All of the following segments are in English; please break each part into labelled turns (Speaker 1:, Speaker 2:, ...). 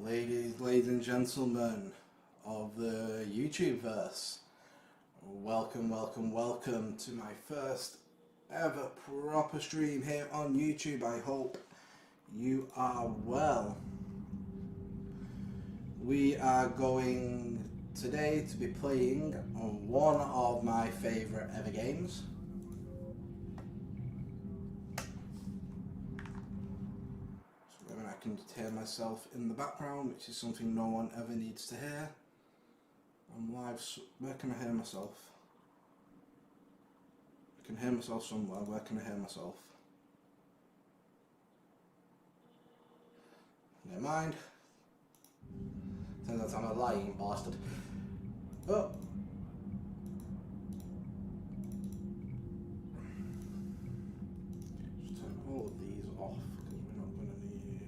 Speaker 1: Ladies and gentlemen of the YouTubeverse, welcome to my first ever proper stream here on YouTube. I hope you are well. We are going today to be playing on one of my favourite ever games. I can hear myself in the background, which is something no one ever needs to hear. I'm live. Where can I hear myself? I can hear myself somewhere. Where can I hear myself? Never mind. Turns out I'm a lying bastard. Oh. Just turn all of these off because we're not going to need these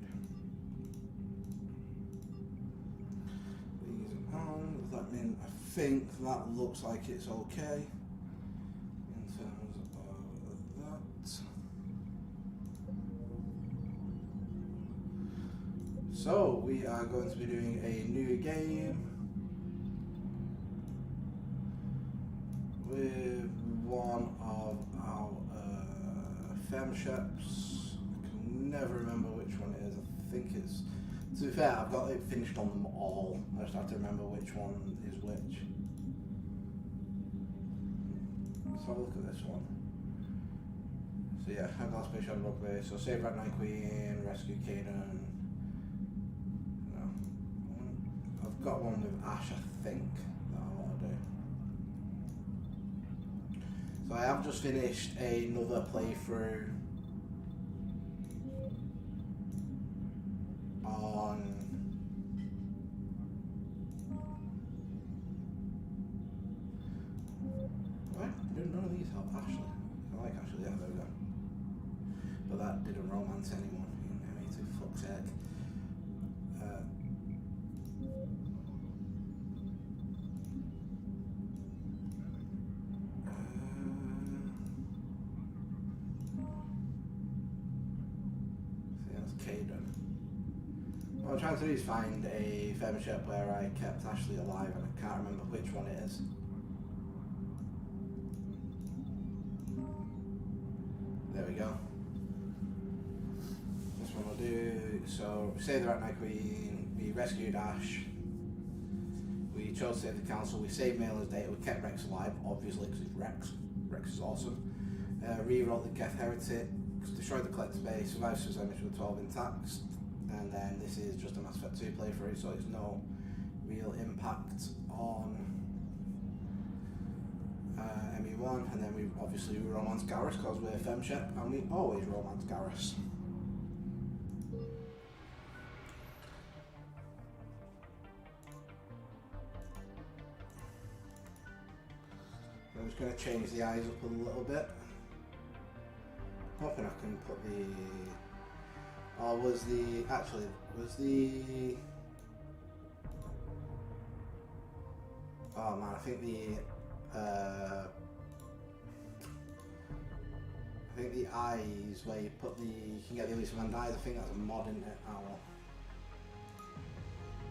Speaker 1: on. That means I think that looks like it's okay in terms of that. So we are going to be doing a new game with one of our FemSheps. I can never remember which one it is. I think it's, to be fair, I've got it finished on them all. I just have to remember which one is which. Let's have a look at this one. So yeah, I've got Space Shadow Rugby. So save Red Knight Queen, rescue Kaden. No. I've got one with Ash, I think, that I want to do. So I have just finished another playthrough on none of these help Ashley. I like Ashley, yeah, there we go. But that didn't romance anyone in ME3, fuck's sake. What I'm trying to do is find a FemShep where I kept Ashley alive and I can't remember which one it is. There we go. This one will do. So we saved the Rat Knight Queen, we rescued Ash, we chose to save the council, we saved Mailers data, we kept Rex alive, obviously because it's Rex. Rex is awesome. Rewrote the Geth Heretic, destroyed the collector base, survived suicide mission with 12 intact. And then this is just a Mass Effect 2 playthrough, so it's no real impact on ME1. And then we obviously romance Garrus because we're FemShep, and we always romance Garrus. I'm just going to change the eyes up a little bit. Hoping I can put the... Or was the, actually, was the, oh man, I think the eyes where you put the, you can get the Elisa Van Dyes, I think that's a mod in it. Oh well.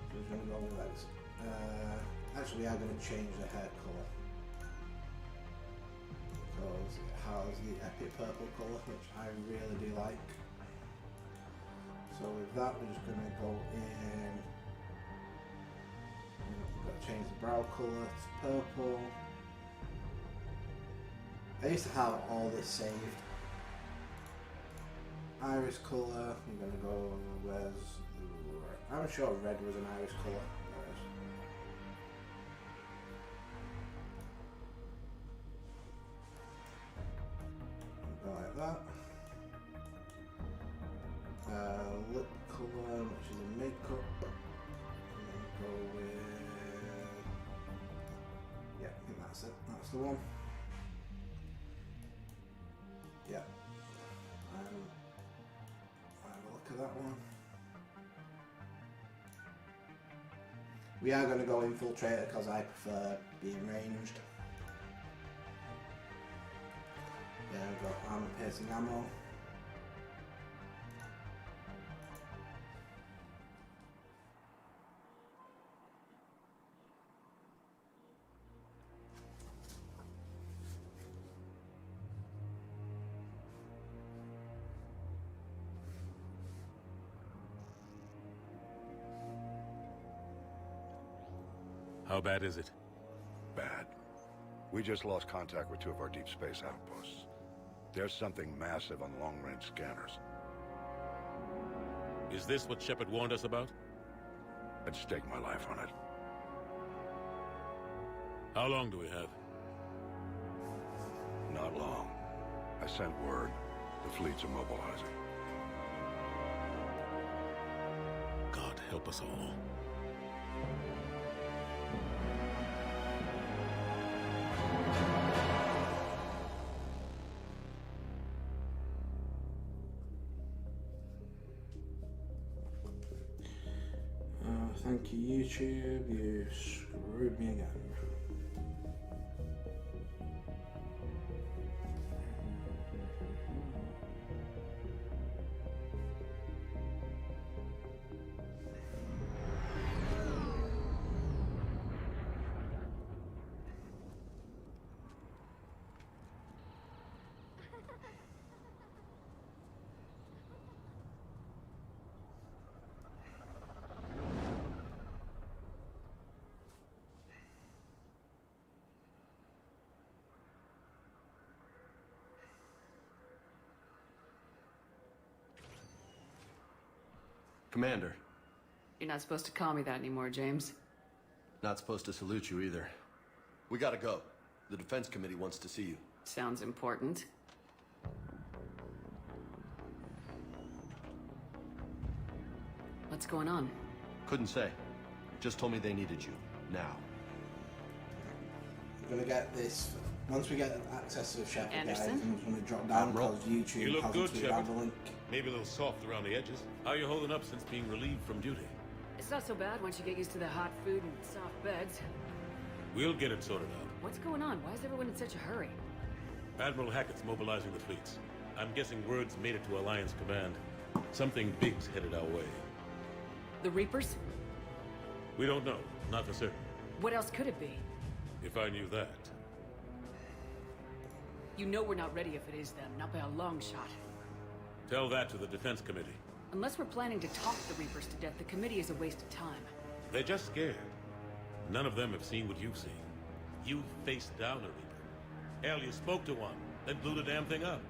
Speaker 1: So we're going to go with that. Actually we are going to change the hair colour. Because it has the epic purple colour, which I really do like. So with that, we're just going to go in, we've got to change the brow colour to purple. I used to have all this saved. Iris colour, we're going to go, I'm sure red was an iris colour. Go like that. Lip colour, which is a makeup. I'm going to go with, yeah, I think that's it, that's the one. Yeah. Have a look at that one. We are going to go Infiltrator because I prefer being ranged. Yeah, we've got armor piercing ammo.
Speaker 2: How bad is it?
Speaker 3: Bad. We just lost contact with 2 of our deep space outposts. There's something massive on long-range scanners.
Speaker 2: Is this what Shepard warned us about?
Speaker 3: I'd stake my life on it.
Speaker 2: How long do we have?
Speaker 3: Not long. I sent word. The fleet's immobilizing.
Speaker 2: God help us all.
Speaker 1: Thank you, YouTube. You screwed me again.
Speaker 4: Commander.
Speaker 5: You're not supposed to call me that anymore, James.
Speaker 4: Not supposed to salute you either. We gotta go. The Defense Committee wants to see you.
Speaker 5: Sounds important. What's going on?
Speaker 4: Couldn't say. Just told me they needed you. Now.
Speaker 1: We're gonna get this. Once we get access to the Shepard,
Speaker 5: Anderson?
Speaker 1: everything's gonna drop down
Speaker 4: Roll.
Speaker 1: because YouTube
Speaker 2: You look
Speaker 1: hasn't
Speaker 2: good,
Speaker 1: tweeted out the
Speaker 2: Shepard.
Speaker 1: link.
Speaker 2: Maybe a little soft around the edges. How are you holding up since being relieved from duty?
Speaker 5: It's not so bad once you get used to the hot food and soft beds.
Speaker 2: We'll get it sorted out.
Speaker 5: What's going on? Why is everyone in such a hurry?
Speaker 2: Admiral Hackett's mobilizing the fleets. I'm guessing word's made it to Alliance Command. Something big's headed our way.
Speaker 5: The Reapers?
Speaker 2: We don't know. Not for certain.
Speaker 5: What else could it be?
Speaker 2: If I knew that.
Speaker 5: You know we're not ready if it is them, not by a long shot.
Speaker 2: Tell that to the Defense Committee.
Speaker 5: Unless we're planning to talk the Reapers to death, the committee is a waste of time.
Speaker 2: They're just scared. None of them have seen what you've seen. You faced down a Reaper. Hell, you spoke to one, then blew the damn thing up.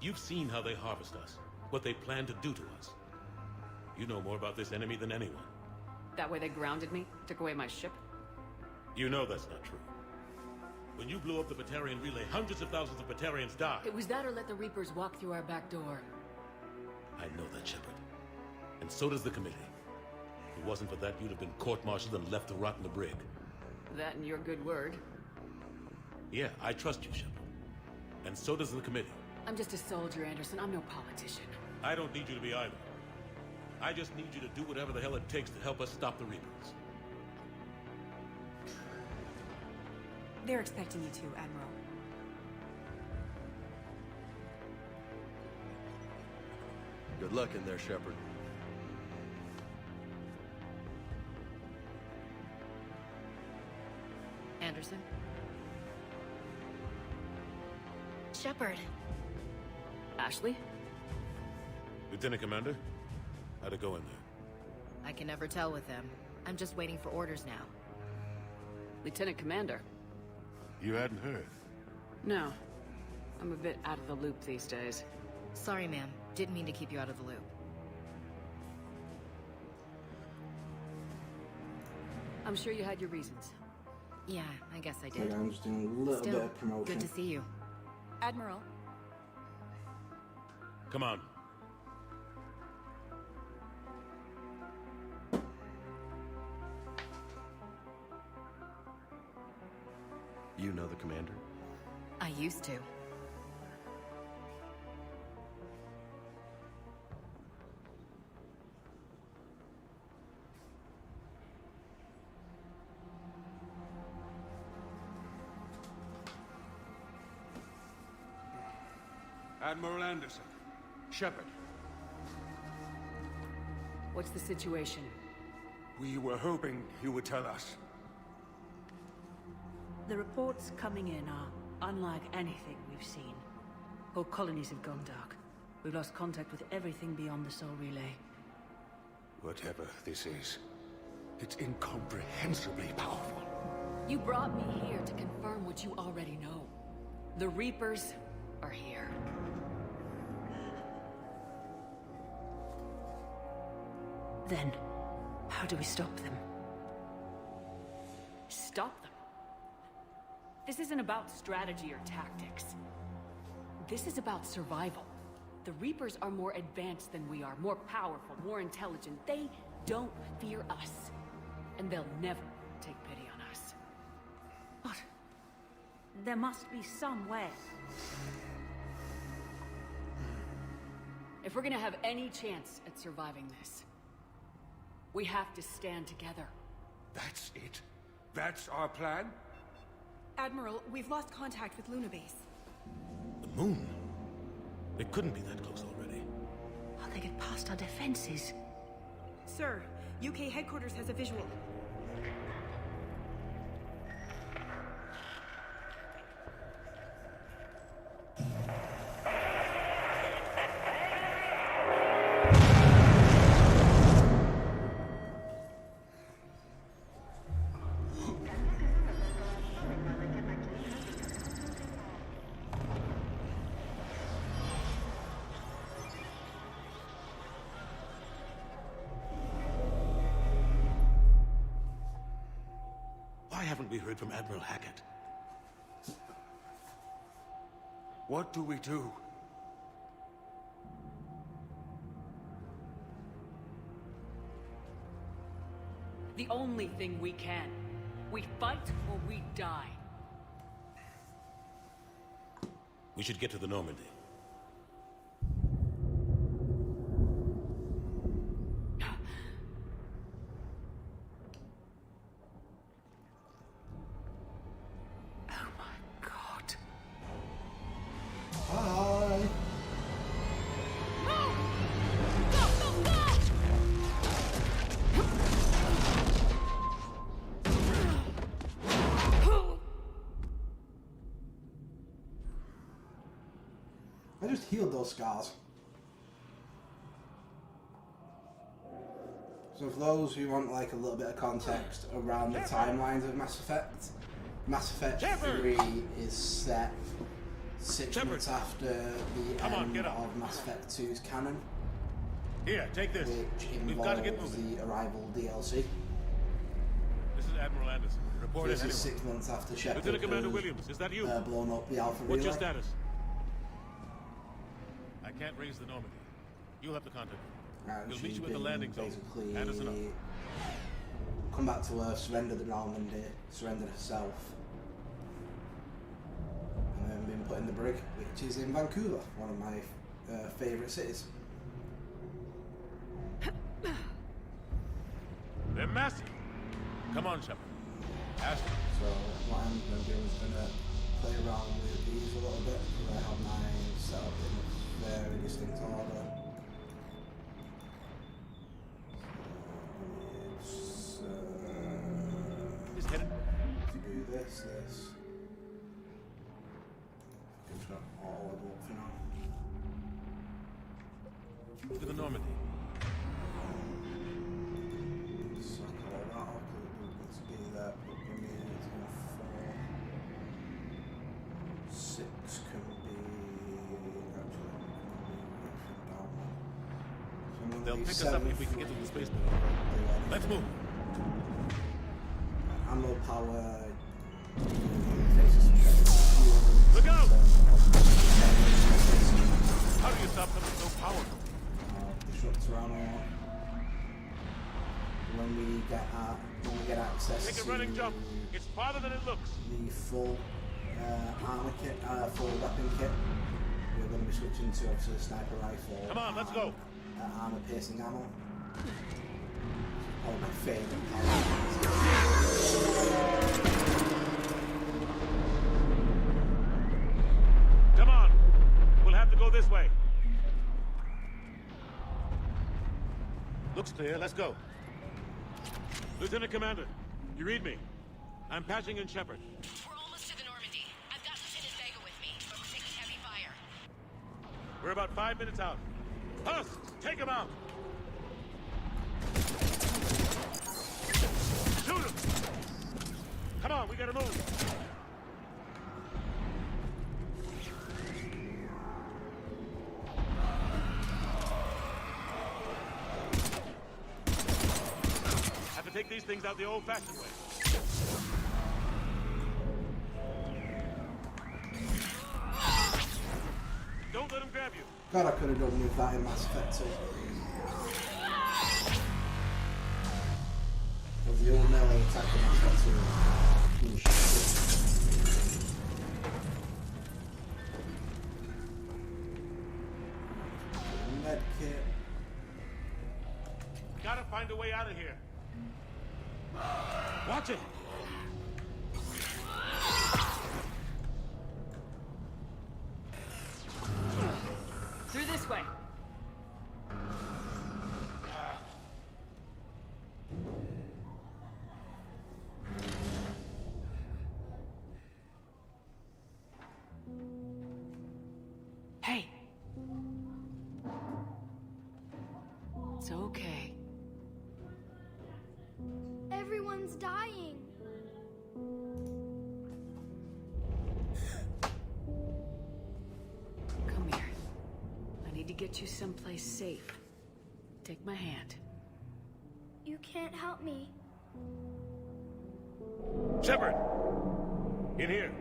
Speaker 2: You've seen how they harvest us, what they plan to do to us. You know more about this enemy than anyone.
Speaker 5: That way they grounded me, took away my ship.
Speaker 2: You know that's not true. When you blew up the Batarian relay, hundreds of thousands of Batarians died.
Speaker 5: It was that or let the Reapers walk through our back door.
Speaker 2: I know that, Shepard. And so does the committee. If it wasn't for that, you'd have been court-martialed and left to rot in the brig.
Speaker 5: That and your good word.
Speaker 2: Yeah, I trust you, Shepard. And so does the committee.
Speaker 5: I'm just a soldier, Anderson. I'm no politician.
Speaker 2: I don't need you to be either. I just need you to do whatever the hell it takes to help us stop the Reapers.
Speaker 6: They're expecting you to, Admiral.
Speaker 4: Good luck in there, Shepard.
Speaker 5: Anderson?
Speaker 6: Shepard.
Speaker 5: Ashley?
Speaker 2: Lieutenant Commander, how'd it go in there?
Speaker 7: I can never tell with them. I'm just waiting for orders now.
Speaker 5: Lieutenant Commander?
Speaker 2: You hadn't heard.
Speaker 5: No. I'm a bit out of the loop these days.
Speaker 7: Sorry, ma'am. Didn't mean to keep you out of the loop.
Speaker 5: I'm sure you had your reasons.
Speaker 7: Yeah, I guess I
Speaker 1: Okay,
Speaker 7: did.
Speaker 1: I'm just doing a little bit
Speaker 7: Still,
Speaker 1: of promotion.
Speaker 7: good to see you.
Speaker 6: Admiral.
Speaker 2: Come on.
Speaker 4: You know the commander?
Speaker 7: I used to.
Speaker 8: Admiral Anderson. Shepard.
Speaker 5: What's the situation?
Speaker 8: We were hoping you would tell us.
Speaker 9: The reports coming in are unlike anything we've seen. Whole colonies have gone dark. We've lost contact with everything beyond the Soul Relay.
Speaker 8: Whatever this is, It's incomprehensibly powerful.
Speaker 5: You brought me here to confirm what you already know. The Reapers are here.
Speaker 9: Then, how do we stop them?
Speaker 5: Stop them. This isn't about strategy or tactics. This is about survival. The Reapers are more advanced than we are, more powerful, more intelligent. They don't fear us. And they'll never take pity on us.
Speaker 9: But there must be some way.
Speaker 5: If we're gonna have any chance at surviving this, we have to stand together.
Speaker 8: That's it? That's our plan?
Speaker 6: Admiral, we've lost contact with Luna Base.
Speaker 2: The moon? It couldn't be that close already.
Speaker 9: How'd they get past our defenses?
Speaker 6: Sir, UK headquarters has a visual.
Speaker 2: Why haven't we heard from Admiral Hackett?
Speaker 8: What do we do?
Speaker 5: The only thing we can. We fight or we die.
Speaker 2: We should get to the Normandy.
Speaker 1: I just healed those scars. So for those who want like a little bit of context around the timelines of Mass Effect 3 is set 6 months after the end of Mass Effect 2's canon.
Speaker 2: Here, take this.
Speaker 1: Which
Speaker 2: We've got to get
Speaker 1: involves
Speaker 2: moving.
Speaker 1: the Arrival DLC.
Speaker 2: This is Admiral Anderson. Report
Speaker 1: This
Speaker 2: in
Speaker 1: is
Speaker 2: anyone.
Speaker 1: 6 months after Shepard
Speaker 2: Lieutenant Commander
Speaker 1: has,
Speaker 2: Williams, is that you?
Speaker 1: blown up the Alpha
Speaker 2: What's your
Speaker 1: Relay.
Speaker 2: status? I can't raise the Normandy. You'll have to contact me.
Speaker 1: And
Speaker 2: We'll meet
Speaker 1: she's
Speaker 2: you at the
Speaker 1: been
Speaker 2: landing zone.
Speaker 1: basically
Speaker 2: Anderson up.
Speaker 1: come back to Earth, surrender the Normandy, surrendered herself, and then been put in the brig, which is in Vancouver, one of my favourite cities.
Speaker 2: They're massive. Come on, Shepard. Ask them.
Speaker 1: So what I'm going to do is going to play around with these a little bit, because I have mine set up in a very distinct order.
Speaker 2: He's headed.
Speaker 1: To do this. I'm just going to auto level up for now.
Speaker 2: To the Normandy.
Speaker 1: So call that up, let's be that, put them in 4. 6 can be, actually, down. So I'm gonna
Speaker 2: They'll
Speaker 1: leave
Speaker 2: pick us up
Speaker 1: 7
Speaker 2: if we can get to the
Speaker 1: free.
Speaker 2: space station. Let's move.
Speaker 1: Ammo power, faces and check.
Speaker 2: Look out! How do you stop something so powerful?
Speaker 1: Disruptor ammo. When we get access
Speaker 2: Take a
Speaker 1: to
Speaker 2: running jump. It's farther than it looks.
Speaker 1: the full armor kit, full weapon kit, we're going to be switching to obviously the sniper rifle.
Speaker 2: Come on, let's go.
Speaker 1: Armor piercing ammo. Oh, my favorite part.
Speaker 2: Come on. We'll have to go this way. Looks clear. Let's go. Lieutenant Commander, you read me? I'm patching in Shepard.
Speaker 7: We're almost to the Normandy. I've got Lieutenant Vega with me, but we're taking heavy fire.
Speaker 2: We're about 5 minutes out. Husk, take him out. Shoot him! Come on, we gotta move! Have to take these things out the old-fashioned way. Don't let him grab you.
Speaker 1: God, I could have done with that in Mass Effect 2. Because the old melee attack in Mass Effect 2 was shit. Med kit.
Speaker 2: Gotta find a way out of here. Watch it!
Speaker 5: Through this way. Hey. It's okay.
Speaker 10: Everyone's dying.
Speaker 5: Come here. I need to get you someplace safe. Take my hand.
Speaker 10: You can't help me.
Speaker 2: Shepard! In here.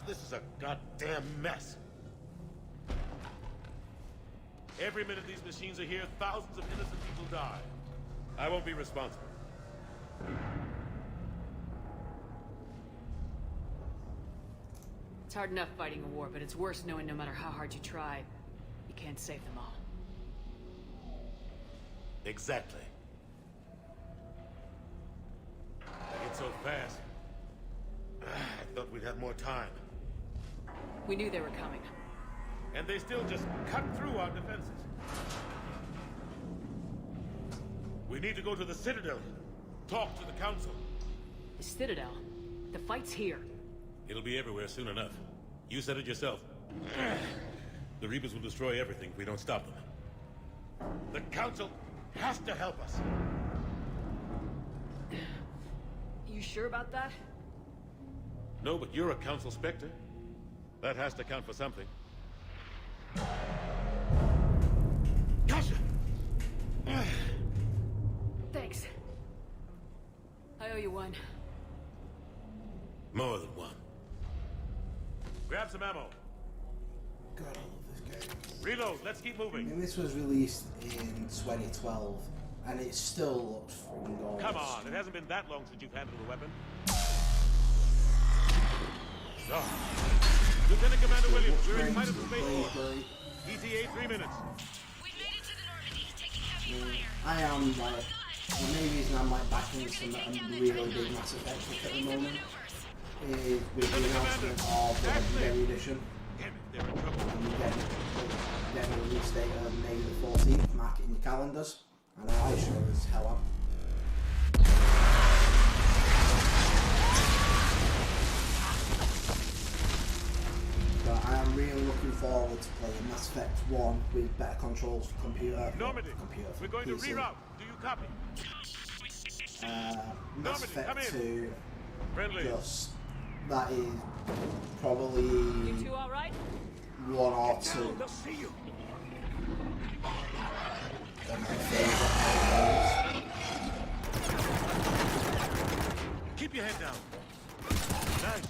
Speaker 2: This is a goddamn mess. Every minute these machines are here, thousands of innocent people die. I won't be responsible.
Speaker 5: It's hard enough fighting a war, but it's worse knowing no matter how hard you try, you can't save them all.
Speaker 2: Exactly. They get so fast. I thought we'd have more time.
Speaker 5: We knew they were coming.
Speaker 2: And they still just cut through our defenses. We need to go to the Citadel. Talk to the Council.
Speaker 5: The Citadel? The fight's here.
Speaker 2: It'll be everywhere soon enough. You said it yourself. The Reapers will destroy everything if we don't stop them. The Council has to help us.
Speaker 5: You sure about that?
Speaker 2: No, but you're a Council Spectre. That has to count for something. Gotcha!
Speaker 5: Thanks. I owe you one.
Speaker 2: More than one. Grab some ammo.
Speaker 1: God, I love this game.
Speaker 2: Reload, let's keep
Speaker 1: I
Speaker 2: moving.
Speaker 1: mean, this was released in 2012, and it still looks freaking gorgeous.
Speaker 2: Come on, it hasn't been that long since you've handled a weapon. Oh. Lieutenant Commander Williams, we're in sight of the spaceport. ETA 3 minutes.
Speaker 7: We've made it to the Normandy, taking heavy fire.
Speaker 1: I am like, the main reason I'm like backing some really big Mass Effect at the moment is with the announcement of the Legendary Edition.
Speaker 2: Damn it, they're in trouble.
Speaker 1: And we get a release date of May the 14th, mark it in your calendars. I know I sure as hell am. But I am really looking forward to playing Mass Effect 1 with better controls for computer.
Speaker 2: Normandy,
Speaker 1: for
Speaker 2: we're going to
Speaker 1: PC.
Speaker 2: reroute. Do you copy?
Speaker 1: Mass
Speaker 2: Normandy, come
Speaker 1: Effect
Speaker 2: in.
Speaker 1: 2,
Speaker 2: Friendly.
Speaker 1: just, that is probably
Speaker 5: You two all right?
Speaker 1: one or two
Speaker 2: They'll see you.
Speaker 1: of my favourite
Speaker 2: Keep your head down. Nice.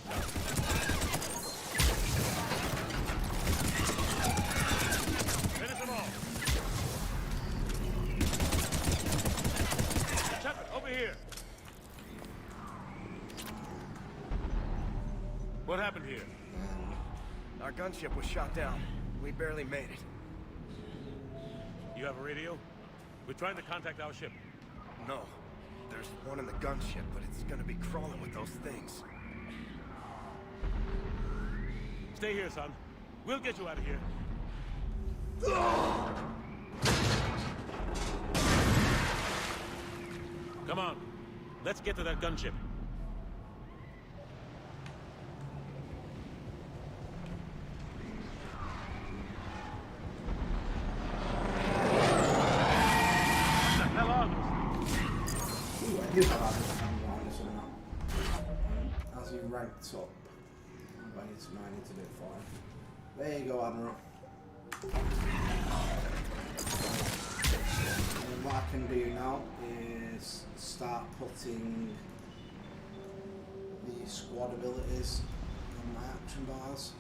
Speaker 2: Finish them all. Shepard, over here. What happened here?
Speaker 11: Our gunship was shot down. We barely made it.
Speaker 2: You have a radio? We're trying to contact our ship.
Speaker 11: No. There's one in the gunship, but it's gonna be crawling with those things.
Speaker 2: Stay here, son. We'll get you out of here. Come on. let's get to that gunship.
Speaker 1: As he ranked up, I need to do it for him. There you go, Admiral. And what I can do now is start putting the squad abilities on my action bars.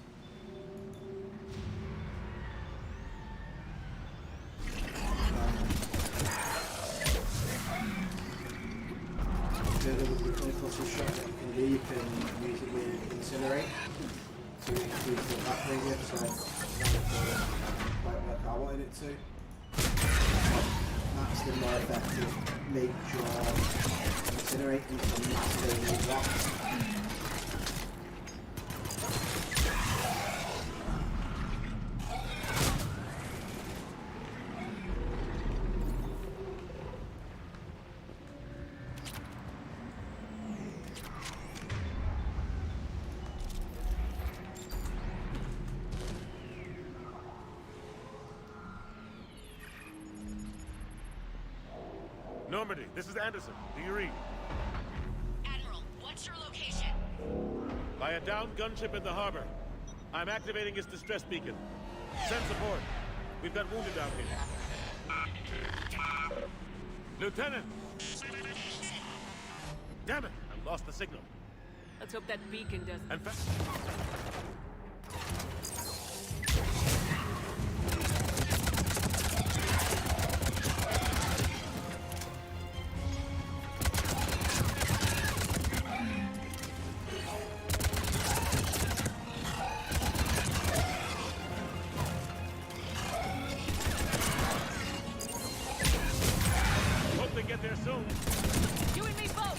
Speaker 1: The clinical shot that you can do, you can use it with Incinerate to increase the back radius, so it's not quite like I wanted it to. That's the more effective major Incinerate into massive blocks.
Speaker 2: Normandy, this is Anderson. Do you read?
Speaker 7: Admiral, what's your location?
Speaker 2: By a downed gunship in the harbor. I'm activating its distress beacon. Send support. We've got wounded out here. Lieutenant! Damn it! I lost the signal.
Speaker 5: Let's hope that beacon doesn't...
Speaker 2: And get there soon.
Speaker 5: You and me both!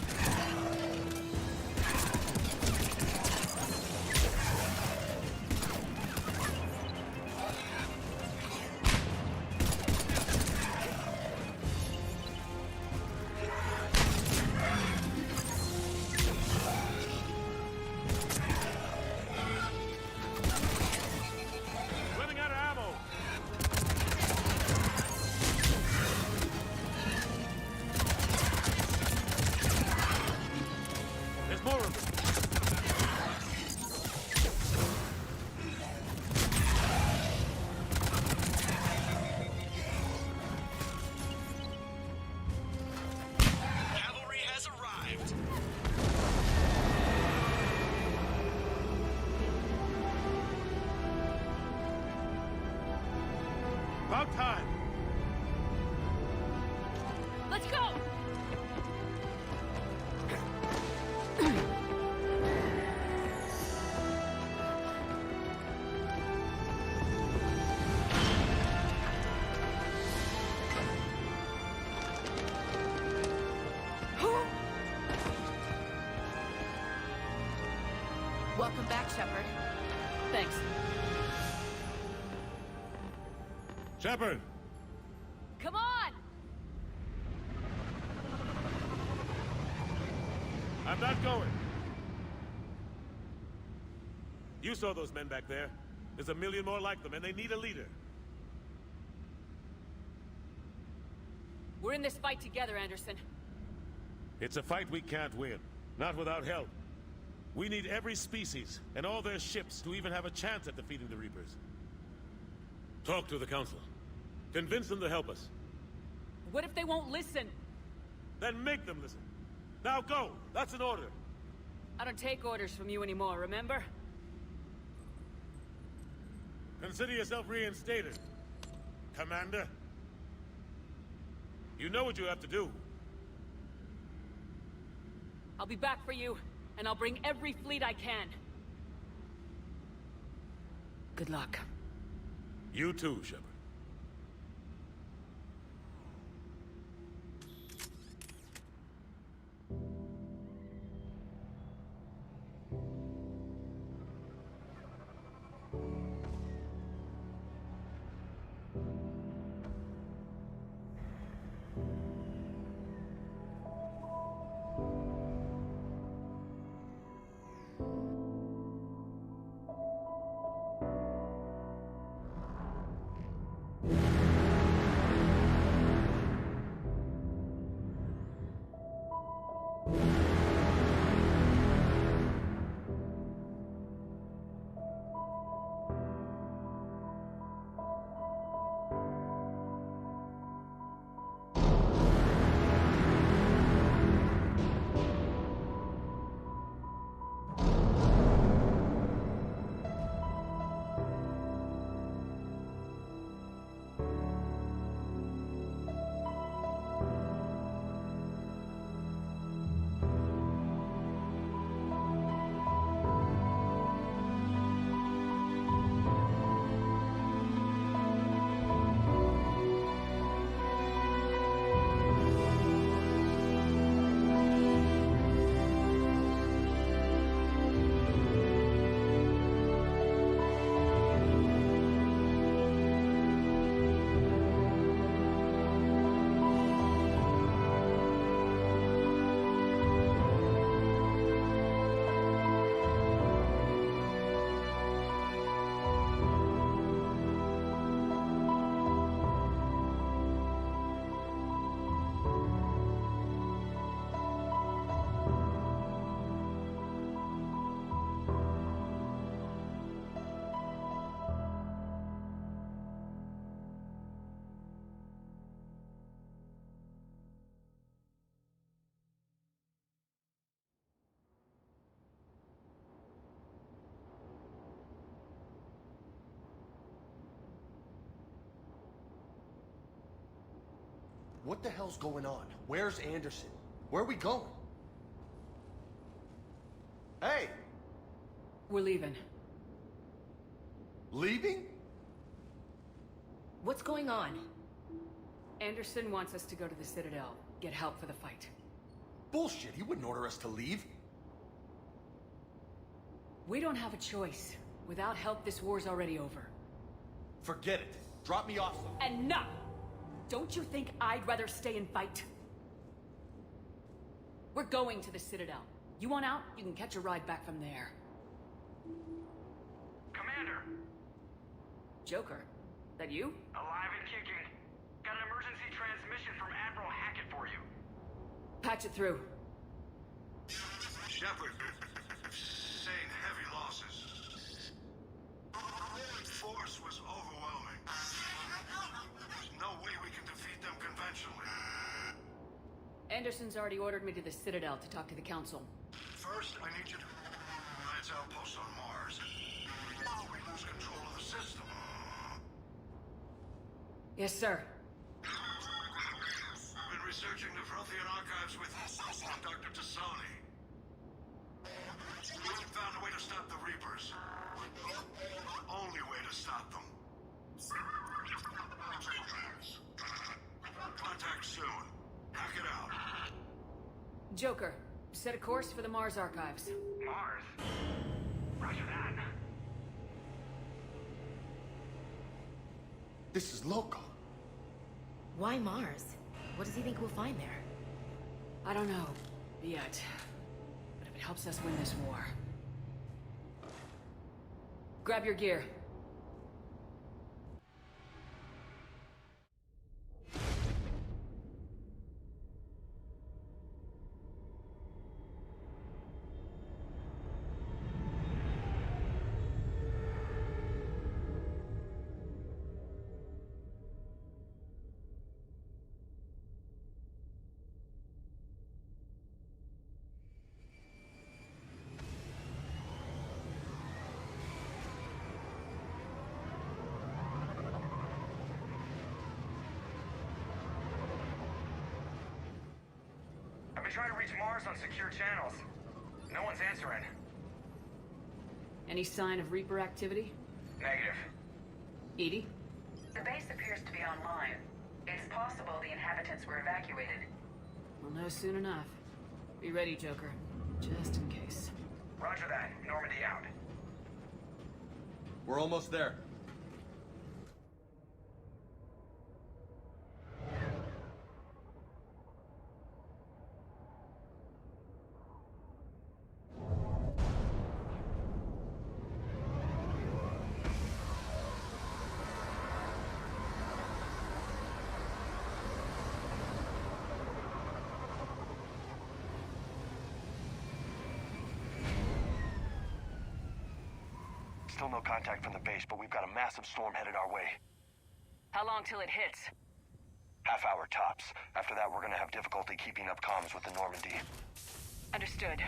Speaker 2: Running out of ammo. There's more of them.
Speaker 12: Cavalry has arrived.
Speaker 2: About time.
Speaker 5: Let's go! Welcome back, Shepard. Thanks.
Speaker 2: Shepard!
Speaker 5: Come on!
Speaker 2: I'm not going. You saw those men back there. There's a million more like them, and they need a leader.
Speaker 5: We're in this fight together, Anderson.
Speaker 2: It's a fight we can't win. Not without help. We need every species, and all their ships, to even have a chance at defeating the Reapers. Talk to the Council. Convince them to help us.
Speaker 5: What if they won't listen?
Speaker 2: Then make them listen. Now go! That's an order!
Speaker 5: I don't take orders from you anymore, remember?
Speaker 2: Consider yourself reinstated, Commander. You know what you have to do.
Speaker 5: I'll be back for you, and I'll bring every fleet I can. Good luck.
Speaker 2: You too, Shepard.
Speaker 4: What the hell's going on? Where's Anderson? Where are we going? Hey!
Speaker 5: We're leaving.
Speaker 4: Leaving?
Speaker 5: What's going on? Anderson wants us to go to the Citadel, get help for the fight.
Speaker 4: Bullshit, he wouldn't order us to leave.
Speaker 5: We don't have a choice. Without help, this war's already over.
Speaker 4: Forget it. Drop me off somewhere.
Speaker 5: Enough! Don't you think I'd rather stay and fight? We're going to the Citadel. You want out? You can catch a ride back from there.
Speaker 11: Commander!
Speaker 5: Joker, that you?
Speaker 11: Alive and kicking. Got an emergency transmission from Admiral Hackett for you.
Speaker 5: Patch it through.
Speaker 3: Shepard, saying heavy losses. The force was overwhelming. There's no way we can defeat them conventionally.
Speaker 5: Anderson's already ordered me to the Citadel to talk to the Council.
Speaker 3: First, I need you to lance outposts on Mars. We lose control of the system.
Speaker 5: Yes, sir.
Speaker 3: Been researching the Prothean Archives with Dr. Tassoni. We found a way to stop the Reapers. Only way to stop them. Contact soon. Hack it out.
Speaker 5: Joker, set a course for the Mars Archives.
Speaker 11: Mars? Roger that.
Speaker 4: This is loco.
Speaker 12: Why Mars? What does he think we'll find there?
Speaker 5: I don't know, yet. But if it helps us win this war... Grab your gear.
Speaker 11: I've been trying to reach Mars on secure channels. No one's answering.
Speaker 5: Any sign of Reaper activity?
Speaker 11: Negative.
Speaker 5: Edie?
Speaker 13: The base appears to be online. It's possible the inhabitants were evacuated.
Speaker 5: We'll know soon enough. Be ready, Joker. Just in case.
Speaker 11: Roger that. Normandy out.
Speaker 4: We're almost there.
Speaker 11: Still no contact from the base, but we've got a massive storm headed our way.
Speaker 5: How long till it hits?
Speaker 11: Half hour tops. After that, we're gonna have difficulty keeping up comms with the Normandy.
Speaker 5: Understood.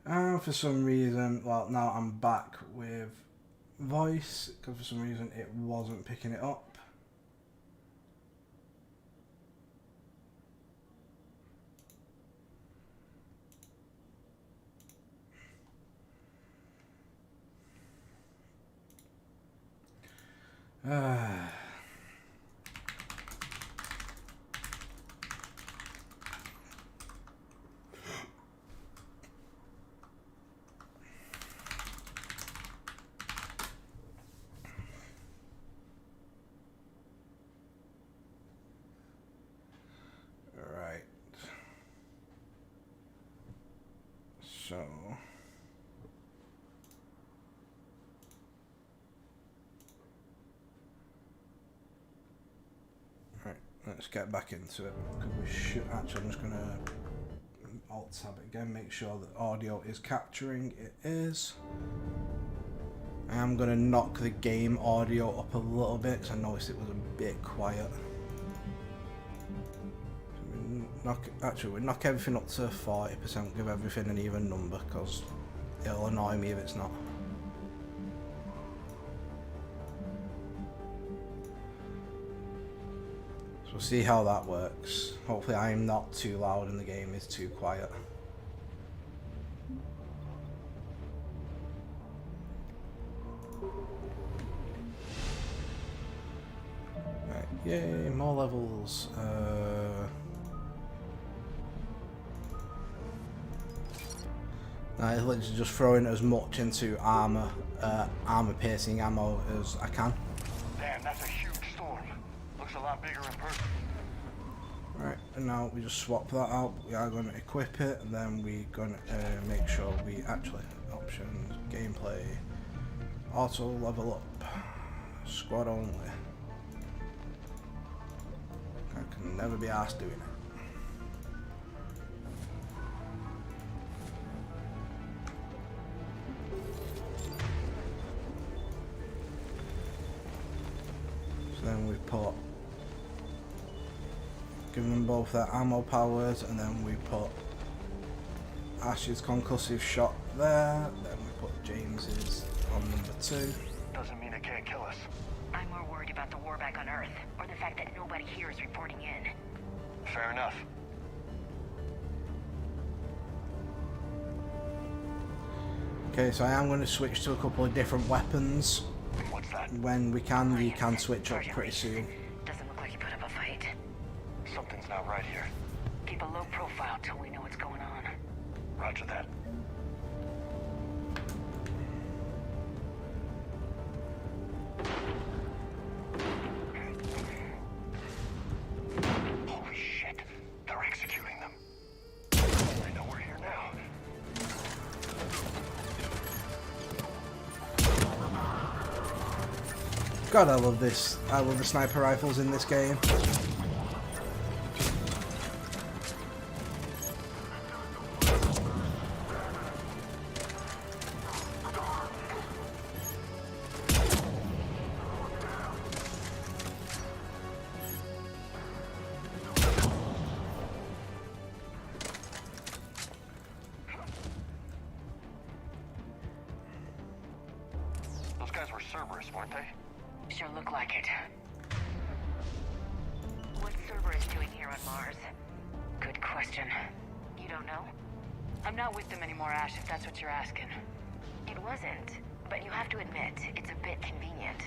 Speaker 1: And for some reason, well, now I'm back with voice, because for some reason it wasn't picking it up. Right. So. Right, let's get back into it, because we should actually, I'm just going to alt tab it again, make sure that audio is capturing. It is. I am going to knock the game audio up a little bit, because I noticed it was a bit quiet. Actually, we knock everything up to 40%, give everything an even number, because it'll annoy me if it's not. So we'll see how that works. Hopefully I'm not too loud and the game is too quiet. Right, yay, more levels. I literally just throwing as much into armor piercing ammo as I can.
Speaker 3: Damn, that's a huge storm. Looks a lot bigger in person.
Speaker 1: Right, and now we just swap that out. We are going to equip it, and then we're going to make sure we actually options, gameplay, auto level up, squad only. I can never be arsed doing it. Then we put, give them both their ammo powers, and then we put Ash's concussive shot there, then we put James's on number 2.
Speaker 3: Doesn't mean it can't kill us.
Speaker 13: I'm more worried about the war back on Earth, or the fact that nobody here is reporting in.
Speaker 3: Fair enough.
Speaker 1: Okay, so I am going to switch to a couple of different weapons.
Speaker 3: What's that?
Speaker 1: When we can, you can switch up pretty soon.
Speaker 13: Doesn't look like you put up a fight.
Speaker 3: Something's not right here.
Speaker 13: Keep a low profile till we know what's going on.
Speaker 3: Roger that. Holy shit. They're executing them. I know we're here now.
Speaker 1: God, I love this. I love the sniper rifles in this game.
Speaker 3: Those guys were Cerberus, weren't they?
Speaker 13: Sure look like it. What's Cerberus doing here on Mars? Good question. You don't know?
Speaker 5: I'm not with them anymore, Ash, if that's what you're asking.
Speaker 13: It wasn't, but you have to admit, it's a bit convenient.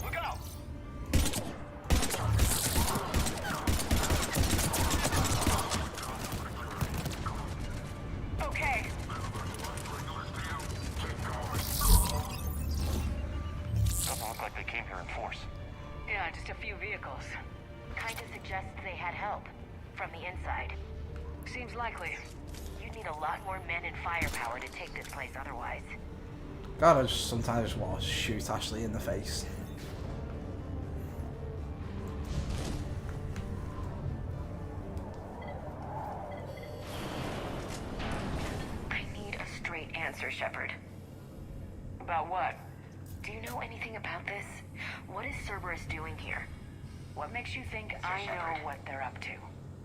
Speaker 3: Look out!
Speaker 13: Okay.
Speaker 3: Doesn't look like they came here in force.
Speaker 5: Yeah, just a few vehicles.
Speaker 13: Kinda suggests they had help. From the inside.
Speaker 5: Seems likely.
Speaker 13: You'd need a lot more men and firepower to take this place otherwise.
Speaker 1: God, I just sometimes want to shoot Ashley in the face.
Speaker 13: I need a straight answer, Shepard.
Speaker 5: About what?
Speaker 13: Do you know anything about this? What is Cerberus doing here?
Speaker 5: What makes you think I know what they're up to?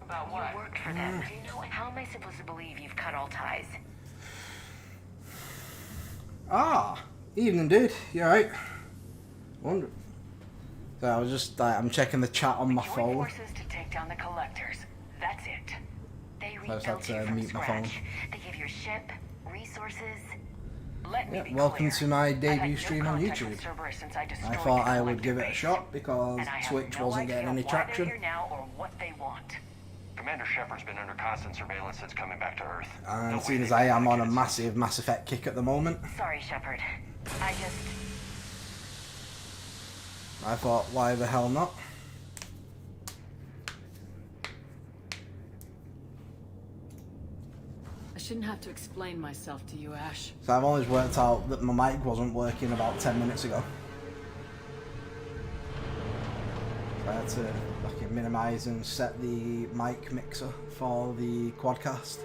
Speaker 5: About what?
Speaker 13: You worked for them. Do you know how am I supposed to believe you've cut all ties?
Speaker 1: Ah, evening, dude. You alright? Wonder. So I was just I'm checking the chat on my phone.
Speaker 5: Forces to take down the collectors. That's it.
Speaker 13: They
Speaker 1: So I just
Speaker 13: rebuilt
Speaker 1: had
Speaker 13: you
Speaker 1: to
Speaker 13: from
Speaker 1: mute my phone.
Speaker 13: scratch. They give your ship, resources.
Speaker 5: Let me
Speaker 1: Yeah,
Speaker 5: be
Speaker 1: welcome
Speaker 5: clear.
Speaker 1: to my
Speaker 5: I've
Speaker 1: debut
Speaker 5: had no
Speaker 1: stream on
Speaker 5: contact
Speaker 1: YouTube.
Speaker 5: with Cerberus since I
Speaker 1: I
Speaker 5: destroyed
Speaker 1: thought
Speaker 5: the
Speaker 1: I would give it a
Speaker 5: collector
Speaker 1: shot
Speaker 5: base.
Speaker 1: because
Speaker 5: And I have
Speaker 1: Twitch
Speaker 5: no
Speaker 1: wasn't
Speaker 5: idea
Speaker 1: getting any
Speaker 5: why
Speaker 1: traction.
Speaker 5: they're here now or what they want.
Speaker 3: Commander Shepard's been under constant surveillance since coming back to Earth.
Speaker 1: And
Speaker 3: No
Speaker 1: seeing
Speaker 3: way
Speaker 1: as
Speaker 3: they
Speaker 1: I am on a
Speaker 3: communicated.
Speaker 1: massive Mass Effect kick at the moment,
Speaker 13: Sorry, Shepard. I
Speaker 1: thought, why the hell not?
Speaker 5: I shouldn't have to explain myself to you, Ash.
Speaker 1: So I've always worked out that my mic wasn't working about 10 minutes ago. So I had to fucking minimise and set the mic mixer for the quadcast.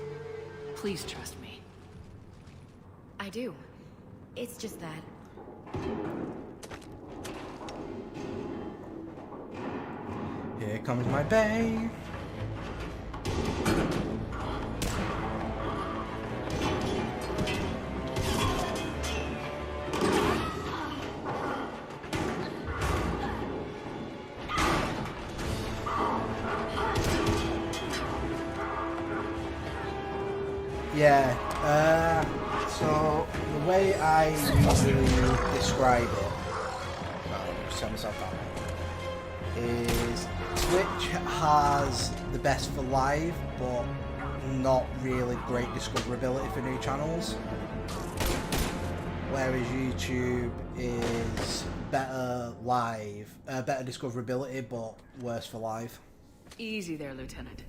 Speaker 5: Please trust me.
Speaker 12: I do. It's just that
Speaker 1: comes my bay. Yeah, so the way I usually describe it, just tell myself that way, is Twitch has the best for live, but not really great discoverability for new channels. Whereas YouTube is better live, better discoverability, but worse for live.
Speaker 5: Easy there, Lieutenant.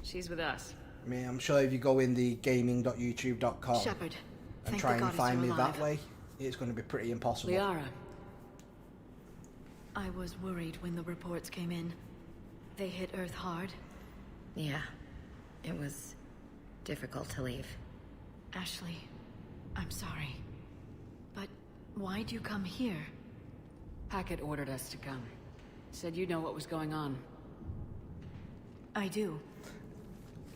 Speaker 5: She's with us.
Speaker 1: I mean, I'm sure if you go in the gaming.youtube.com
Speaker 12: Shepard,
Speaker 1: and try and find me that way, it's going to be pretty impossible.
Speaker 5: Liara.
Speaker 9: I was worried when the reports came in. They hit Earth hard.
Speaker 12: Yeah, it was difficult to leave.
Speaker 9: Ashley, I'm sorry. But why'd you come here?
Speaker 5: Hackett ordered us to come. Said you know what was going on.
Speaker 9: I do.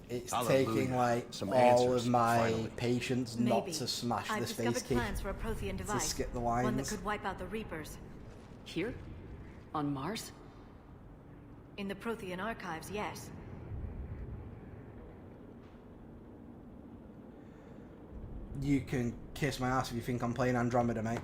Speaker 1: It's taking like
Speaker 4: some
Speaker 1: all
Speaker 4: answers,
Speaker 1: of my
Speaker 4: finally.
Speaker 1: patience not to smash
Speaker 9: I've
Speaker 1: the space
Speaker 9: discovered
Speaker 1: key
Speaker 9: plans for a Prothean
Speaker 1: to
Speaker 9: device,
Speaker 1: skip the
Speaker 9: one that
Speaker 1: lines.
Speaker 9: could wipe out the Reapers.
Speaker 5: Here? On Mars?
Speaker 9: In the Prothean Archives, yes.
Speaker 1: You can kiss my ass if you think I'm playing Andromeda, mate.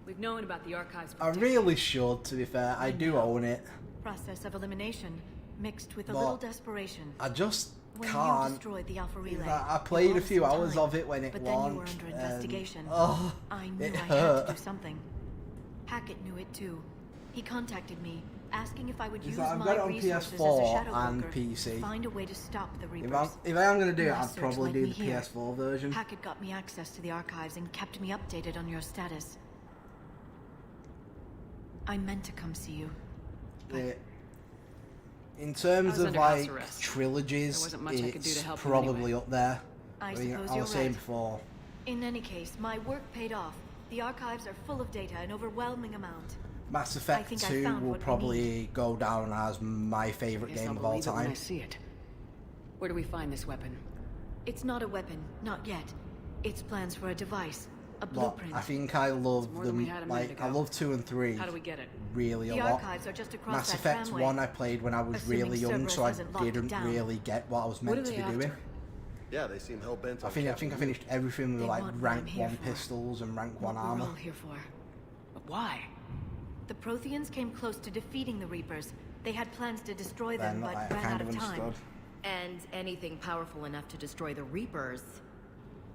Speaker 5: We've known about the archives for
Speaker 1: I really should, to be fair. I do own it.
Speaker 9: Process of elimination, mixed with a
Speaker 1: But
Speaker 9: little desperation.
Speaker 1: I just
Speaker 9: When you
Speaker 1: can't.
Speaker 9: destroyed the Alpha Relay,
Speaker 1: I
Speaker 9: you
Speaker 1: played
Speaker 9: bought
Speaker 1: a
Speaker 9: us
Speaker 1: few
Speaker 9: some
Speaker 1: hours
Speaker 9: time,
Speaker 1: of it when it
Speaker 9: but
Speaker 1: launched.
Speaker 9: then you were under investigation.
Speaker 1: Oh,
Speaker 9: I knew
Speaker 1: it
Speaker 9: I
Speaker 1: hurt.
Speaker 9: had to do something. Hackett knew it too. He contacted me, asking if I would use
Speaker 1: I've
Speaker 9: my
Speaker 1: got it on
Speaker 9: resources
Speaker 1: PS4
Speaker 9: as a shadow
Speaker 1: and
Speaker 9: broker
Speaker 1: PC.
Speaker 9: to find a way to stop the Reapers.
Speaker 1: If I am going to do it,
Speaker 9: My
Speaker 1: I'd
Speaker 9: search
Speaker 1: probably
Speaker 9: led
Speaker 1: do
Speaker 9: me
Speaker 1: the
Speaker 9: here.
Speaker 1: PS4 version.
Speaker 9: Hackett got me access to the archives and kept me updated on your status. I meant to come see you.
Speaker 1: In terms of
Speaker 5: under house
Speaker 1: like
Speaker 5: arrest. There
Speaker 1: trilogies,
Speaker 5: wasn't much I could do
Speaker 1: it's
Speaker 5: to help you
Speaker 1: probably
Speaker 5: anyway.
Speaker 1: up there.
Speaker 9: I
Speaker 1: mean,
Speaker 9: suppose
Speaker 1: I
Speaker 9: you're
Speaker 1: was saying
Speaker 9: right.
Speaker 1: before.
Speaker 9: In any case, my work paid off. The archives are full of data, an overwhelming amount.
Speaker 1: Mass
Speaker 9: I
Speaker 1: Effect
Speaker 9: think I
Speaker 1: 2
Speaker 9: found
Speaker 1: will
Speaker 9: what we
Speaker 1: probably go down as my favourite
Speaker 5: Guess
Speaker 1: game
Speaker 5: I'll
Speaker 1: of all
Speaker 5: believe it when
Speaker 1: time.
Speaker 5: I see it. Where do we find this weapon?
Speaker 9: It's not a weapon, not yet. It's plans for a device, a
Speaker 1: But
Speaker 9: blueprint.
Speaker 1: I think I love
Speaker 5: more than
Speaker 1: them.
Speaker 5: we had a minute
Speaker 1: Like I
Speaker 5: ago.
Speaker 1: love 2 and 3
Speaker 5: How do we get it?
Speaker 1: really
Speaker 9: The
Speaker 1: a lot.
Speaker 9: archives are just across
Speaker 1: Mass
Speaker 9: that
Speaker 1: Effect
Speaker 9: tramway.
Speaker 1: 1 I played when I was
Speaker 9: Assuming
Speaker 1: really young,
Speaker 9: Cerberus
Speaker 1: so I
Speaker 9: hasn't locked it
Speaker 1: didn't
Speaker 9: down.
Speaker 1: really get what I was
Speaker 5: What
Speaker 1: meant
Speaker 5: are
Speaker 1: to
Speaker 5: they
Speaker 1: be doing.
Speaker 5: after?
Speaker 4: Yeah, they seem hell-bent
Speaker 1: I
Speaker 4: on
Speaker 1: think I
Speaker 4: capturing
Speaker 1: finished everything with
Speaker 9: They
Speaker 1: like
Speaker 9: want what I'm
Speaker 1: rank
Speaker 9: here
Speaker 1: 1
Speaker 9: for.
Speaker 1: pistols and rank 1
Speaker 9: What we're
Speaker 1: armor.
Speaker 9: all here for.
Speaker 5: But why?
Speaker 9: The Protheans came close to defeating the Reapers. They had plans to destroy them,
Speaker 1: Then
Speaker 9: but
Speaker 1: I
Speaker 9: ran
Speaker 1: kind
Speaker 9: out
Speaker 1: of
Speaker 9: of time.
Speaker 1: understood.
Speaker 12: And anything powerful enough to destroy the Reapers.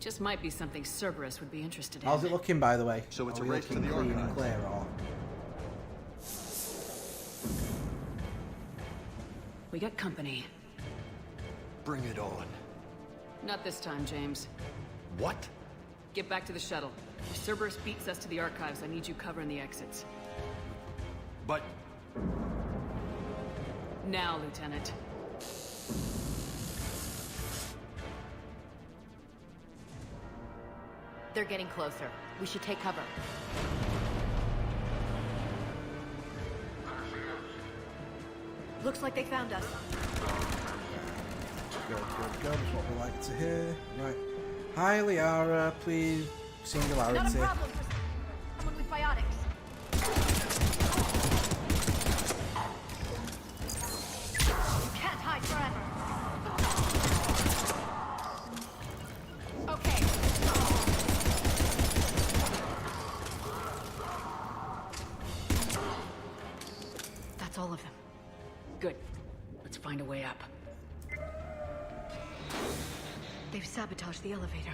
Speaker 5: Just might be something Cerberus would be interested in.
Speaker 1: How's it looking, by the way?
Speaker 4: So it's
Speaker 1: Are
Speaker 4: a
Speaker 1: we
Speaker 4: race to
Speaker 1: looking
Speaker 4: the
Speaker 1: clean and
Speaker 4: archives.
Speaker 1: clear, or?
Speaker 5: We got company.
Speaker 4: Bring it on.
Speaker 5: Not this time, James.
Speaker 4: What?
Speaker 5: Get back to the shuttle. If Cerberus beats us to the archives, I need you covering the exits.
Speaker 8: But
Speaker 5: Now, Lieutenant.
Speaker 12: They're getting closer. We should take cover.
Speaker 9: Looks like they found us.
Speaker 1: Good, that's what we like to hear. Right. Hi, Liara, please. Singularity.
Speaker 10: Not a problem for someone with biotics. You can't hide forever. Okay.
Speaker 9: That's all of them.
Speaker 5: Good. Let's find a way up.
Speaker 9: They've sabotaged the elevator.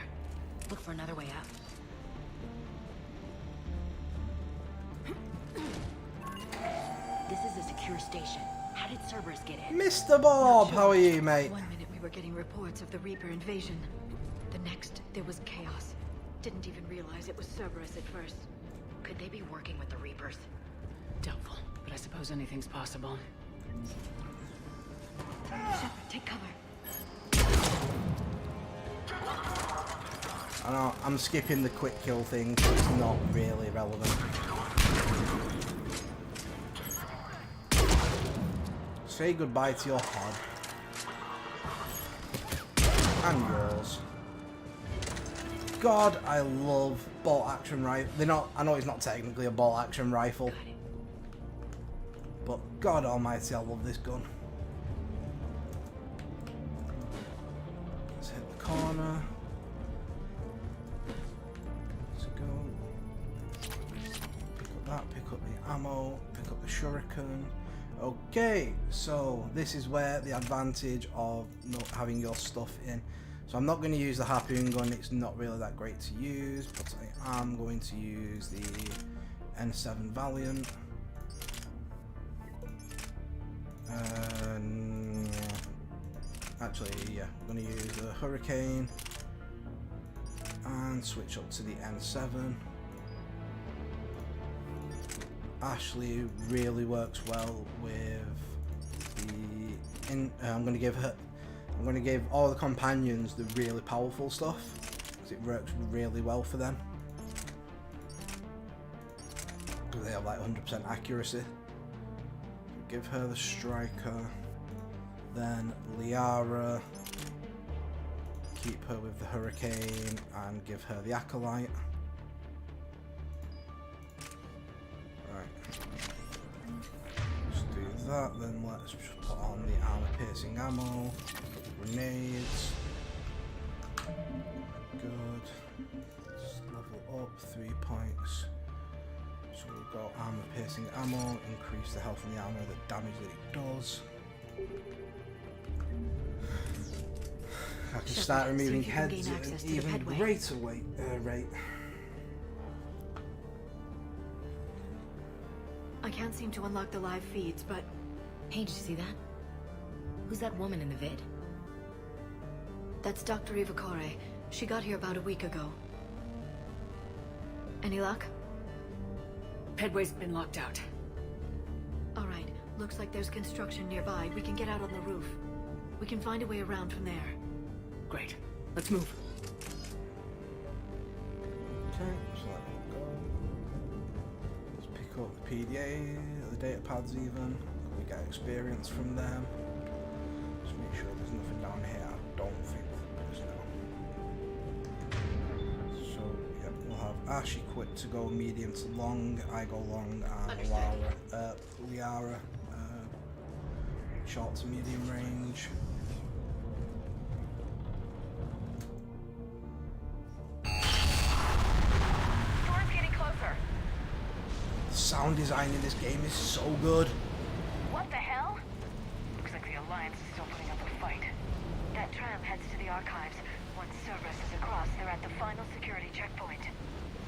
Speaker 12: Look for another way out. This is a secure station. How did Cerberus get in?
Speaker 1: Mr. Bob, how are you, mate?
Speaker 9: One minute we were getting reports of the Reaper invasion. The next, there was chaos. Didn't even realize it was Cerberus at first.
Speaker 12: Could they be working with the Reapers?
Speaker 5: Doubtful, but I suppose anything's possible.
Speaker 9: Shepard, take cover.
Speaker 1: I know, I'm skipping the quick kill thing, so it's not really relevant. Say goodbye to your pod. And yours. God, I love bolt action rifle. They're not. I know it's not technically a bolt action rifle, but God Almighty, I love this gun. Let's hit the corner. Let's go. Pick up that. Pick up the ammo. Pick up the shuriken. Okay, so this is where the advantage of not having your stuff in. So I'm not going to use the harpoon gun, it's not really that great to use, but I am going to use the N7 Valiant. Actually, yeah, I'm going to use the Hurricane and switch up to the N7. Ashley really works well with the. I'm going to give all the companions the really powerful stuff because it works really well for them. Because they have like 100% accuracy. Give her the striker, then Liara. Keep her with the Hurricane and give her the Acolyte. That, then let's just put on the armor piercing ammo, grenades. Good. Let's level up 3 points. So we've got armor piercing ammo, increase the health of the armor, the damage that it does. I can start removing heads at an even greater rate.
Speaker 6: I can't seem to unlock the live feeds, but...
Speaker 12: Hey, did you see that? Who's that woman in the vid?
Speaker 6: That's Dr. Ivakore. She got here about a week ago. Any luck?
Speaker 5: Pedway's been locked out.
Speaker 6: Alright, looks like there's construction nearby. We can get out on the roof. We can find a way around from there.
Speaker 5: Great. Let's move.
Speaker 1: Okay, so let me go. Let's pick up the PDA, the data pads even. We get experience from them. Just make sure there's nothing down here. I don't think there is, no. So, yep, we'll have Ash equipped to go medium to long. I go long, and Liara short to medium range.
Speaker 7: Storm's getting closer.
Speaker 1: The sound design in this game is so good.
Speaker 7: What the hell? Looks like the Alliance is still putting up a fight.
Speaker 10: That tram heads to the Archives. Once Cerberus is across, they're at the final security checkpoint.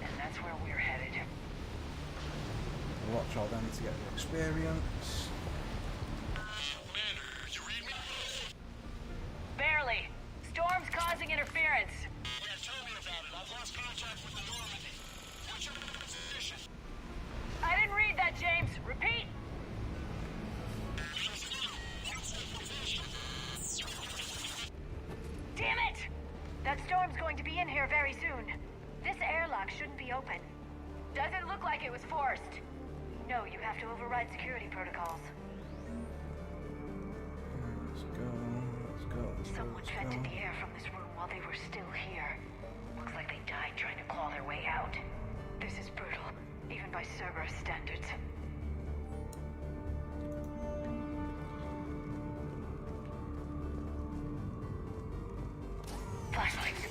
Speaker 7: And that's where we're headed.
Speaker 1: Watch all them to get the experience.
Speaker 2: Commander, you read me?
Speaker 7: Barely. Storm's causing interference.
Speaker 2: Yeah, tell me about it. I've lost contact with the Normandy. What's your position?
Speaker 7: I didn't read that, James. Repeat. Damn it!
Speaker 10: That storm's going to be in here very soon. This airlock shouldn't be open.
Speaker 7: Doesn't look like it was forced.
Speaker 10: No, you have to override security protocols.
Speaker 1: Let's go.
Speaker 10: Someone vented the air from this room while they were still here.
Speaker 7: Looks like they died trying to claw their way out.
Speaker 10: This is brutal, even by Cerberus standards.
Speaker 7: Flashlights.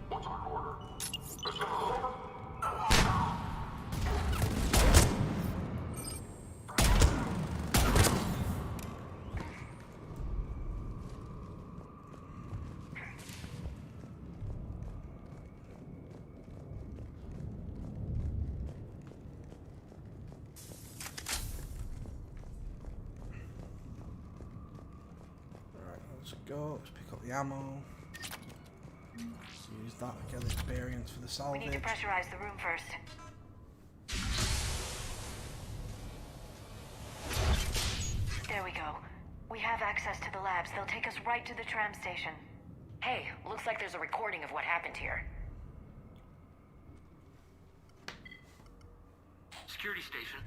Speaker 14: What's our order?
Speaker 1: Let's go. Let's pick up the ammo. Let's use that to get experience for the salvage.
Speaker 10: We need to pressurize the room first. There we go. We have access to the labs. They'll take us right to the tram station.
Speaker 7: Hey, looks like there's a recording of what happened here.
Speaker 11: Security station.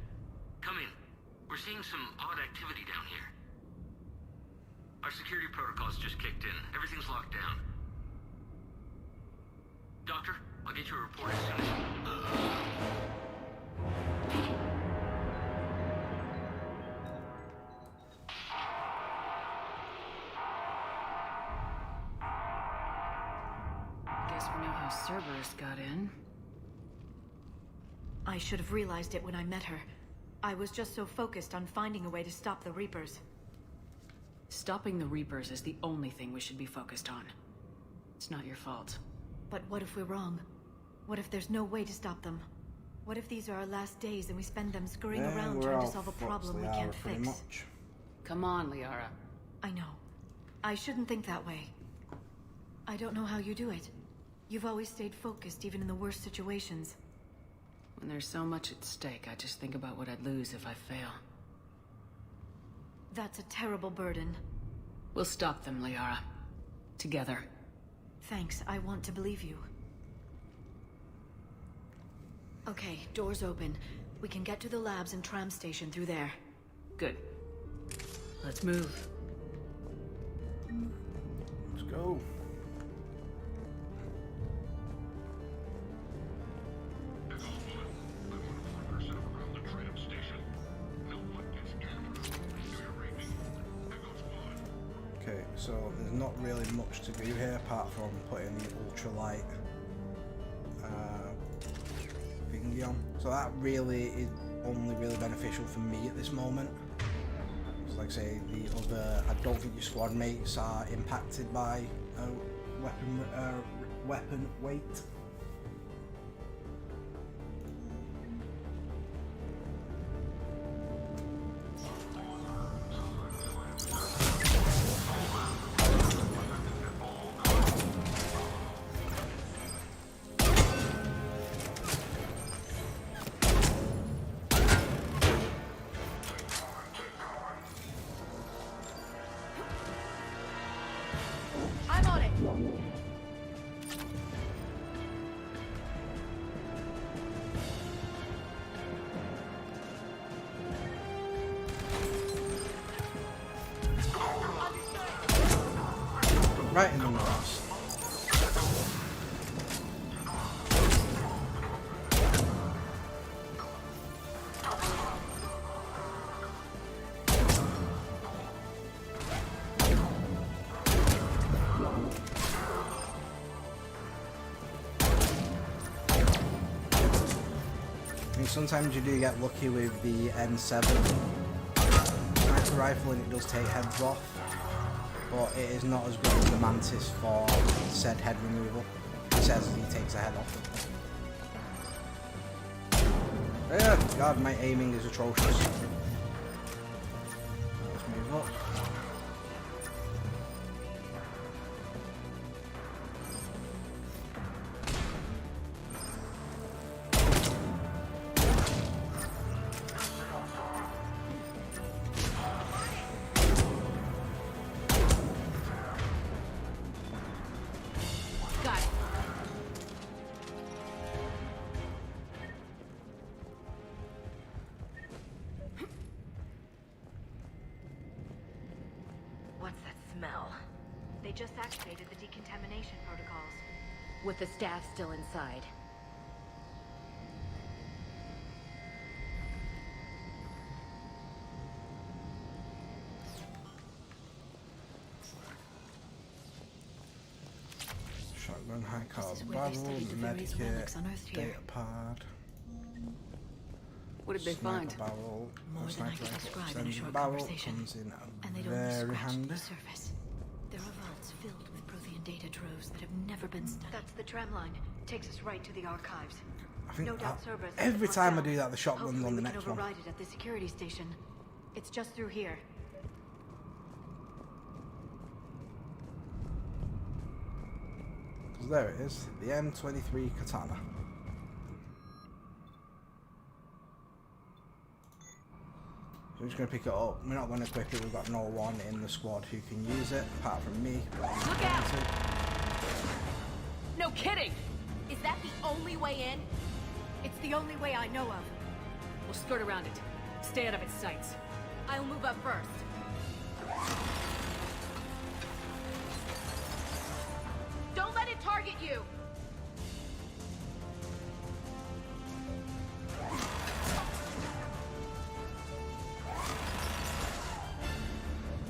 Speaker 11: Come in.
Speaker 14: We're seeing some odd activity down here. Our security protocols just kicked in. Everything's locked down. Doctor, I'll get you a report as soon as...
Speaker 5: Guess we know how Cerberus got in.
Speaker 6: I should have realized it when I met her. I was just so focused on finding a way to stop the Reapers.
Speaker 5: Stopping the Reapers is the only thing we should be focused on. It's not your fault.
Speaker 6: But what if we're wrong? What if there's no way to stop them? What if these are our last days and we spend them scurrying around trying to solve a problem we can't fix?
Speaker 1: Much.
Speaker 5: Come on, Liara.
Speaker 6: I know. I shouldn't think that way. I don't know how you do it. You've always stayed focused even in the worst situations.
Speaker 5: When there's so much at stake, I just think about what I'd lose if I fail.
Speaker 6: That's a terrible burden.
Speaker 5: We'll stop them, Liara. Together.
Speaker 6: Thanks, I want to believe you. Okay, doors open. We can get to the labs and tram station through there.
Speaker 5: Good. Let's move.
Speaker 1: Let's go. Okay, so there's not really much to do here apart from putting the ultralight thingy on. So that really is only really beneficial for me at this moment. So like I say, the other, I don't think your squad mates are impacted by weapon weight.
Speaker 6: I'm on it!
Speaker 1: Right in the nose. Sometimes you do get lucky with the M7 sniper rifle and it does take heads off, but it is not as good as the Mantis for said head removal. He says he takes a head off. Yeah, God, my aiming is atrocious. Let's move up.
Speaker 10: They just activated the decontamination protocols.
Speaker 12: With the staff still inside.
Speaker 1: Shotgun, high caliber barrel, medikit, data pad.
Speaker 5: What did they find?
Speaker 1: Barrel,
Speaker 6: more than I could describe in a short
Speaker 1: barrel
Speaker 6: conversation.
Speaker 1: comes in
Speaker 6: And they'd only
Speaker 1: very
Speaker 6: scratched
Speaker 1: handy.
Speaker 6: the surface. There are vaults filled with Prothean data troves that have never been studied. That's the tram line. Takes us right to the archives.
Speaker 1: I think
Speaker 6: no doubt Cerberus
Speaker 1: every time I do that, the shotgun's
Speaker 6: Hopefully
Speaker 1: on the
Speaker 6: we
Speaker 1: next
Speaker 6: can
Speaker 1: one.
Speaker 6: override it at the security station. It's just through here.
Speaker 1: Because there it is, the M23 Katana. So I'm just going to pick it up. We're not going to equip it, we've got no one in the squad who can use it, apart from me.
Speaker 12: Look out! No kidding! Is that the only way in?
Speaker 6: It's the only way I know of.
Speaker 5: We'll skirt around it. Stay out of its sights.
Speaker 6: I'll move up first. Don't let it target you!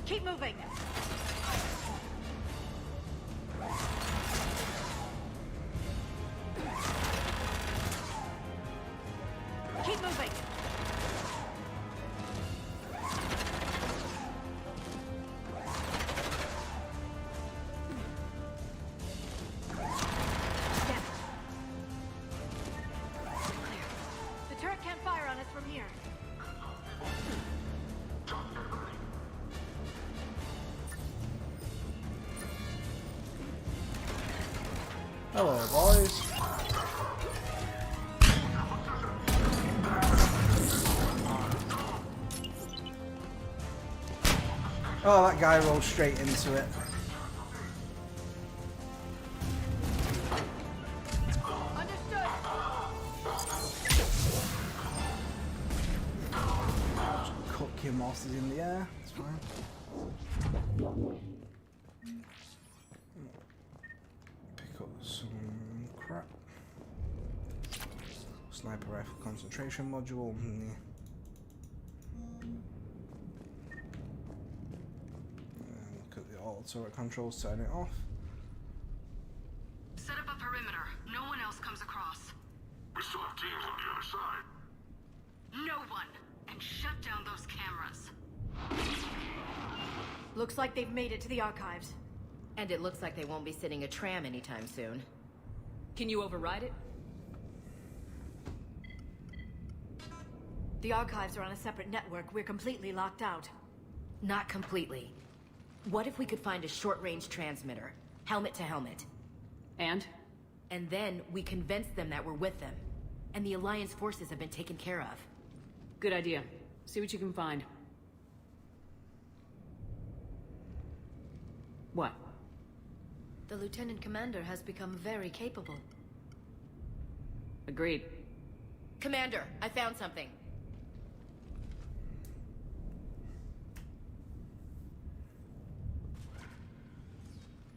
Speaker 6: Keep moving! Keep moving! The turret can't fire on us from here.
Speaker 1: Hello, boys. Oh, that guy rolled straight into it.
Speaker 6: Understood.
Speaker 1: Just cook him whilst he's in the air. It's fine. Pick up some crap. Sniper rifle concentration module. Look at the auto controls, turn it off.
Speaker 7: Set up a perimeter. No one else comes across.
Speaker 2: We still have teams on the other side.
Speaker 7: No one. And shut down those cameras.
Speaker 6: Looks like they've made it to the archives.
Speaker 12: And it looks like they won't be sitting a tram anytime soon.
Speaker 5: Can you override it?
Speaker 6: The archives are on a separate network. We're completely locked out.
Speaker 12: Not completely. What if we could find a short-range transmitter? Helmet to helmet.
Speaker 5: And?
Speaker 12: And then we convince them that we're with them. And the Alliance forces have been taken care of.
Speaker 5: Good idea. See what you can find. What?
Speaker 6: The Lieutenant Commander has become very capable.
Speaker 5: Agreed.
Speaker 12: Commander, I found something.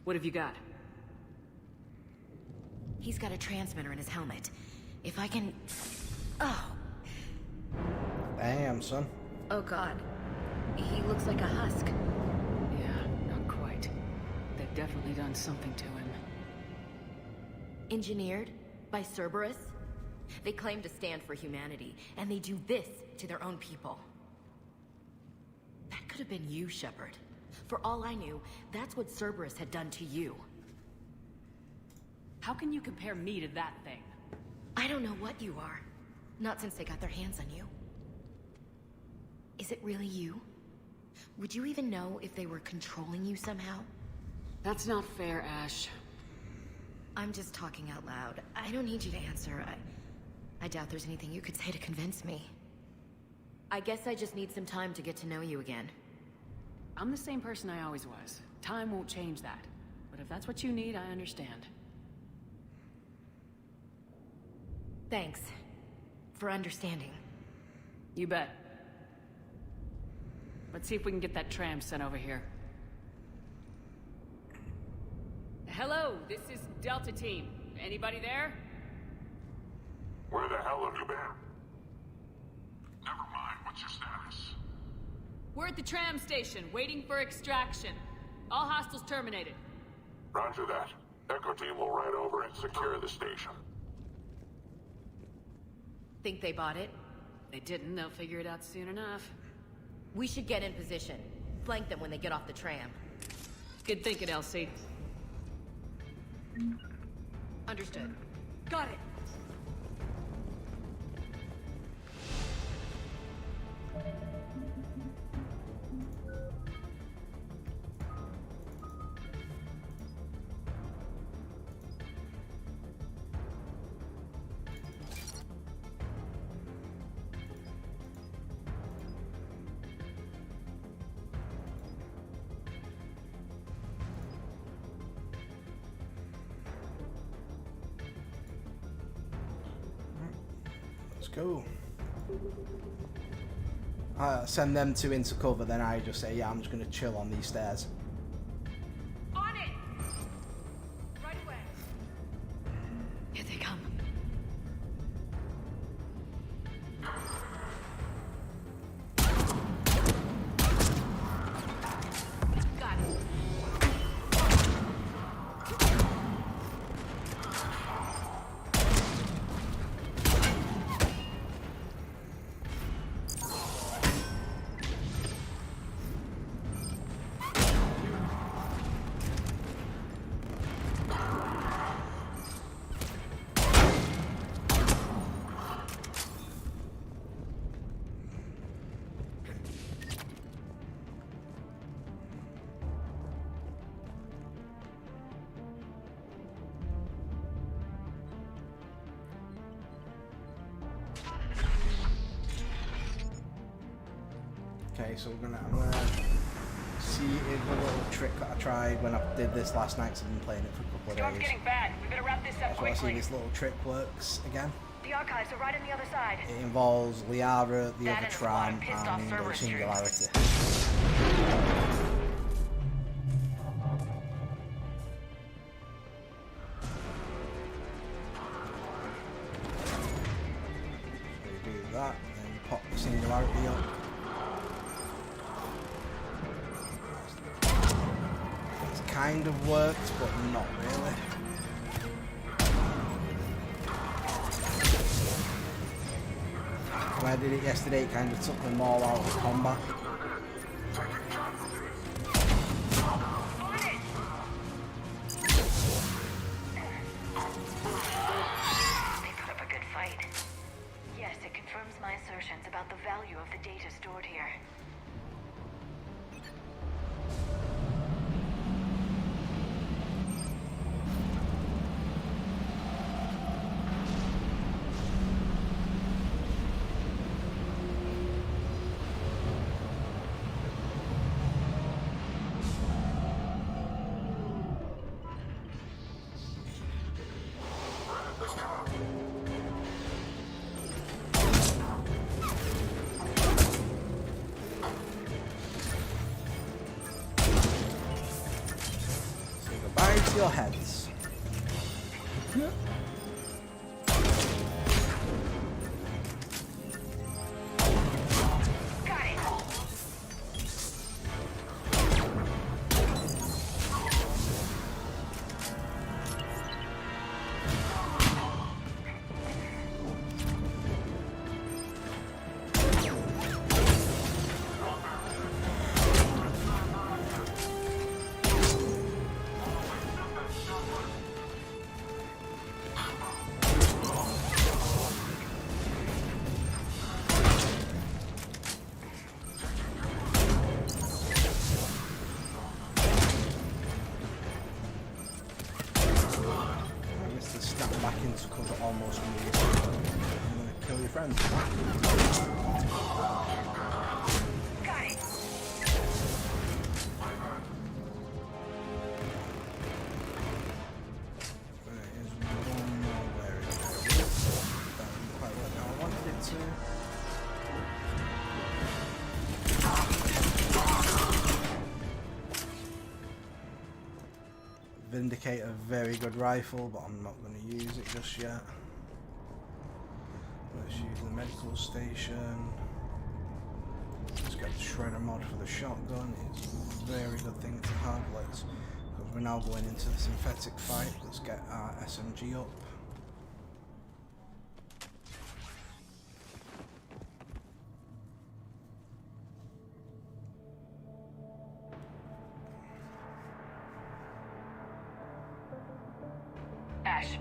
Speaker 5: What have you got?
Speaker 12: He's got a transmitter in his helmet. If I can... Oh.
Speaker 1: Damn, son.
Speaker 12: Oh god. He looks like a husk.
Speaker 5: Yeah, not quite. They've definitely done something to him.
Speaker 12: Engineered by Cerberus? They claim to stand for humanity, and they do this to their own people. That could have been you, Shepard. For all I knew, that's what Cerberus had done to you.
Speaker 5: How can you compare me to that thing?
Speaker 12: I don't know what you are. Not since they got their hands on you. Is it really you? Would you even know if they were controlling you somehow?
Speaker 5: That's not fair, Ash.
Speaker 12: I'm just talking out loud. I don't need you to answer. I doubt there's anything you could say to convince me. I guess I just need some time to get to know you again.
Speaker 5: I'm the same person I always was. Time won't change that. But if that's what you need, I understand.
Speaker 12: Thanks. For understanding.
Speaker 5: You bet. Let's see if we can get that tram sent over here. Hello, this is Delta Team. Anybody there?
Speaker 2: Where the hell have you been? Never mind, what's your status?
Speaker 5: We're at the tram station, waiting for extraction. All hostiles terminated.
Speaker 2: Roger that. Echo Team will ride over and secure the station.
Speaker 12: Think they bought it?
Speaker 5: They didn't, they'll figure it out soon enough.
Speaker 12: We should get in position. Flank them when they get off the tram.
Speaker 5: Good thinking, Elsie.
Speaker 12: Understood.
Speaker 6: Got it.
Speaker 1: Let's go. send them two into cover, then I just say, yeah, I'm just going to chill on these stairs.
Speaker 7: On it! Right away.
Speaker 6: Here they come.
Speaker 7: Got it.
Speaker 1: Okay, so I'm gonna see if the little trick that I tried when I did this last night, because I've been playing it for a couple of
Speaker 10: Storm's
Speaker 1: days.
Speaker 10: getting bad. We better wrap this up
Speaker 1: So I see
Speaker 10: quickly.
Speaker 1: this little trick works again.
Speaker 10: The archives are right on the other side.
Speaker 1: It involves Liara, the
Speaker 10: That
Speaker 1: other
Speaker 10: and a squad of
Speaker 1: Tram,
Speaker 10: pissed off
Speaker 1: and
Speaker 10: Cerberus
Speaker 1: Singularity. So you do that, then pop the Singularity up. It's kind of worked, but not really. When I did it yesterday, it kind of took them all out of combat.
Speaker 10: They put up a good fight. Yes, it confirms my assertions about the value of the data stored here.
Speaker 1: So goodbye to your heads.
Speaker 10: Got it.
Speaker 1: Mr. Snap back into cover almost immediately. I'm gonna kill your friend.
Speaker 10: Got it.
Speaker 1: There is one more where it is. That didn't quite work how I wanted it to. Vindicate a very good rifle, but I'm not going to use it just yet. Let's use the medical station. Let's get the shredder mod for the shotgun. It's a very good thing to have. Because we're now going into the synthetic fight. Let's get our SMG up.
Speaker 10: Ash.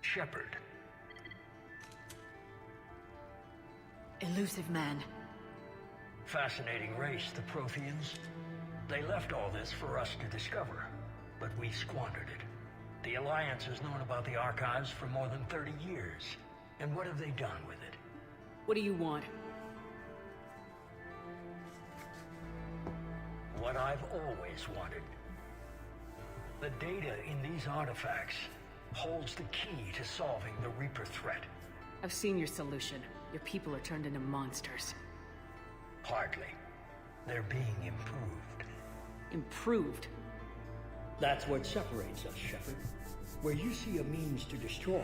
Speaker 15: Shepherd.
Speaker 9: Elusive man.
Speaker 15: Fascinating race, the Protheans. They left all this for us to discover. but we squandered it. The Alliance has known about the Archives for more than 30 years. And what have they done with it?
Speaker 5: What do you want?
Speaker 15: What I've always wanted. The data in these artifacts holds the key to solving the Reaper threat.
Speaker 5: I've seen your solution. Your people are turned into monsters.
Speaker 15: Hardly. They're being improved.
Speaker 5: Improved?
Speaker 15: That's what separates us, Shepard. Where you see a means to destroy,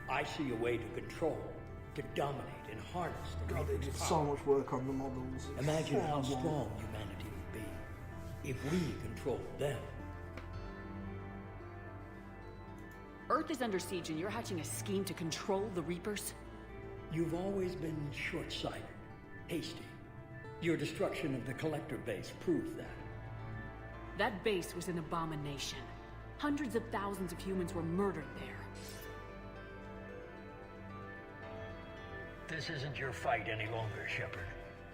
Speaker 15: I see a way to control, to dominate and harness the
Speaker 1: God, they
Speaker 15: Reaper's
Speaker 1: did
Speaker 15: power.
Speaker 1: so much work on the models.
Speaker 15: Imagine how strong humanity would be if we controlled them.
Speaker 5: Earth is under siege and you're hatching a scheme to control the Reapers?
Speaker 15: You've always been short-sighted, hasty. Your destruction of the Collector base proved that.
Speaker 5: That base was an abomination. Hundreds of thousands of humans were murdered there.
Speaker 15: This isn't your fight any longer, Shepard.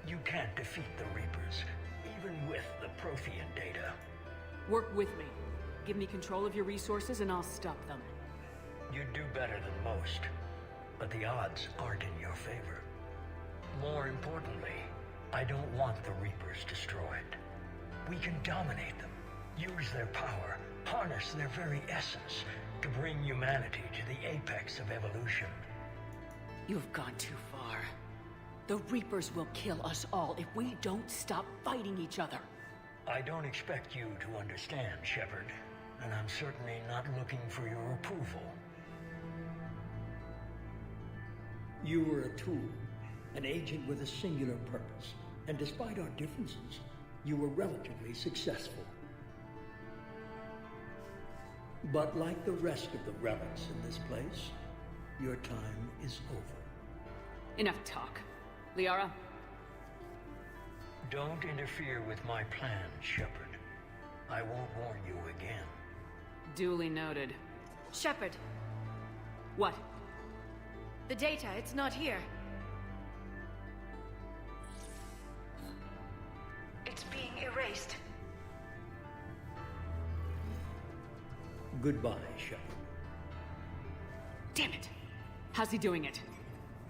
Speaker 15: You can't defeat the Reapers, even with the Prothean data.
Speaker 5: Work with me. Give me control of your resources and I'll stop them.
Speaker 15: You'd do better than most, but the odds aren't in your favor. More importantly, I don't want the Reapers destroyed. We can dominate them, use their power, harness their very essence to bring humanity to the apex of evolution.
Speaker 5: You have gone too far. The Reapers will kill us all if we don't stop fighting each other.
Speaker 15: I don't expect you to understand, Shepard, and I'm certainly not looking for your approval. You were a tool, an agent with a singular purpose, and despite our differences, you were relatively successful. But like the rest of the relics in this place, your time is over.
Speaker 5: Enough talk. Liara?
Speaker 15: Don't interfere with my plan, Shepard. I won't warn you again.
Speaker 5: Duly noted.
Speaker 6: Shepard.
Speaker 5: What?
Speaker 6: The data, it's not here. It's being erased.
Speaker 15: Goodbye, Shepard.
Speaker 5: Damn it! How's he doing it?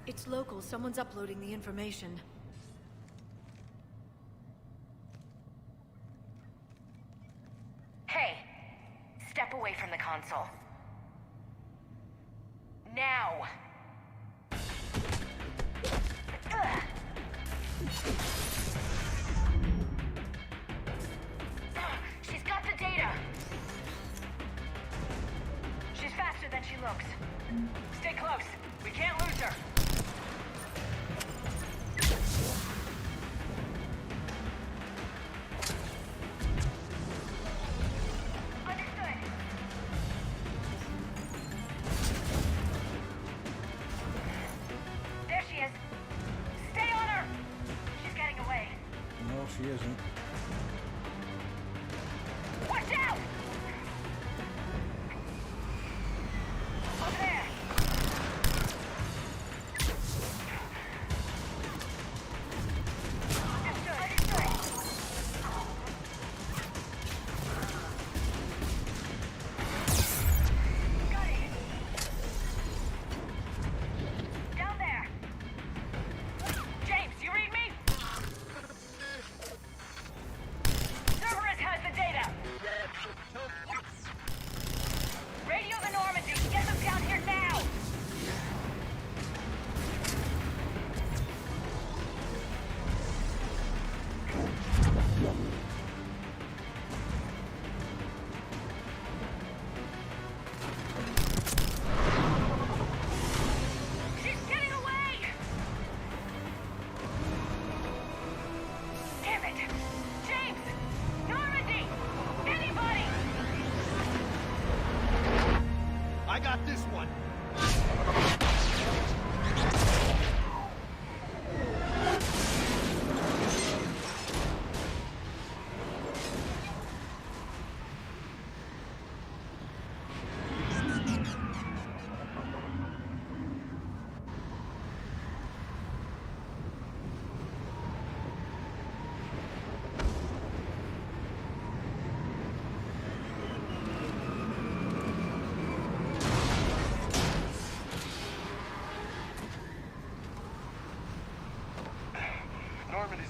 Speaker 6: It's local. Someone's uploading the information.
Speaker 10: Hey! Step away from the console. Now! Ugh. She's got the data! She's faster than she looks. Stay close. We can't lose her. Understood. There she is. Stay on her! She's getting away.
Speaker 1: No, she isn't.
Speaker 10: Watch out! Up there!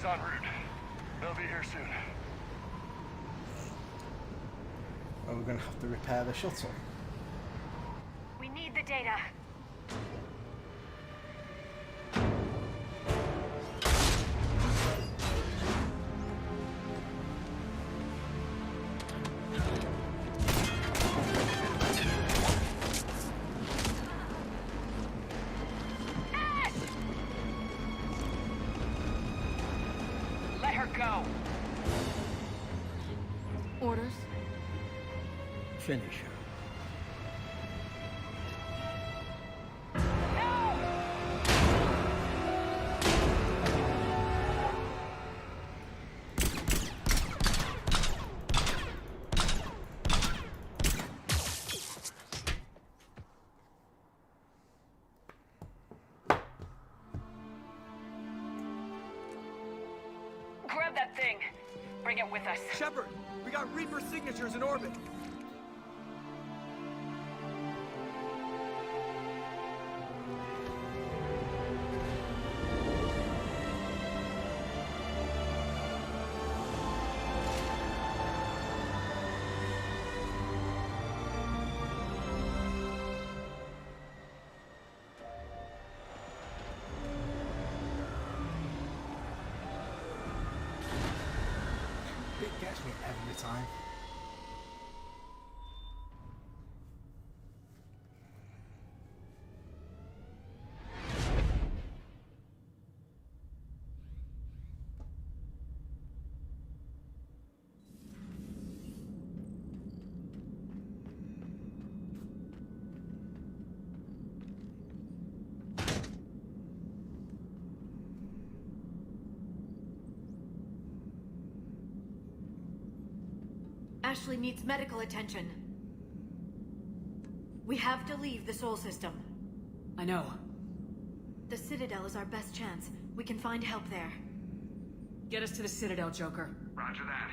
Speaker 3: is en route. They'll be here soon.
Speaker 1: Well, we're going to have to repair the shuttle.
Speaker 10: We need the data.
Speaker 13: Let her go.
Speaker 5: Orders?
Speaker 15: Finish her.
Speaker 13: Grab that thing. Bring it with us.
Speaker 11: Shepard, we got Reaper signatures in orbit.
Speaker 1: It gets me every time.
Speaker 6: Ashley needs medical attention. We have to leave the Sol system.
Speaker 5: I know.
Speaker 6: The Citadel is our best chance. We can find help there.
Speaker 5: Get us to the Citadel, Joker.
Speaker 14: Roger that.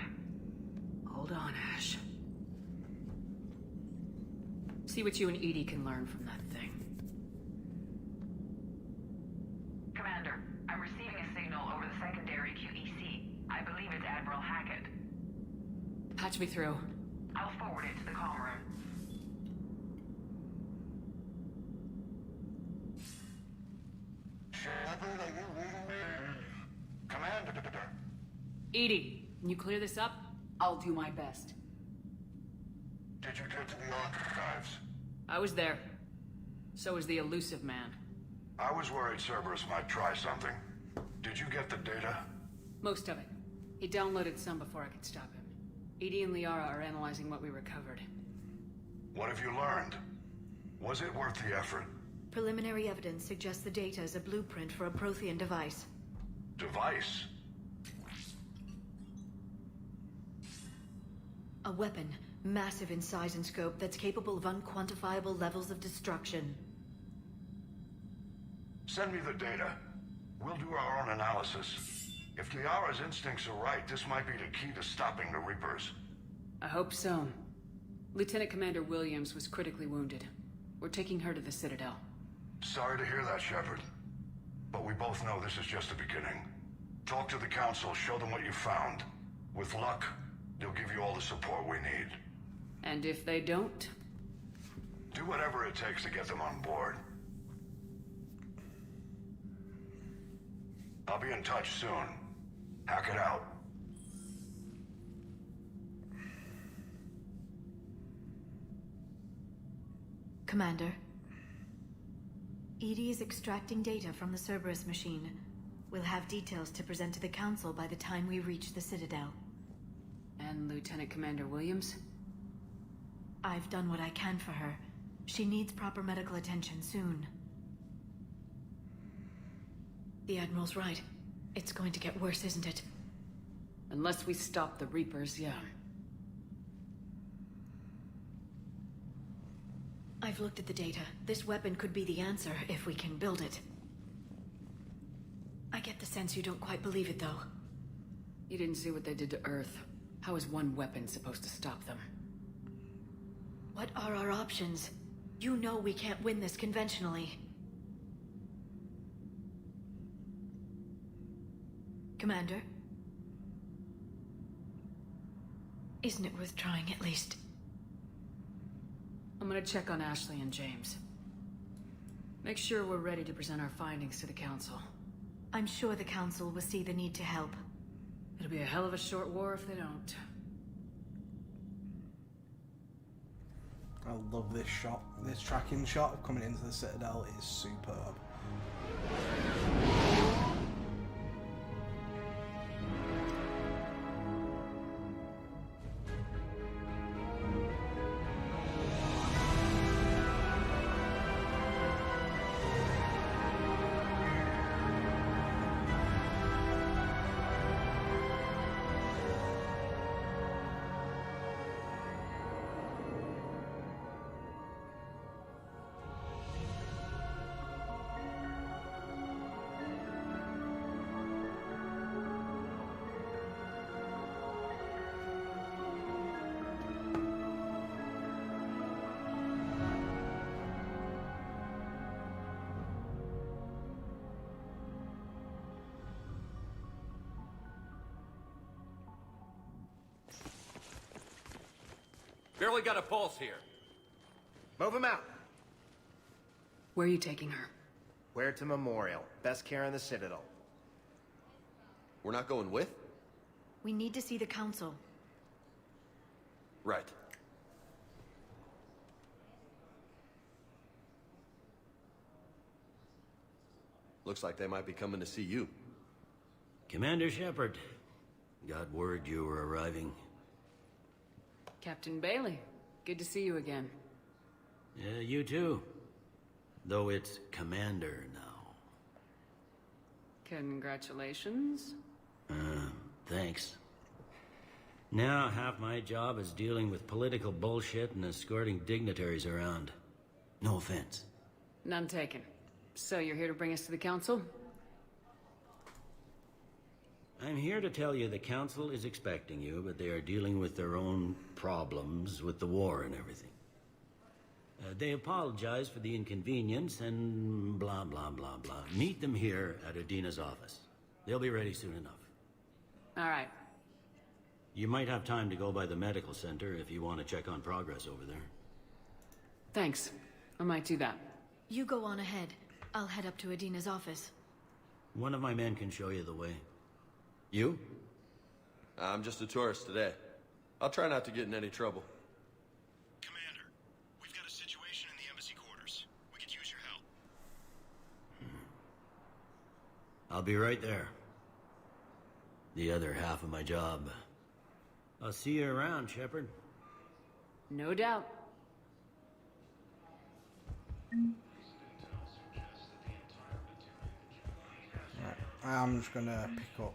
Speaker 5: Hold on, Ash. See what you and Edie can learn from that thing.
Speaker 13: Commander, I'm receiving a signal over the secondary QEC. I believe it's Admiral Hackett.
Speaker 5: Patch me through.
Speaker 13: I'll forward it to the comm room.
Speaker 3: Shepard, are you reading me? Commander.
Speaker 5: Edie, can you clear this up? I'll do my best.
Speaker 3: Did you get to the archives?
Speaker 5: I was there. So was the elusive man.
Speaker 3: I was worried Cerberus might try something. Did you get the data?
Speaker 5: Most of it. He downloaded some before I could stop him. Edie and Liara are analyzing what we recovered.
Speaker 3: What have you learned? Was it worth the effort?
Speaker 6: Preliminary evidence suggests the data is a blueprint for a Prothean device.
Speaker 3: Device?
Speaker 6: A weapon, massive in size and scope, that's capable of unquantifiable levels of destruction.
Speaker 3: Send me the data. We'll do our own analysis. If Liara's instincts are right, this might be the key to stopping the Reapers.
Speaker 5: I hope so. Lieutenant Commander Williams was critically wounded. We're taking her to the Citadel.
Speaker 3: Sorry to hear that, Shepard. But we both know this is just the beginning. Talk to the Council, show them what you found. With luck, they'll give you all the support we need.
Speaker 5: And if they don't?
Speaker 3: Do whatever it takes to get them on board. I'll be in touch soon. Hack it out.
Speaker 6: Commander. Edie is extracting data from the Cerberus machine. We'll have details to present to the Council by the time we reach the Citadel.
Speaker 5: And Lieutenant Commander Williams?
Speaker 6: I've done what I can for her. She needs proper medical attention soon. The Admiral's right. It's going to get worse, isn't it?
Speaker 5: Unless we stop the Reapers, yeah.
Speaker 6: I've looked at the data. This weapon could be the answer if we can build it. I get the sense you don't quite believe it, though.
Speaker 5: You didn't see what they did to Earth. How is one weapon supposed to stop them?
Speaker 6: What are our options? You know we can't win this conventionally. Commander? Isn't it worth trying at least?
Speaker 5: I'm gonna check on Ashley and James. Make sure we're ready to present our findings to the Council.
Speaker 6: I'm sure the Council will see the need to help.
Speaker 5: It'll be a hell of a short war if they don't.
Speaker 1: I love this shot. This tracking shot of coming into the Citadel is superb.
Speaker 11: Barely got a pulse here. Move him out.
Speaker 5: Where are you taking her?
Speaker 11: Where to Memorial. Best care in the Citadel.
Speaker 4: We're not going with?
Speaker 6: We need to see the Council.
Speaker 4: Right. Looks like they might be coming to see you.
Speaker 15: Commander Shepard. Got word you were arriving.
Speaker 5: Captain Bailey, good to see you again.
Speaker 15: Yeah, you too. Though it's Commander now.
Speaker 5: Congratulations.
Speaker 15: Thanks. Now half my job is dealing with political bullshit and escorting dignitaries around. No offense.
Speaker 5: None taken. So you're here to bring us to the Council?
Speaker 15: I'm here to tell you the Council is expecting you, but they are dealing with their own problems with the war and everything. They apologize for the inconvenience and blah, blah, blah, blah. Meet them here at Adina's office. They'll be ready soon enough.
Speaker 5: All right.
Speaker 15: You might have time to go by the medical center if you want to check on progress over there.
Speaker 5: Thanks. I might do that.
Speaker 6: You go on ahead. I'll head up to Adina's office.
Speaker 15: One of my men can show you the way. You?
Speaker 4: I'm just a tourist today. I'll try not to get in any trouble.
Speaker 3: Commander, we've got a situation in the embassy quarters. We could use your help.
Speaker 15: I'll be right there. The other half of my job. I'll see you around, Shepard.
Speaker 5: No doubt.
Speaker 1: Right. I'm just gonna pick up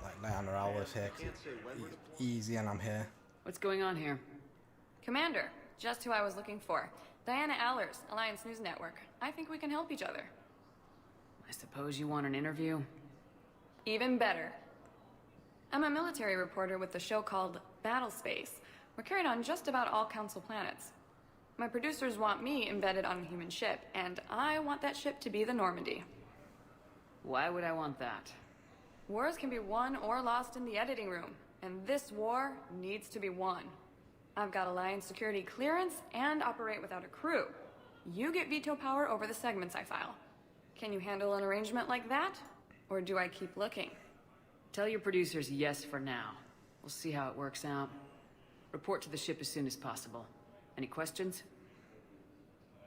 Speaker 1: like Diana Hours here, 'cause it's easy and I'm here.
Speaker 5: What's going on here?
Speaker 16: Commander, just who I was looking for. Diana Allers, Alliance News Network. I think we can help each other.
Speaker 5: I suppose you want an interview?
Speaker 16: Even better. I'm a military reporter with the show called Battle Space. We're carried on just about all Council planets. My producers want me embedded on a human ship, and I want that ship to be the Normandy.
Speaker 5: Why would I want that?
Speaker 16: Wars can be won or lost in the editing room, and this war needs to be won. I've got Alliance security clearance and operate without a crew. You get veto power over the segments I file. Can you handle an arrangement like that? Or do I keep looking?
Speaker 5: Tell your producers yes for now. We'll see how it works out. Report to the ship as soon as possible. Any questions?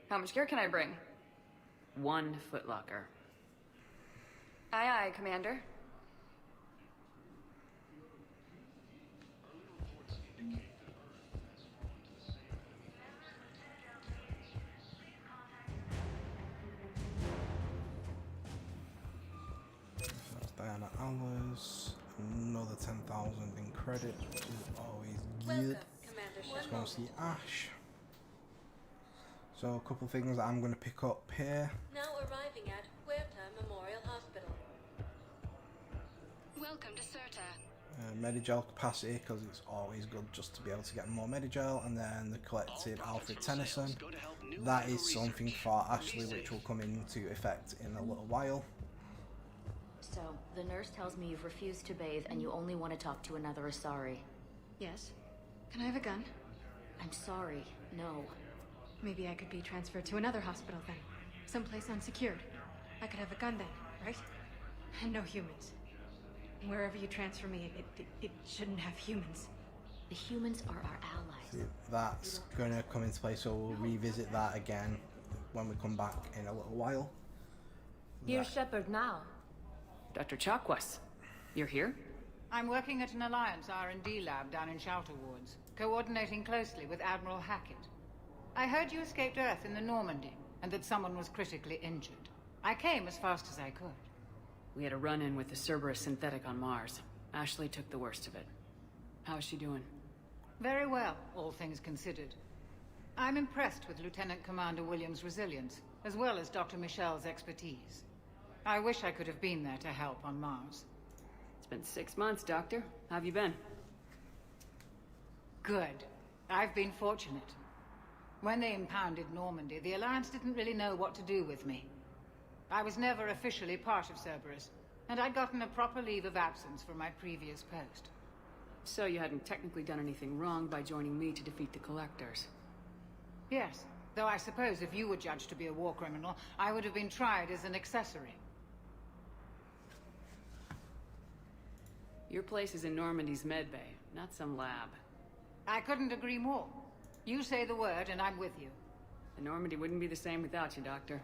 Speaker 16: How much gear can I bring?
Speaker 5: 1 footlocker.
Speaker 16: Aye, aye, Commander.
Speaker 1: Diana Hours, another 10,000 in credit, which is always good. Let's go and see Ash. So a couple of things that I'm going to pick up here.
Speaker 17: Now arriving at Huerta Memorial Hospital.
Speaker 7: Welcome to Certa.
Speaker 1: Medigel capacity, because it's always good just to be able to get more Medigel, and then the collected Alfred Tennyson. That is something for Ashley which will come into effect in a little while.
Speaker 12: So, the nurse tells me you've refused to bathe and you only want to talk to another Asari.
Speaker 6: Yes. Can I have a gun?
Speaker 12: I'm sorry, no.
Speaker 6: Maybe I could be transferred to another hospital then. Someplace unsecured. I could have a gun then, right? And no humans. Wherever you transfer me, it shouldn't have humans.
Speaker 12: The humans are our allies.
Speaker 1: See, that's gonna come into play, so we'll revisit that again when we come back in a little while.
Speaker 5: Here's Shepard now. Dr. Chakwas, you're here?
Speaker 18: I'm working at an Alliance R&D lab down in Shelter Wards, coordinating closely with Admiral Hackett. I heard you escaped Earth in the Normandy, and that someone was critically injured. I came as fast as I could.
Speaker 5: We had a run-in with the Cerberus synthetic on Mars. Ashley took the worst of it. How is she doing?
Speaker 18: Very well, all things considered. I'm impressed with Lieutenant Commander Williams' resilience, as well as Dr. Michel's expertise. I wish I could have been there to help on Mars.
Speaker 5: It's been 6 months, Doctor. How have you been?
Speaker 18: Good. I've been fortunate. When they impounded Normandy, the Alliance didn't really know what to do with me. I was never officially part of Cerberus, and I'd gotten a proper leave of absence from my previous post.
Speaker 5: So you hadn't technically done anything wrong by joining me to defeat the Collectors?
Speaker 18: Yes, though I suppose if you were judged to be a war criminal, I would have been tried as an accessory.
Speaker 5: Your place is in Normandy's medbay, not some lab.
Speaker 18: I couldn't agree more. You say the word and I'm with you.
Speaker 5: The Normandy wouldn't be the same without you, Doctor.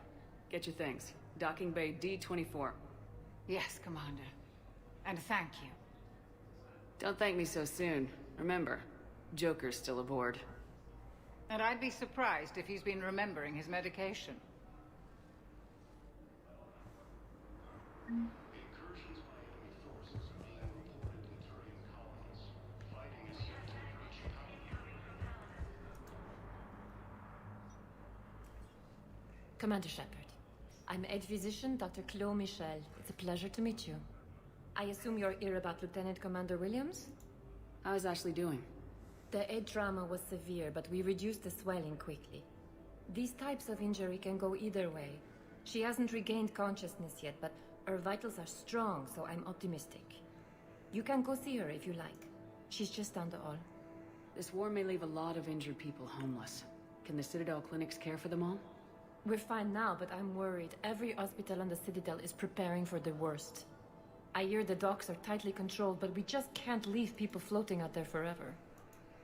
Speaker 5: Get your things. Docking Bay D-24.
Speaker 18: Yes, Commander. And thank you.
Speaker 5: Don't thank me so soon. Remember, Joker's still aboard.
Speaker 18: And I'd be surprised if he's been remembering his medication.
Speaker 12: Commander Shepard. I'm Aide Physician Dr. Claude Michel. It's a pleasure to meet you. I assume you're here about Lieutenant Commander Williams?
Speaker 5: How is Ashley doing?
Speaker 12: The head trauma was severe, but we reduced the swelling quickly. These types of injury can go either way. She hasn't regained consciousness yet, but her vitals are strong, so I'm optimistic. You can go see her if you like. She's just down the hall.
Speaker 5: This war may leave a lot of injured people homeless. Can the Citadel clinics care for them all?
Speaker 12: We're fine now, but I'm worried. Every hospital on the Citadel is preparing for the worst. I hear the docks are tightly controlled, but we just can't leave people floating out there forever.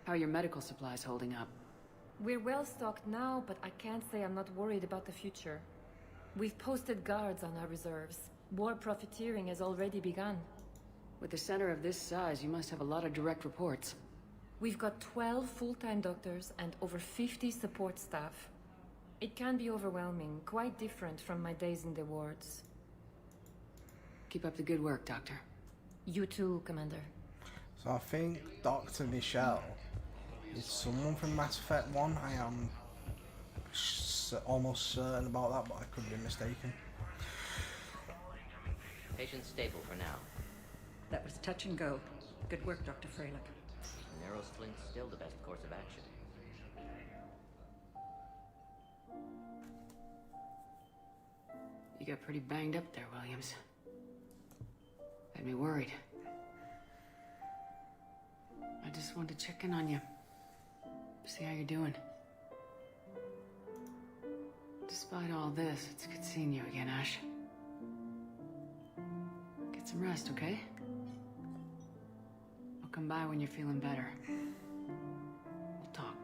Speaker 5: How are your medical supplies holding up?
Speaker 12: We're well stocked now, but I can't say I'm not worried about the future. We've posted guards on our reserves. War profiteering has already begun.
Speaker 5: With a center of this size, you must have a lot of direct reports.
Speaker 12: We've got 12 full-time doctors and over 50 support staff. It can be overwhelming, quite different from my days in the wards.
Speaker 5: Keep up the good work, Doctor.
Speaker 12: You too, Commander.
Speaker 1: So I think Dr. Michel is someone from Mass Effect 1. I am almost certain about that, but I could be mistaken.
Speaker 19: Patient stable for now.
Speaker 9: That was touch and go. Good work, Dr. Freilich.
Speaker 19: Narrow splint's still the best course of action.
Speaker 5: You got pretty banged up there, Williams. Had me worried. I just wanted to check in on you. See how you're doing. Despite all this, it's good seeing you again, Ash. Get some rest, okay? I'll come by when you're feeling better. We'll talk.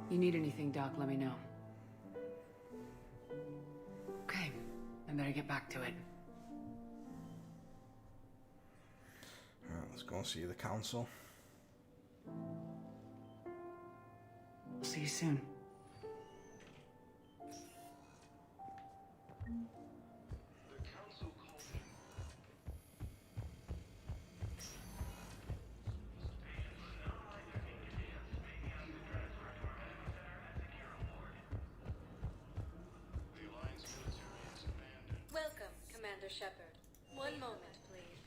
Speaker 5: You need anything, Doc, let me know. Okay, I better get back to it.
Speaker 1: Alright, let's go and see the council.
Speaker 5: I'll see you soon.
Speaker 17: Welcome, Commander Shepard. One moment, please.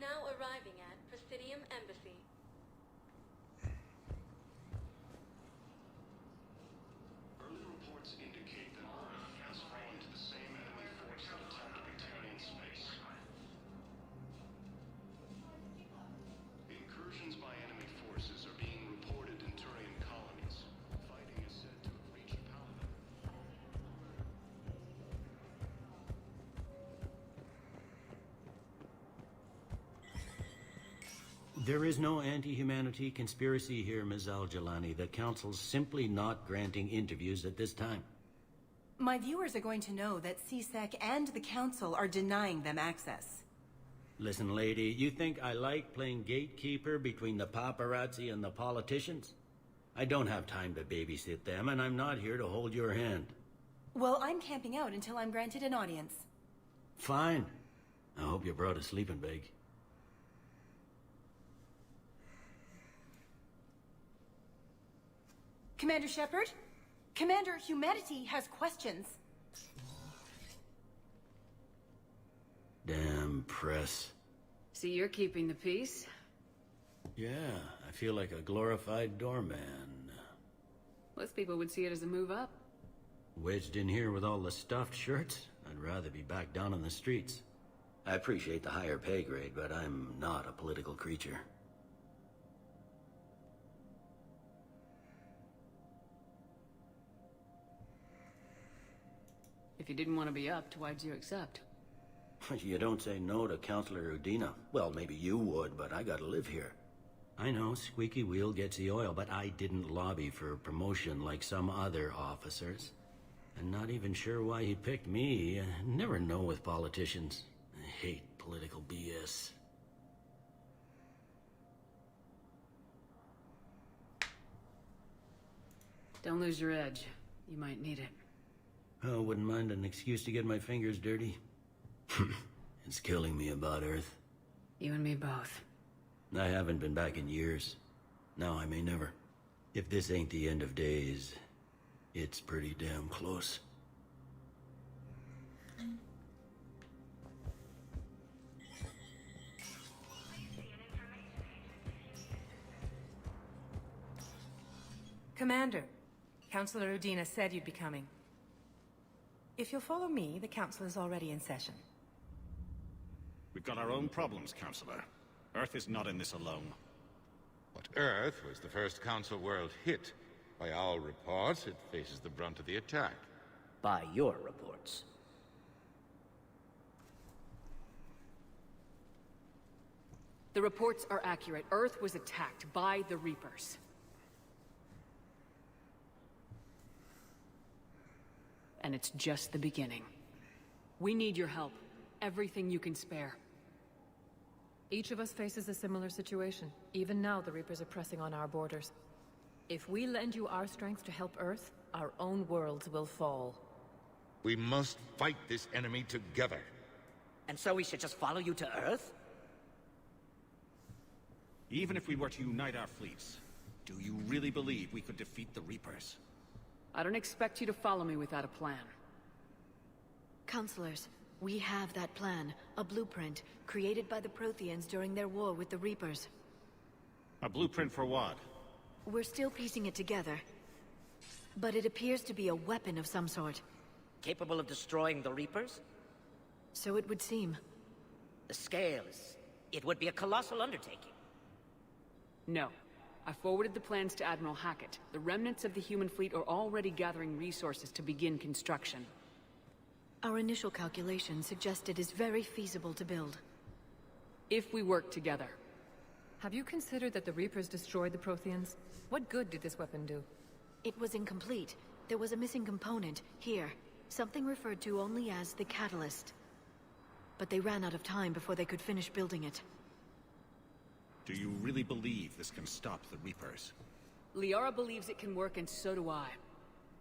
Speaker 17: Now arriving at Prothean Embassy.
Speaker 3: Early reports indicate that Earth has
Speaker 20: There is no anti-humanity conspiracy here, Ms. Al-Jalani. The Council's simply not granting interviews at this time.
Speaker 21: My viewers are going to know that CSEC and the Council are denying them access.
Speaker 20: Listen, lady, you think I like playing gatekeeper between the paparazzi and the politicians? I don't have time to babysit them, and I'm not here to hold your hand.
Speaker 21: Well, I'm camping out until I'm granted an audience.
Speaker 20: Fine. I hope you brought a sleeping bag.
Speaker 21: Commander Shepard? Commander, humanity has questions.
Speaker 20: Damn press.
Speaker 5: See, you're keeping the peace.
Speaker 20: Yeah, I feel like a glorified doorman.
Speaker 5: Most people would see it as a move up.
Speaker 20: Wedged in here with all the stuffed shirts, I'd rather be back down on the streets. I appreciate the higher pay grade, but I'm not a political creature.
Speaker 5: If you didn't want to be upped, why'd you accept?
Speaker 20: You don't say no to Counselor Udina. Well, maybe you would, but I gotta live here. I know, squeaky wheel gets the oil, but I didn't lobby for promotion like some other officers. I'm not even sure why he picked me. I never know with politicians. I hate political BS.
Speaker 5: Don't lose your edge. You might need it.
Speaker 20: Oh, wouldn't mind an excuse to get my fingers dirty. It's killing me about Earth.
Speaker 5: You and me both.
Speaker 20: I haven't been back in years. Now I may never. If this ain't the end of days, it's pretty damn close.
Speaker 21: Commander, Counselor Udina said you'd be coming. If you'll follow me, the Council is already in session.
Speaker 22: We've got our own problems, Counselor. Earth is not in this alone.
Speaker 23: But Earth was the first Council world hit. By our reports, it faces the brunt of the attack.
Speaker 19: By your reports.
Speaker 5: The reports are accurate. Earth was attacked by the Reapers. And it's just the beginning. We need your help. Everything you can spare.
Speaker 12: Each of us faces a similar situation. Even now, the Reapers are pressing on our borders. If we lend you our strength to help Earth, our own worlds will fall.
Speaker 23: We must fight this enemy together.
Speaker 19: And so we should just follow you to Earth?
Speaker 22: Even if we were to unite our fleets, do you really believe we could defeat the Reapers?
Speaker 5: I don't expect you to follow me without a plan.
Speaker 10: Counselors, we have that plan. A blueprint, created by the Protheans during their war with the Reapers.
Speaker 22: A blueprint for what?
Speaker 10: We're still piecing it together. But it appears to be a weapon of some sort.
Speaker 19: Capable of destroying the Reapers?
Speaker 10: So it would seem.
Speaker 19: The scale is... it would be a colossal undertaking.
Speaker 5: No. I forwarded the plans to Admiral Hackett. The remnants of the human fleet are already gathering resources to begin construction.
Speaker 10: Our initial calculations suggest it is very feasible to build.
Speaker 5: If we work together.
Speaker 12: Have you considered that the Reapers destroyed the Protheans? What good did this weapon do?
Speaker 10: It was incomplete. There was a missing component, here. Something referred to only as the catalyst. But they ran out of time before they could finish building it.
Speaker 22: Do you really believe this can stop the Reapers?
Speaker 5: Liara believes it can work, and so do I.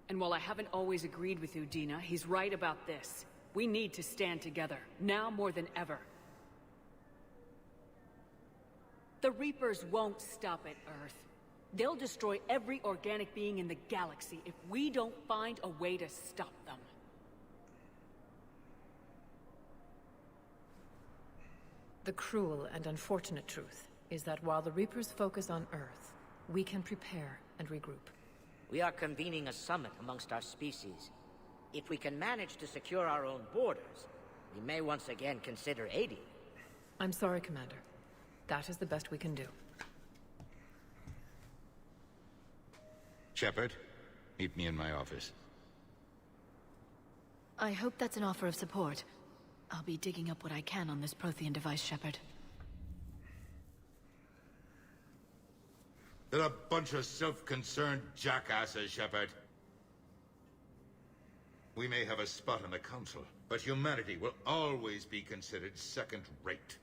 Speaker 5: And while I haven't always agreed with Udina, he's right about this. We need to stand together, now more than ever. The Reapers won't stop at Earth. They'll destroy every organic being in the galaxy if we don't find a way to stop them.
Speaker 12: The cruel and unfortunate truth is that while the Reapers focus on Earth, we can prepare and regroup.
Speaker 19: We are convening a summit amongst our species. If we can manage to secure our own borders, we may once again consider aiding.
Speaker 12: I'm sorry, Commander. That is the best we can do.
Speaker 23: Shepard, meet me in my office.
Speaker 10: I hope that's an offer of support. I'll be digging up what I can on this Prothean device, Shepard.
Speaker 23: They're a bunch of self-concerned jackasses, Shepard. We may have a spot on the Council, but humanity will always be considered second-rate.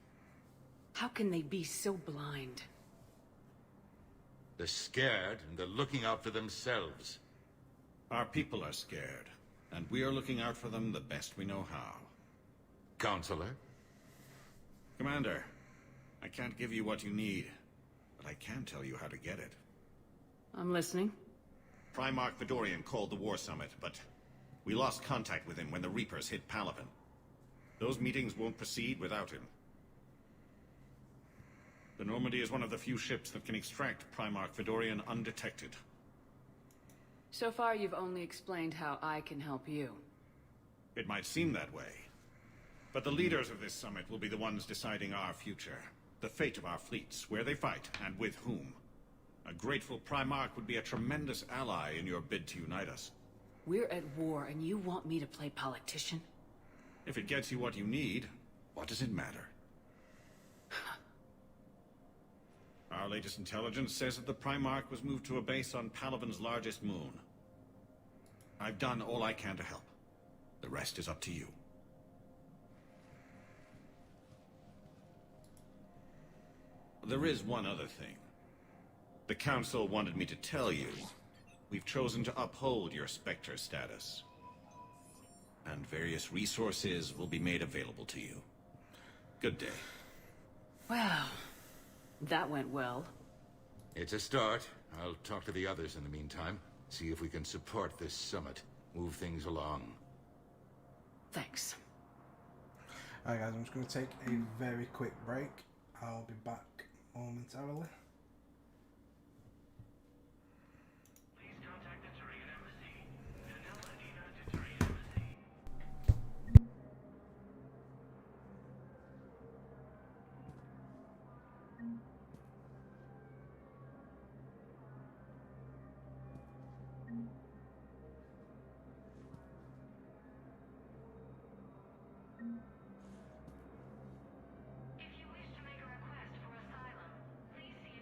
Speaker 5: How can they be so blind?
Speaker 23: They're scared, and they're looking out for themselves.
Speaker 22: Our people are scared, and we are looking out for them the best we know how.
Speaker 23: Counselor?
Speaker 22: Commander, I can't give you what you need, but I can tell you how to get it.
Speaker 5: I'm listening.
Speaker 22: Primarch Fedorian called the War Summit, but we lost contact with him when the Reapers hit Palaven. Those meetings won't proceed without him. The Normandy is one of the few ships that can extract Primarch Fedorian undetected.
Speaker 5: So far, you've only explained how I can help you.
Speaker 22: It might seem that way, but the leaders of this summit will be the ones deciding our future. The fate of our fleets, where they fight, and with whom. A grateful Primarch would be a tremendous ally in your bid to unite us.
Speaker 5: We're at war, and you want me to play politician?
Speaker 22: If it gets you what you need, what does it matter? Our latest intelligence says that the Primarch was moved to a base on Palaven's largest moon. I've done all I can to help. The rest is up to you. There is one other thing. The Council wanted me to tell you, we've chosen to uphold your Spectre status. And various resources will be made available to you. Good day.
Speaker 5: Well, that went well.
Speaker 23: It's a start. I'll talk to the others in the meantime. See if we can support this summit. Move things along.
Speaker 5: Thanks.
Speaker 1: Alright guys, I'm just going to take a very quick break. I'll be back momentarily.
Speaker 13: If you wish to make a request for asylum, please see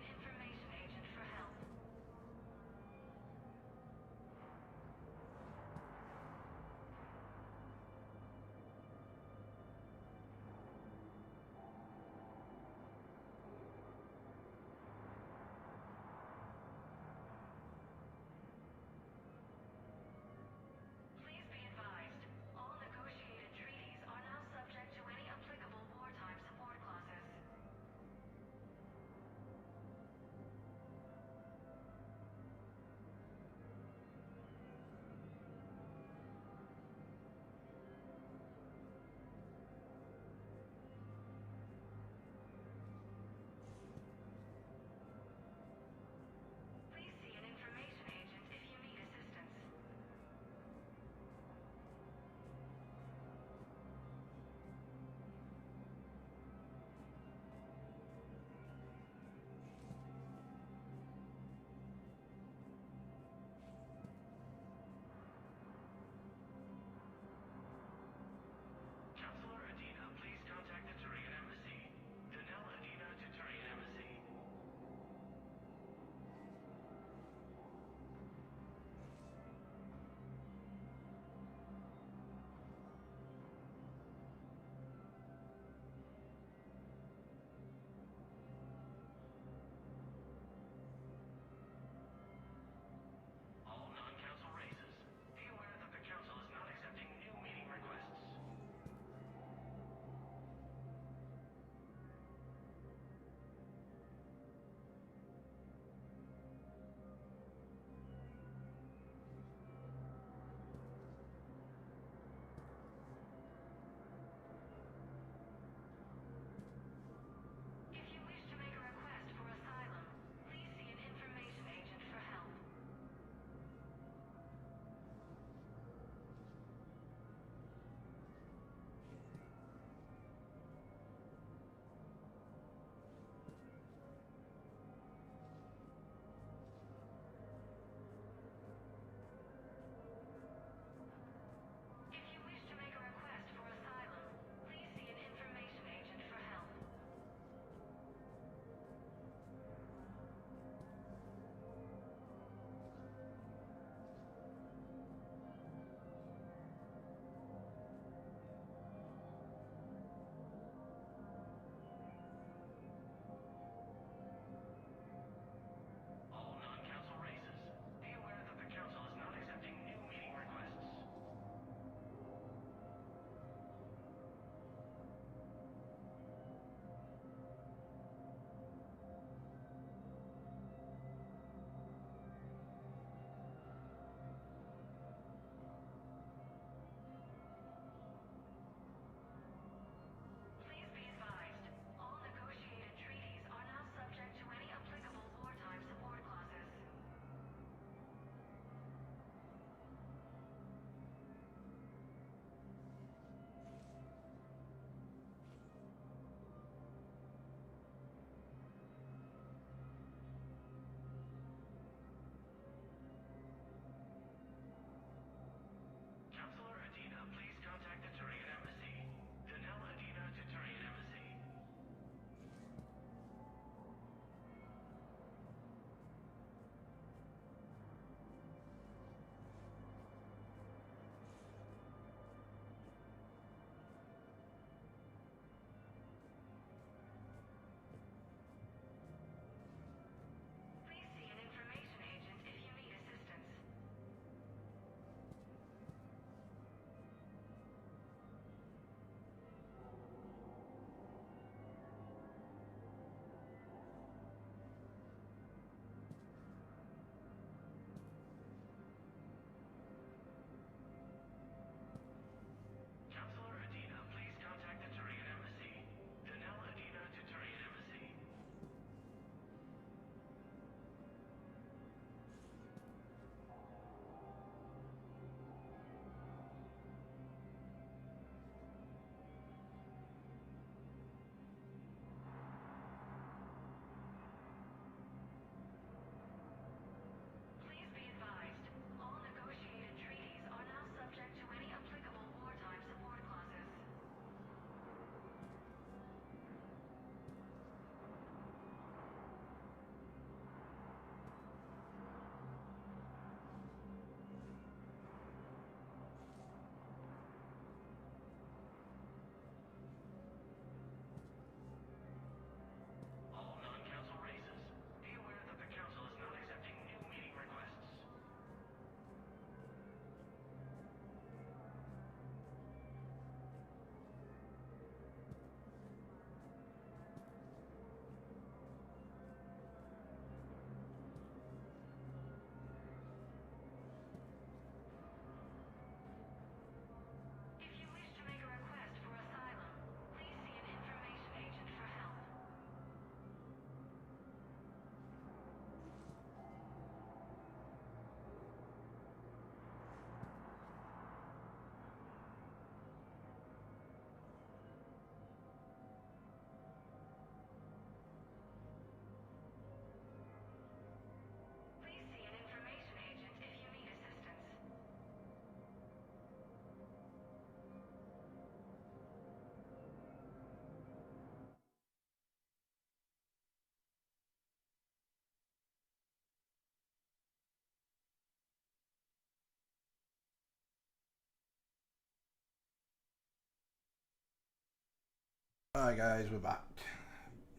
Speaker 1: Alright guys, we're back.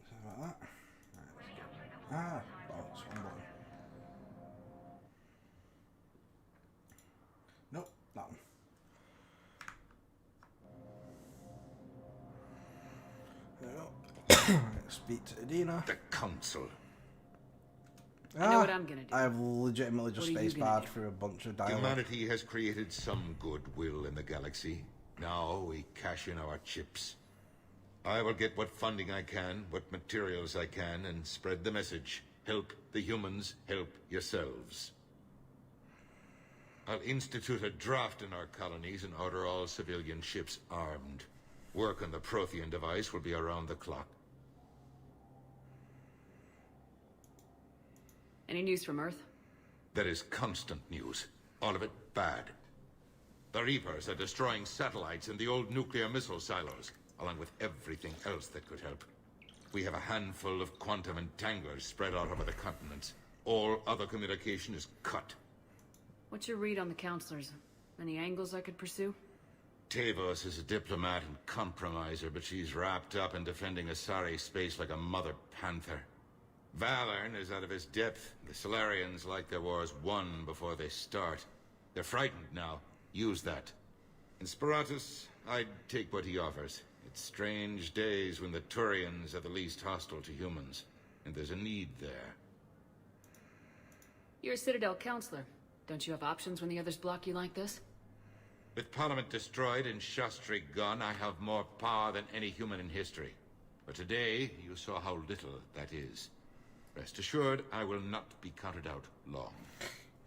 Speaker 1: Something like that. Right, let's go. Oh, it's one button. Nope, that one. There we go. Speak to Adina.
Speaker 23: The Council.
Speaker 5: I know what I'm gonna do.
Speaker 1: I have legitimately just
Speaker 5: What are you gonna
Speaker 1: spacebarred
Speaker 5: do?
Speaker 1: through a bunch of dialogue.
Speaker 23: Humanity has created some goodwill in the galaxy. Now we cash in our chips. I will get what funding I can, what materials I can, and spread the message. Help the humans, help yourselves. I'll institute a draft in our colonies and order all civilian ships armed. Work on the Prothean device will be around the clock.
Speaker 5: Any news from Earth?
Speaker 23: There is constant news. All of it bad. The Reapers are destroying satellites and the old nuclear missile silos, along with everything else that could help. We have a handful of quantum entanglers spread out over the continents. All other communication is cut.
Speaker 5: What's your read on the counselors? Any angles I could pursue?
Speaker 23: Tavos is a diplomat and compromiser, but she's wrapped up in defending Asari space like a mother panther. Valorn is out of his depth. The Solarians like their wars won before they start. They're frightened now. Use that. In Sparatus, I'd take what he offers. It's strange days when the Turians are the least hostile to humans, and there's a need there.
Speaker 5: You're a Citadel counselor. Don't you have options when the others block you like this?
Speaker 23: With Parliament destroyed and Shastri gone, I have more power than any human in history. But today, you saw how little that is. Rest assured, I will not be counted out long.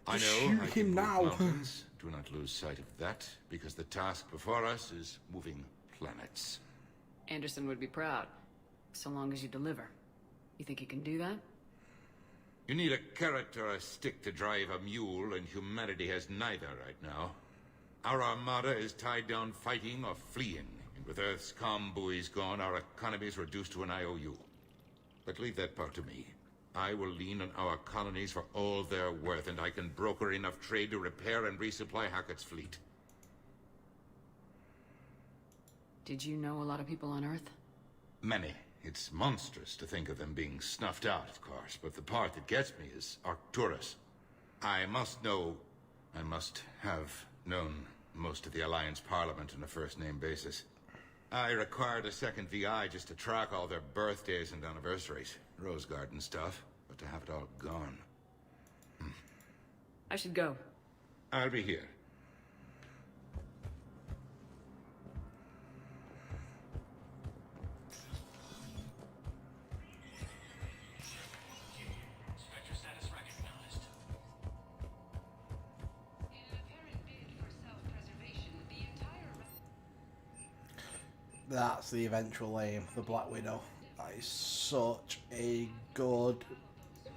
Speaker 23: I know
Speaker 1: Shoot
Speaker 23: I
Speaker 1: him
Speaker 23: can move
Speaker 1: now.
Speaker 23: mountains. Do not lose sight of that, because the task before us is moving planets.
Speaker 5: Anderson would be proud, so long as you deliver. You think you can do that?
Speaker 23: You need a carrot or a stick to drive a mule, and humanity has neither right now. Our armada is tied down fighting or fleeing, and with Earth's comm buoys gone, our economy is reduced to an IOU. But leave that part to me. I will lean on our colonies for all they're worth, and I can broker enough trade to repair and resupply Hackett's fleet.
Speaker 5: Did you know a lot of people on Earth?
Speaker 23: Many. It's monstrous to think of them being snuffed out, of course, but the part that gets me is Arcturus. I must have known most of the Alliance Parliament on a first-name basis. I required a second VI just to track all their birthdays and anniversaries. Rose Garden stuff, but to have it all gone.
Speaker 5: I should go.
Speaker 23: I'll be here.
Speaker 1: That's the eventual aim, the Black Widow. That is such a good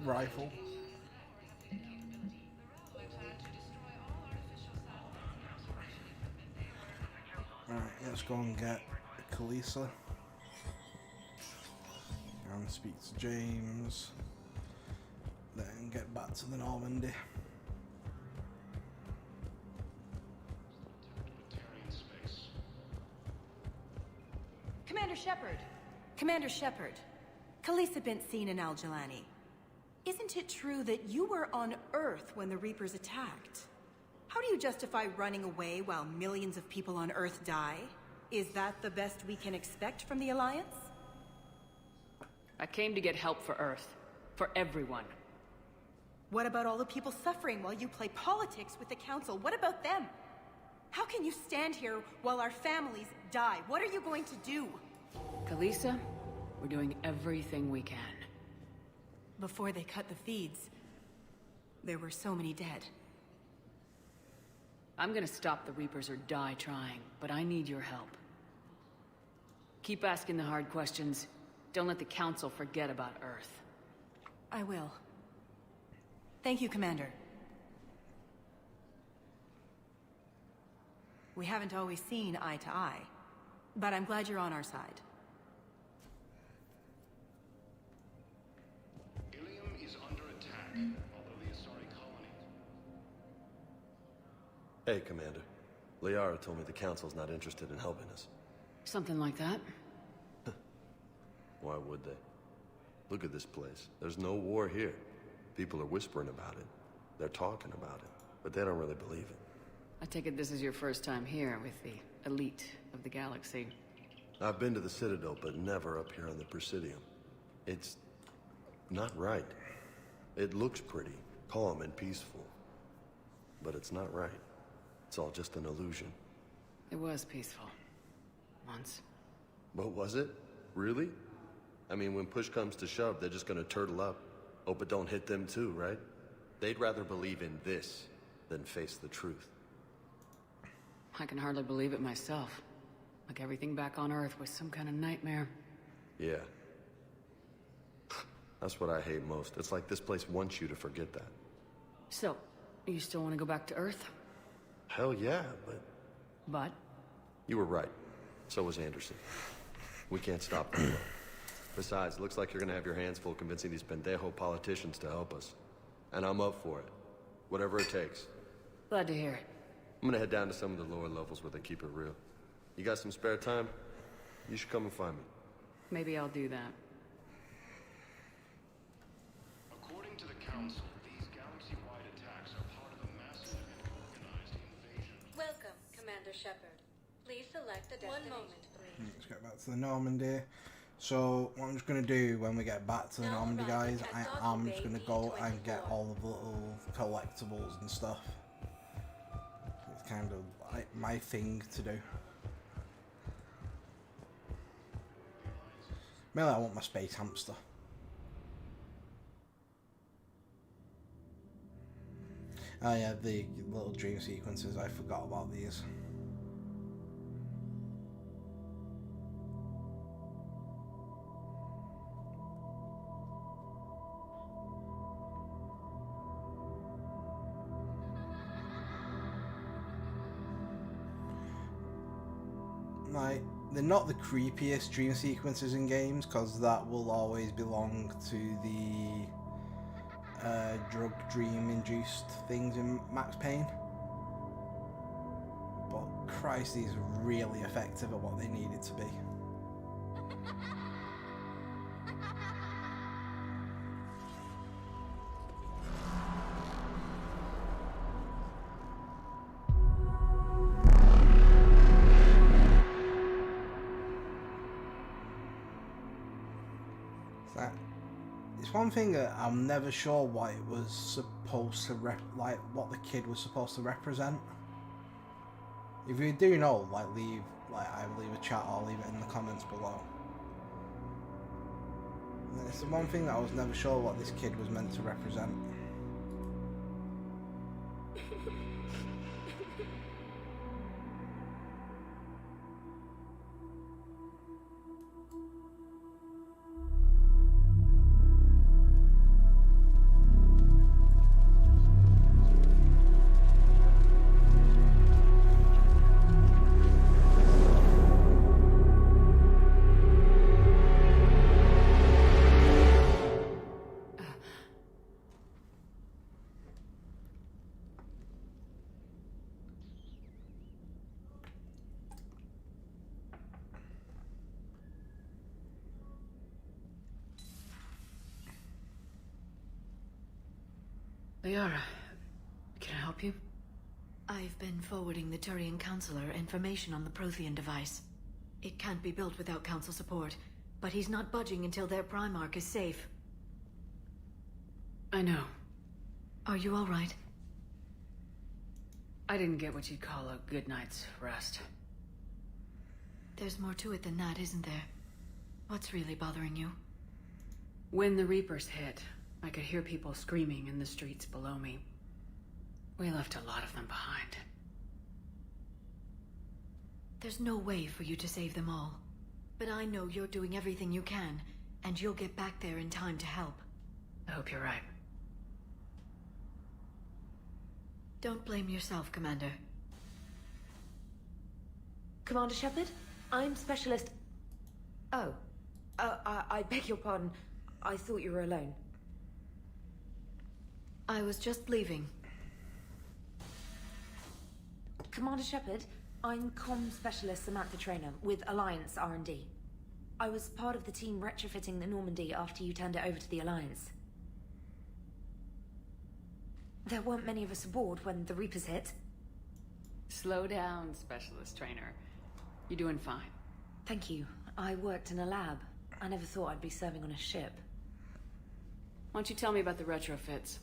Speaker 1: rifle. Alright, let's go and get Kalisa. And speak to James. Then get back to the Normandy.
Speaker 2: Commander Shepard! Commander Shepard, Kalisa been seen in Al-Jalani. Isn't it true that you were on Earth when the Reapers attacked? How do you justify running away while millions of people on Earth die? Is that the best we can expect from the Alliance?
Speaker 5: I came to get help for Earth. For everyone.
Speaker 2: What about all the people suffering while you play politics with the Council? What about them? How can you stand here while our families die? What are you going to do?
Speaker 5: Kalisa, we're doing everything we can.
Speaker 2: Before they cut the feeds, there were so many dead.
Speaker 5: I'm gonna stop the Reapers or die trying, but I need your help. Keep asking the hard questions. Don't let the Council forget about Earth.
Speaker 2: I will. Thank you, Commander. We haven't always seen eye to eye, but I'm glad you're on our side.
Speaker 3: Ilium is under attack, although the Asari colony...
Speaker 4: Hey, Commander. Liara told me the Council's not interested in helping us.
Speaker 5: Something like that.
Speaker 4: Why would they? Look at this place. There's no war here. People are whispering about it. They're talking about it, but they don't really believe it.
Speaker 5: I take it this is your first time here with the elite of the galaxy.
Speaker 4: I've been to the Citadel, but never up here on the Presidium. It's not right. It looks pretty, calm and peaceful, but it's not right. It's all just an illusion.
Speaker 5: It was peaceful. Once.
Speaker 4: But was it? Really? I mean, when push comes to shove, they're just gonna turtle up. Hope it don't hit them too, right? They'd rather believe in this than face the truth.
Speaker 5: I can hardly believe it myself. Like everything back on Earth was some kind of nightmare.
Speaker 4: Yeah. That's what I hate most. It's like this place wants you to forget that.
Speaker 5: So, you still want to go back to Earth?
Speaker 4: Hell yeah, but...
Speaker 5: But?
Speaker 4: You were right. So was Anderson. We can't stop them, though. Besides, looks like you're gonna have your hands full convincing these pendejo politicians to help us. And I'm up for it. Whatever it takes.
Speaker 5: Glad to hear it.
Speaker 4: I'm gonna head down to some of the lower levels where they keep it real. You got some spare time? You should come and find me.
Speaker 5: Maybe I'll do that.
Speaker 3: According to the Council, these galaxy-wide attacks are part of a massive and organized invasion.
Speaker 17: Welcome, Commander Shepard. Please select a destination. 1 moment, please.
Speaker 1: Let's get back to the Normandy. So what I'm just going to do when we get back to the Normandy, guys, I am just going to go and get all of the little collectibles and stuff. It's kind of like my thing to do. Mainly I want my space hamster. Oh yeah, the little dream sequences, I forgot about these. Like, they're not the creepiest dream sequences in games, because that will always belong to the drug dream-induced things in Max Payne. But Christ, these are really effective at what they needed to be. It's one thing that I'm never sure what it was supposed to what the kid was supposed to represent. If you do know, leave a chat or leave it in the comments below. And it's the one thing that I was never sure what this kid was meant to represent.
Speaker 5: Liara, can I help you?
Speaker 10: I've been forwarding the Turian Counselor information on the Prothean device. It can't be built without Council support, but he's not budging until their Primarch is safe.
Speaker 5: I know.
Speaker 10: Are you all right?
Speaker 5: I didn't get what you'd call a good night's rest.
Speaker 10: There's more to it than that, isn't there? What's really bothering you?
Speaker 5: When the Reapers hit, I could hear people screaming in the streets below me. We left a lot of them behind.
Speaker 10: There's no way for you to save them all. But I know you're doing everything you can, and you'll get back there in time to help.
Speaker 5: I hope you're right.
Speaker 10: Don't blame yourself, Commander.
Speaker 12: Commander Shepard? I'm Specialist... Oh. I beg your pardon. I thought you were alone.
Speaker 10: I was just leaving.
Speaker 12: Commander Shepard, I'm Comm Specialist Samantha Traynor with Alliance R&D. I was part of the team retrofitting the Normandy after you turned it over to the Alliance. There weren't many of us aboard when the Reapers hit.
Speaker 5: Slow down, Specialist Trainer. You're doing fine.
Speaker 12: Thank you. I worked in a lab. I never thought I'd be serving on a ship.
Speaker 5: Why don't you tell me about the retrofits?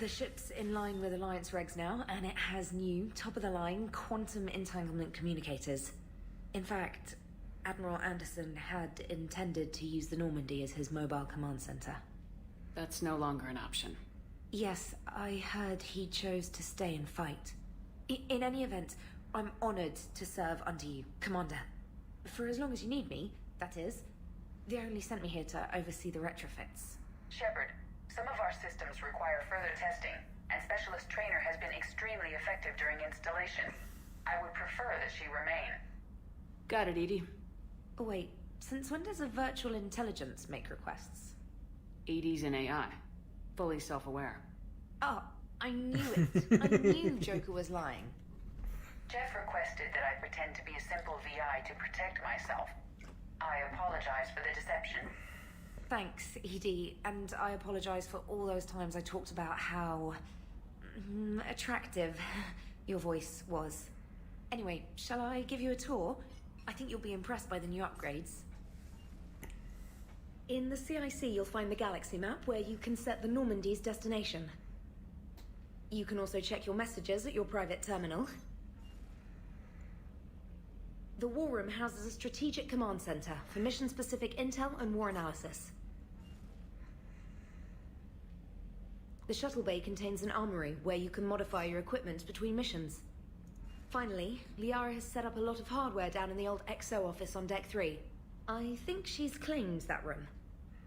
Speaker 12: The ship's in line with Alliance regs now, and it has new, top-of-the-line, quantum entanglement communicators. In fact, Admiral Anderson had intended to use the Normandy as his mobile command center.
Speaker 5: That's no longer an option.
Speaker 12: Yes, I heard he chose to stay and fight. In any event, I'm honored to serve under you, Commander. For as long as you need me, that is. They only sent me here to oversee the retrofits.
Speaker 13: Shepard, some of our systems require further testing, and Specialist Trainer has been extremely effective during installation. I would prefer that she remain.
Speaker 5: Got it, EDI.
Speaker 12: Oh, wait, since when does a virtual intelligence make requests?
Speaker 5: EDI's an AI. Fully self-aware.
Speaker 12: Oh, I knew it. I knew Joker was lying.
Speaker 13: Jeff requested that I pretend to be a simple VI to protect myself. I apologize for the deception.
Speaker 12: Thanks, ED, and I apologize for all those times I talked about how attractive your voice was. Anyway, shall I give you a tour? I think you'll be impressed by the new upgrades. In the CIC, you'll find the galaxy map where you can set the Normandy's destination. You can also check your messages at your private terminal. The War Room houses a strategic command center for mission-specific intel and war analysis. The shuttle bay contains an armory where you can modify your equipment between missions. Finally, Liara has set up a lot of hardware down in the old XO office on Deck 3. I think she's claimed that room.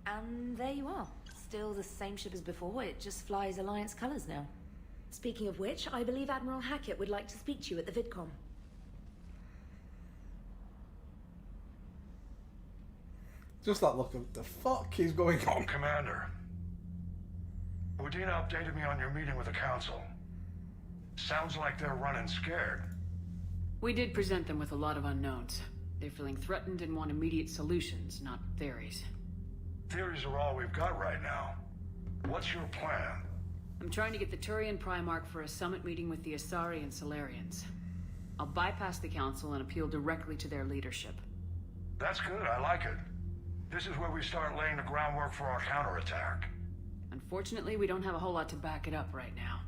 Speaker 12: And there you are. Still the same ship as before, it just flies Alliance colors now. Speaking of which, I believe Admiral Hackett would like to speak to you at the VidCom.
Speaker 1: Just that look of the fuck is going on.
Speaker 3: Commander, Udina updated me on your meeting with the Council. Sounds like they're running scared.
Speaker 5: We did present them with a lot of unknowns. They're feeling threatened and want immediate solutions, not theories.
Speaker 3: Theories are all we've got right now. What's your plan?
Speaker 5: I'm trying to get the Turian Primarch for a summit meeting with the Asari and Solarians. I'll bypass the Council and appeal directly to their leadership.
Speaker 3: That's good, I like it. This is where we start laying the groundwork for our counterattack.
Speaker 5: Unfortunately, we don't have a whole lot to back it up right now.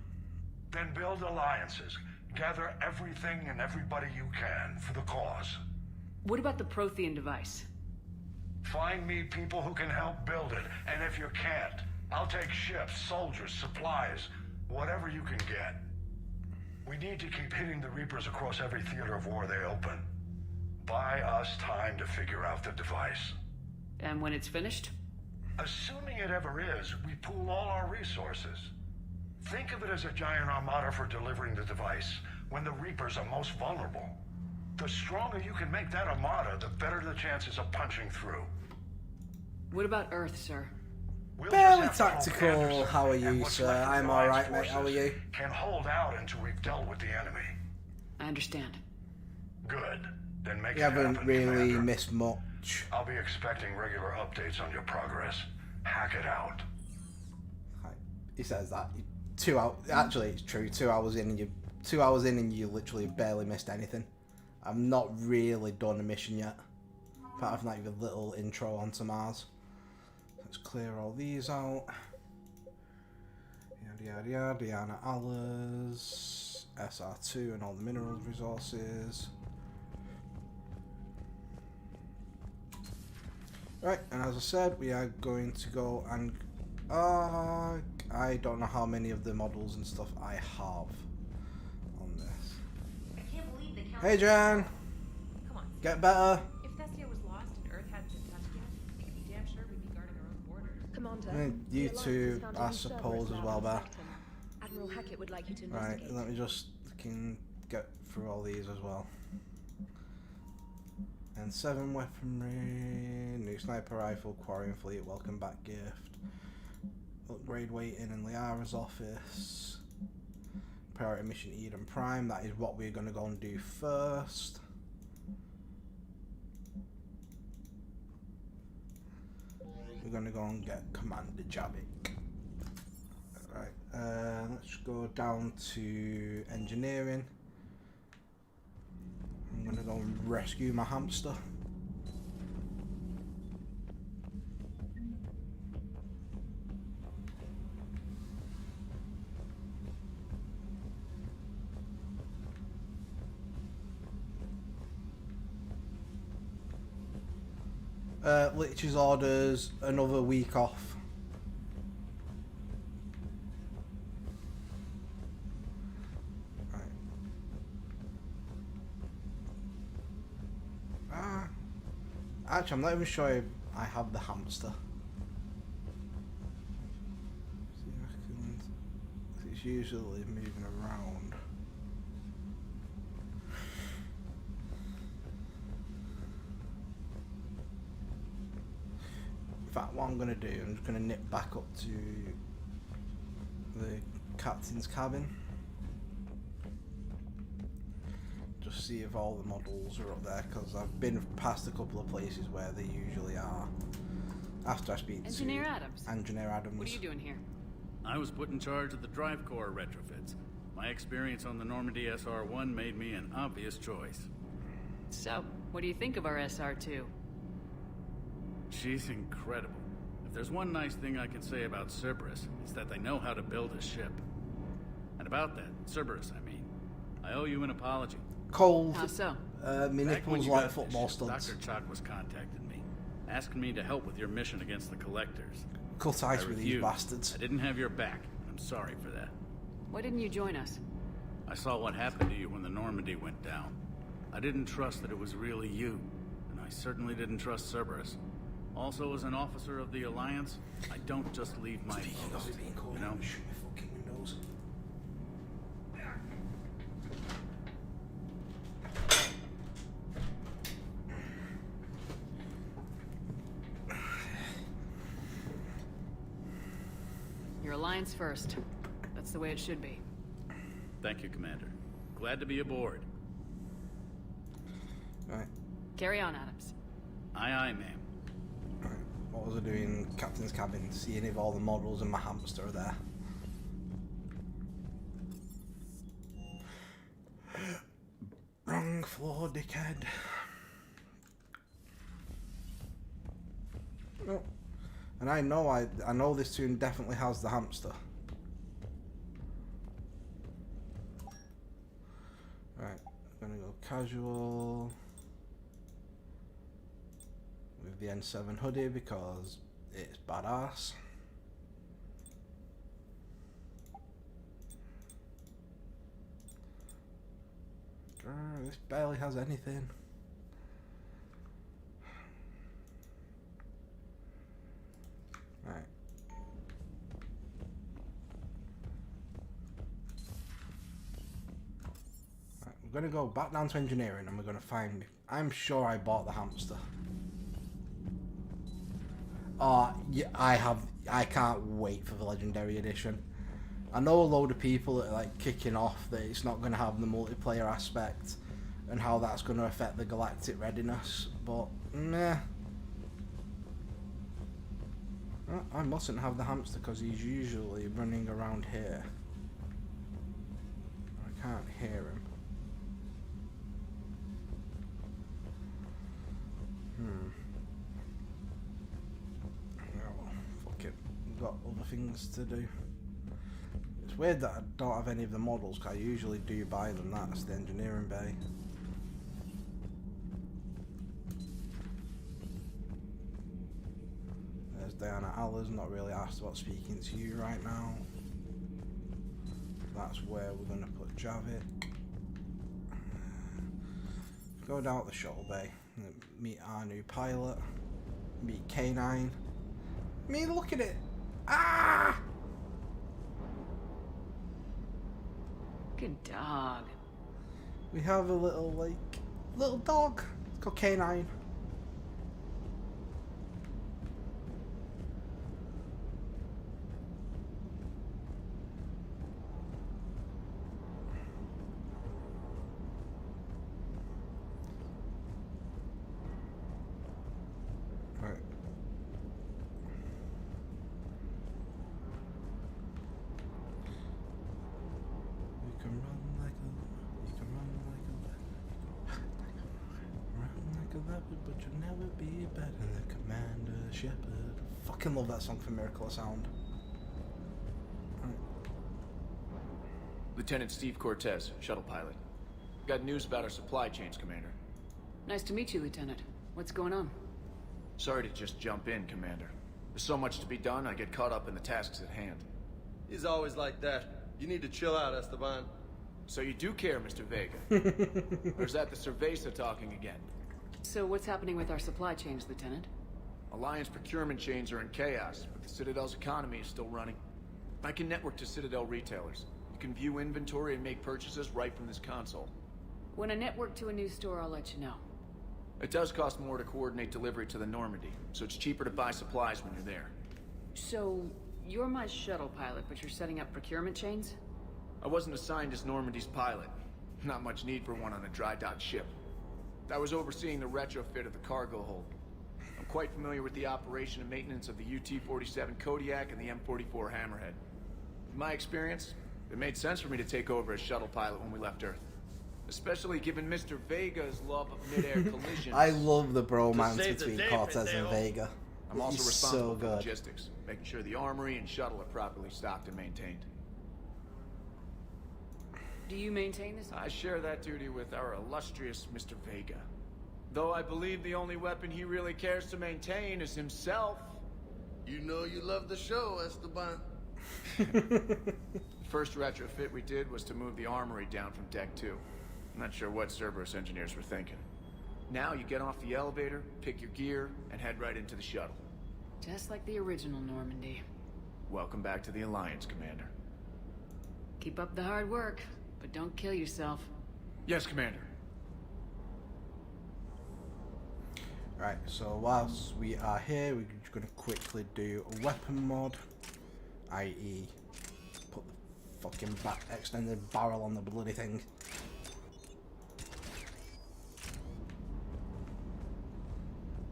Speaker 3: Then build alliances. Gather everything and everybody you can for the cause.
Speaker 5: What about the Prothean device?
Speaker 3: Find me people who can help build it, and if you can't, I'll take ships, soldiers, supplies, whatever you can get. We need to keep hitting the Reapers across every theater of war they open. Buy us time to figure out the device.
Speaker 5: And when it's finished?
Speaker 3: Assuming it ever is, we pool all our resources. Think of it as a giant armada for delivering the device, when the Reapers are most vulnerable. The stronger you can make that armada, the better the chances of punching through.
Speaker 5: What about Earth, sir?
Speaker 1: Barely tactical. How are you, sir? I'm alright, mate. How are you?
Speaker 3: Can hold out until we've dealt with the enemy.
Speaker 5: I understand.
Speaker 3: Good. Then make
Speaker 1: You
Speaker 3: it
Speaker 1: haven't
Speaker 3: happen,
Speaker 1: really
Speaker 3: Commander.
Speaker 1: missed much.
Speaker 3: I'll be expecting regular updates on your progress. Hack it out.
Speaker 1: He says that. 2 hours. Actually, it's true. 2 hours in, and you 2 hours in, and you literally barely missed anything. I've not really done a mission yet, apart from like a little intro onto Mars. Let's clear all these out. Yada yada yada. Diana Allers, SR2, and all the mineral resources. Right, and as I said, we are going to go and I don't know how many of the models and stuff I have on this.
Speaker 12: I can't believe the Council.
Speaker 1: Hey, Jan.
Speaker 12: Come on.
Speaker 1: Get better.
Speaker 8: If Thestia was lost and Earth hadn't been touched yet, we could be damn sure we'd be guarding our own borders.
Speaker 12: Commander.
Speaker 1: And you two, I suppose, as well, Bear.
Speaker 12: Admiral Hackett would like you to
Speaker 1: Right,
Speaker 12: investigate.
Speaker 1: let me just fucking get through all these as well. And 7 weaponry, new sniper rifle, quarrying fleet, welcome back gift. Upgrade waiting in Liara's office. Priority mission Eden Prime, that is what we're going to go and do first. we're gonna go and get Commander Javik. Right, let's go down to engineering. I'm gonna go and rescue my hamster. Lich's orders another week off. Right. Actually, I'm not even sure if I have the hamster. See if I can. It's usually moving around. In fact, what I'm going to do, I'm just going to nip back up to the captain's cabin. Just see if all the models are up there, because I've been past a couple of places where they usually are. After I speak
Speaker 5: Engineer
Speaker 1: to
Speaker 5: Adams.
Speaker 1: Engineer Adams.
Speaker 5: What are you doing here?
Speaker 11: I was put in charge of the drive core retrofits. My experience on the Normandy SR-1 made me an obvious choice.
Speaker 5: So, what do you think of our SR-2?
Speaker 11: She's incredible. If there's one nice thing I can say about Cerberus, it's that they know how to build a ship. And about that, Cerberus, I mean, I owe you an apology.
Speaker 1: Cold.
Speaker 5: How so?
Speaker 1: My
Speaker 11: Back when
Speaker 1: nipples
Speaker 11: you
Speaker 1: like
Speaker 11: got this
Speaker 1: football
Speaker 11: ship,
Speaker 1: studs.
Speaker 11: Dr. Chalk was contacting me, asking me to help with your mission against the Collectors.
Speaker 1: Cut ice with these
Speaker 11: refused.
Speaker 1: bastards.
Speaker 11: I didn't have your back, and I'm sorry for that.
Speaker 5: Why didn't you join us?
Speaker 11: I saw what happened to you when the Normandy went down. I didn't trust that it was really you, and I certainly didn't trust Cerberus. Also, as an officer of the Alliance, I don't just leave my post, you know?
Speaker 1: Shoot my fucking windows.
Speaker 5: Your Alliance first. That's the way it should be.
Speaker 11: Thank you, Commander. Glad to be aboard.
Speaker 1: Right.
Speaker 5: Carry on, Adams.
Speaker 11: Aye, aye, ma'am.
Speaker 1: What was I doing in Captain's cabin? Seeing if all the models and my hamster are there. Wrong floor, dickhead. Oh. And I know this tune definitely has the hamster. Right, I'm gonna go casual with the N7 hoodie because it's badass. This barely has anything. Right. Right, we're gonna go back down to engineering and we're gonna find. I'm sure I bought the hamster. Yeah, I have. I can't wait for the Legendary Edition. I know a load of people are like kicking off that it's not going to have the multiplayer aspect and how that's going to affect the galactic readiness, but meh. I mustn't have the hamster because he's usually running around here. I can't hear him. Oh, fuck it. We've got other things to do. It's weird that I don't have any of the models, because I usually do buy them. That's the engineering bay. There's Diana Allers, not really asked about speaking to you right now. That's where we're going to put Javik. Go down to the shuttle bay, meet our new pilot, meet K9. I mean, look at it! Ah!
Speaker 5: Good dog.
Speaker 1: We have a little dog. It's called K9. Right. but you'll never be better than Commander Shepard. Fucking love that song for Miracle of Sound.
Speaker 14: Lieutenant Steve Cortez, shuttle pilot. Got news about our supply chains, Commander.
Speaker 5: Nice to meet you, Lieutenant. What's going on?
Speaker 14: Sorry to just jump in, Commander. There's so much to be done, I get caught up in the tasks at hand.
Speaker 4: He's always like that. You need to chill out, Esteban.
Speaker 14: So you do care, Mr. Vega? Or is that the Cerveza talking again?
Speaker 5: So what's happening with our supply chains, Lieutenant?
Speaker 14: Alliance procurement chains are in chaos, but the Citadel's economy is still running. I can network to Citadel retailers. You can view inventory and make purchases right from this console.
Speaker 5: When I network to a new store, I'll let you know.
Speaker 14: It does cost more to coordinate delivery to the Normandy, so it's cheaper to buy supplies when you're there.
Speaker 5: So, you're my shuttle pilot, but you're setting up procurement chains?
Speaker 14: I wasn't assigned as Normandy's pilot. Not much need for one on a dry dock ship. I was overseeing the retrofit of the cargo hold. I'm quite familiar with the operation and maintenance of the UT-47 Kodiak and the M44 Hammerhead. In my experience, it made sense for me to take over as shuttle pilot when we left Earth. Especially given Mr. Vega's love of mid-air collisions.
Speaker 1: I love the bromance between Cortez and Vega.
Speaker 14: I'm also
Speaker 1: He's
Speaker 14: responsible
Speaker 1: so
Speaker 14: for
Speaker 1: good.
Speaker 14: logistics, making sure the armory and shuttle are properly stocked and maintained.
Speaker 5: Do you maintain this?
Speaker 14: I share that duty with our illustrious Mr. Vega. Though I believe the only weapon he really cares to maintain is himself.
Speaker 4: You know you love the show, Esteban.
Speaker 14: The first retrofit we did was to move the armory down from Deck 2. I'm not sure what Cerberus engineers were thinking. Now you get off the elevator, pick your gear, and head right into the shuttle.
Speaker 5: Just like the original Normandy.
Speaker 14: Welcome back to the Alliance, Commander.
Speaker 5: Keep up the hard work, but don't kill yourself.
Speaker 14: Yes, Commander.
Speaker 1: Right, so whilst we are here, we're just going to quickly do a weapon mod, i.e. put the fucking extended barrel on the bloody thing.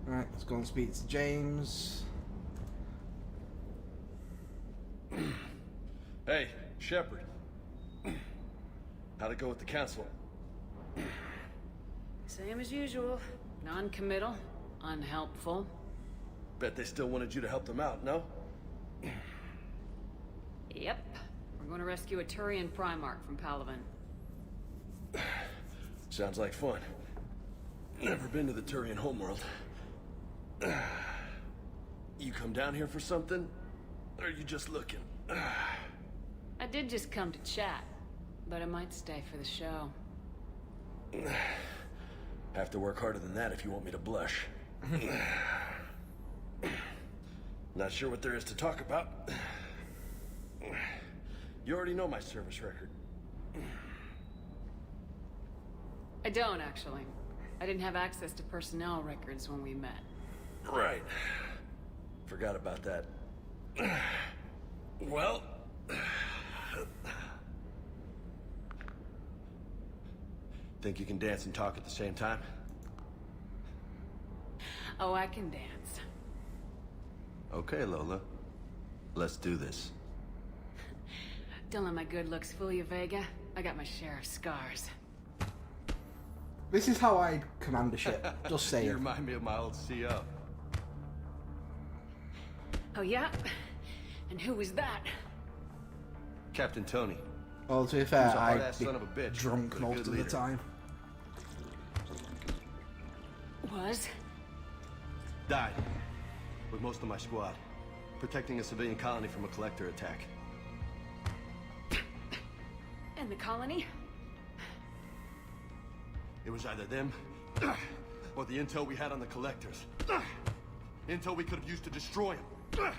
Speaker 1: Right, let's go and speak to James.
Speaker 4: Hey, Shepard. How'd it go with the council?
Speaker 5: Same as usual. Non-committal, unhelpful.
Speaker 4: Bet they still wanted you to help them out, no?
Speaker 5: Yep. We're going to rescue a Turian Primarch from Palaven.
Speaker 4: Sounds like fun. Never been to the Turian homeworld. You come down here for something? Or are you just looking?
Speaker 5: I did just come to chat, but I might stay for the show.
Speaker 4: Have to work harder than that if you want me to blush. Not sure what there is to talk about. You already know my service record.
Speaker 5: I don't, actually. I didn't have access to personnel records when we met.
Speaker 4: Right. Forgot about that. Well... Think you can dance and talk at the same time?
Speaker 5: Oh, I can dance.
Speaker 4: Okay, Lola. Let's do this.
Speaker 5: Don't let my good looks fool you, Vega. I got my share of scars.
Speaker 1: This is how I command a ship. Just say
Speaker 4: You
Speaker 1: it.
Speaker 4: remind me of my old CO.
Speaker 5: Oh, yeah? And who was that?
Speaker 4: Captain Tony.
Speaker 1: Well, to be
Speaker 4: He was
Speaker 1: fair,
Speaker 4: a
Speaker 1: I'd
Speaker 4: hard-ass
Speaker 1: be
Speaker 4: son of a bitch,
Speaker 1: drunk
Speaker 4: but a
Speaker 1: most
Speaker 4: good
Speaker 1: of the
Speaker 4: leader.
Speaker 1: time.
Speaker 5: Was?
Speaker 4: Died. With most of my squad. Protecting a civilian colony from a collector attack.
Speaker 5: And the colony?
Speaker 4: It was either them, or the intel we had on the collectors. Intel we could have used to destroy them.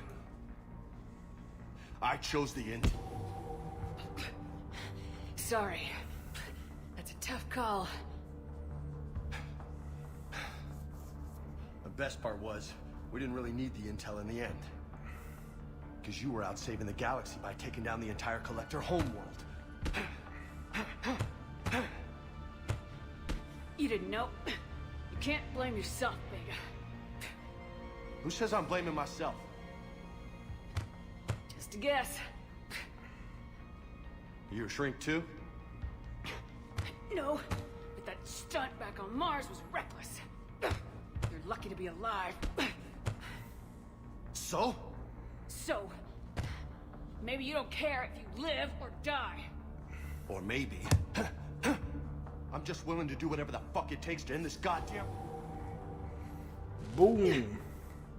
Speaker 4: I chose the intel.
Speaker 5: Sorry. That's a tough call.
Speaker 4: The best part was, we didn't really need the intel in the end. Because you were out saving the galaxy by taking down the entire collector homeworld.
Speaker 5: You didn't know. You can't blame yourself, Vega.
Speaker 4: Who says I'm blaming myself?
Speaker 5: Just a guess.
Speaker 4: You a shrink too?
Speaker 5: No, but that stunt back on Mars was reckless. lucky to be alive.
Speaker 14: So?
Speaker 5: So, maybe you don't care if you live or die.
Speaker 14: Or maybe... I'm just willing to do whatever the fuck it takes to end this goddamn...
Speaker 1: Boom!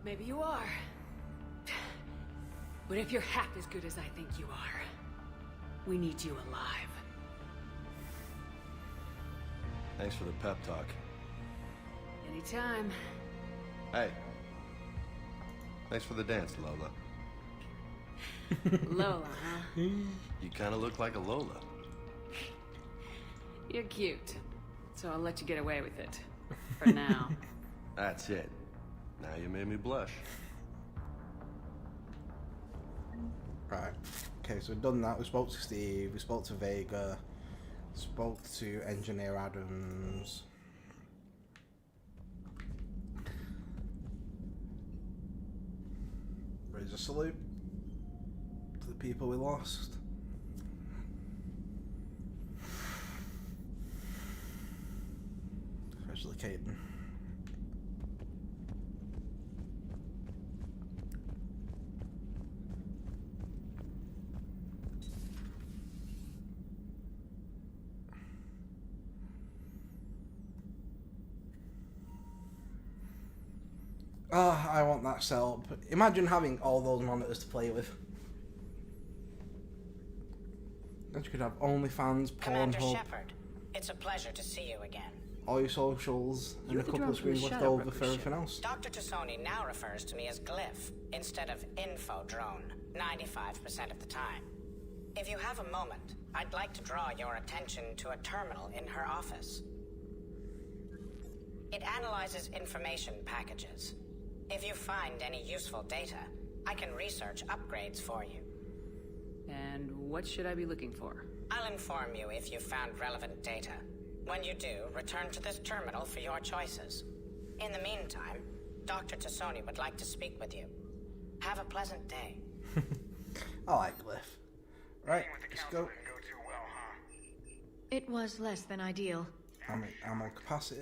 Speaker 5: Maybe you are. But if you're half as good as I think you are, we need you alive.
Speaker 4: Thanks for the pep talk.
Speaker 5: Anytime.
Speaker 4: Hey. Thanks for the dance, Lola.
Speaker 5: Lola, huh?
Speaker 4: You kind of look like a Lola.
Speaker 5: You're cute. So I'll let you get away with it. For now.
Speaker 4: That's it. Now you made me blush.
Speaker 1: Right. Okay, so we've done that. We spoke to Steve, we spoke to Vega, spoke to Engineer Adams. Raise a salute to the people we lost. Especially Caden. Ah, I want that setup. Imagine having all those monitors to play with. Then you could have OnlyFans,
Speaker 19: Commander
Speaker 1: Pornhub,
Speaker 19: Shepard, it's a pleasure to see you again.
Speaker 1: all your socials, and a couple of screens left over for everything else.
Speaker 19: Dr. Tassoni now refers to me as Glyph instead of Info Drone 95% of the time. If you have a moment, I'd like to draw your attention to a terminal in her office. It analyzes information packages. If you find any useful data, I can research upgrades for you.
Speaker 5: And what should I be looking for?
Speaker 19: I'll inform you if you've found relevant data. When you do, return to this terminal for your choices. In the meantime, Dr. Tassoni would like to speak with you. Have a pleasant day.
Speaker 1: I like Glyph. Right, let's go.
Speaker 10: It was less than ideal.
Speaker 1: Ammo capacity.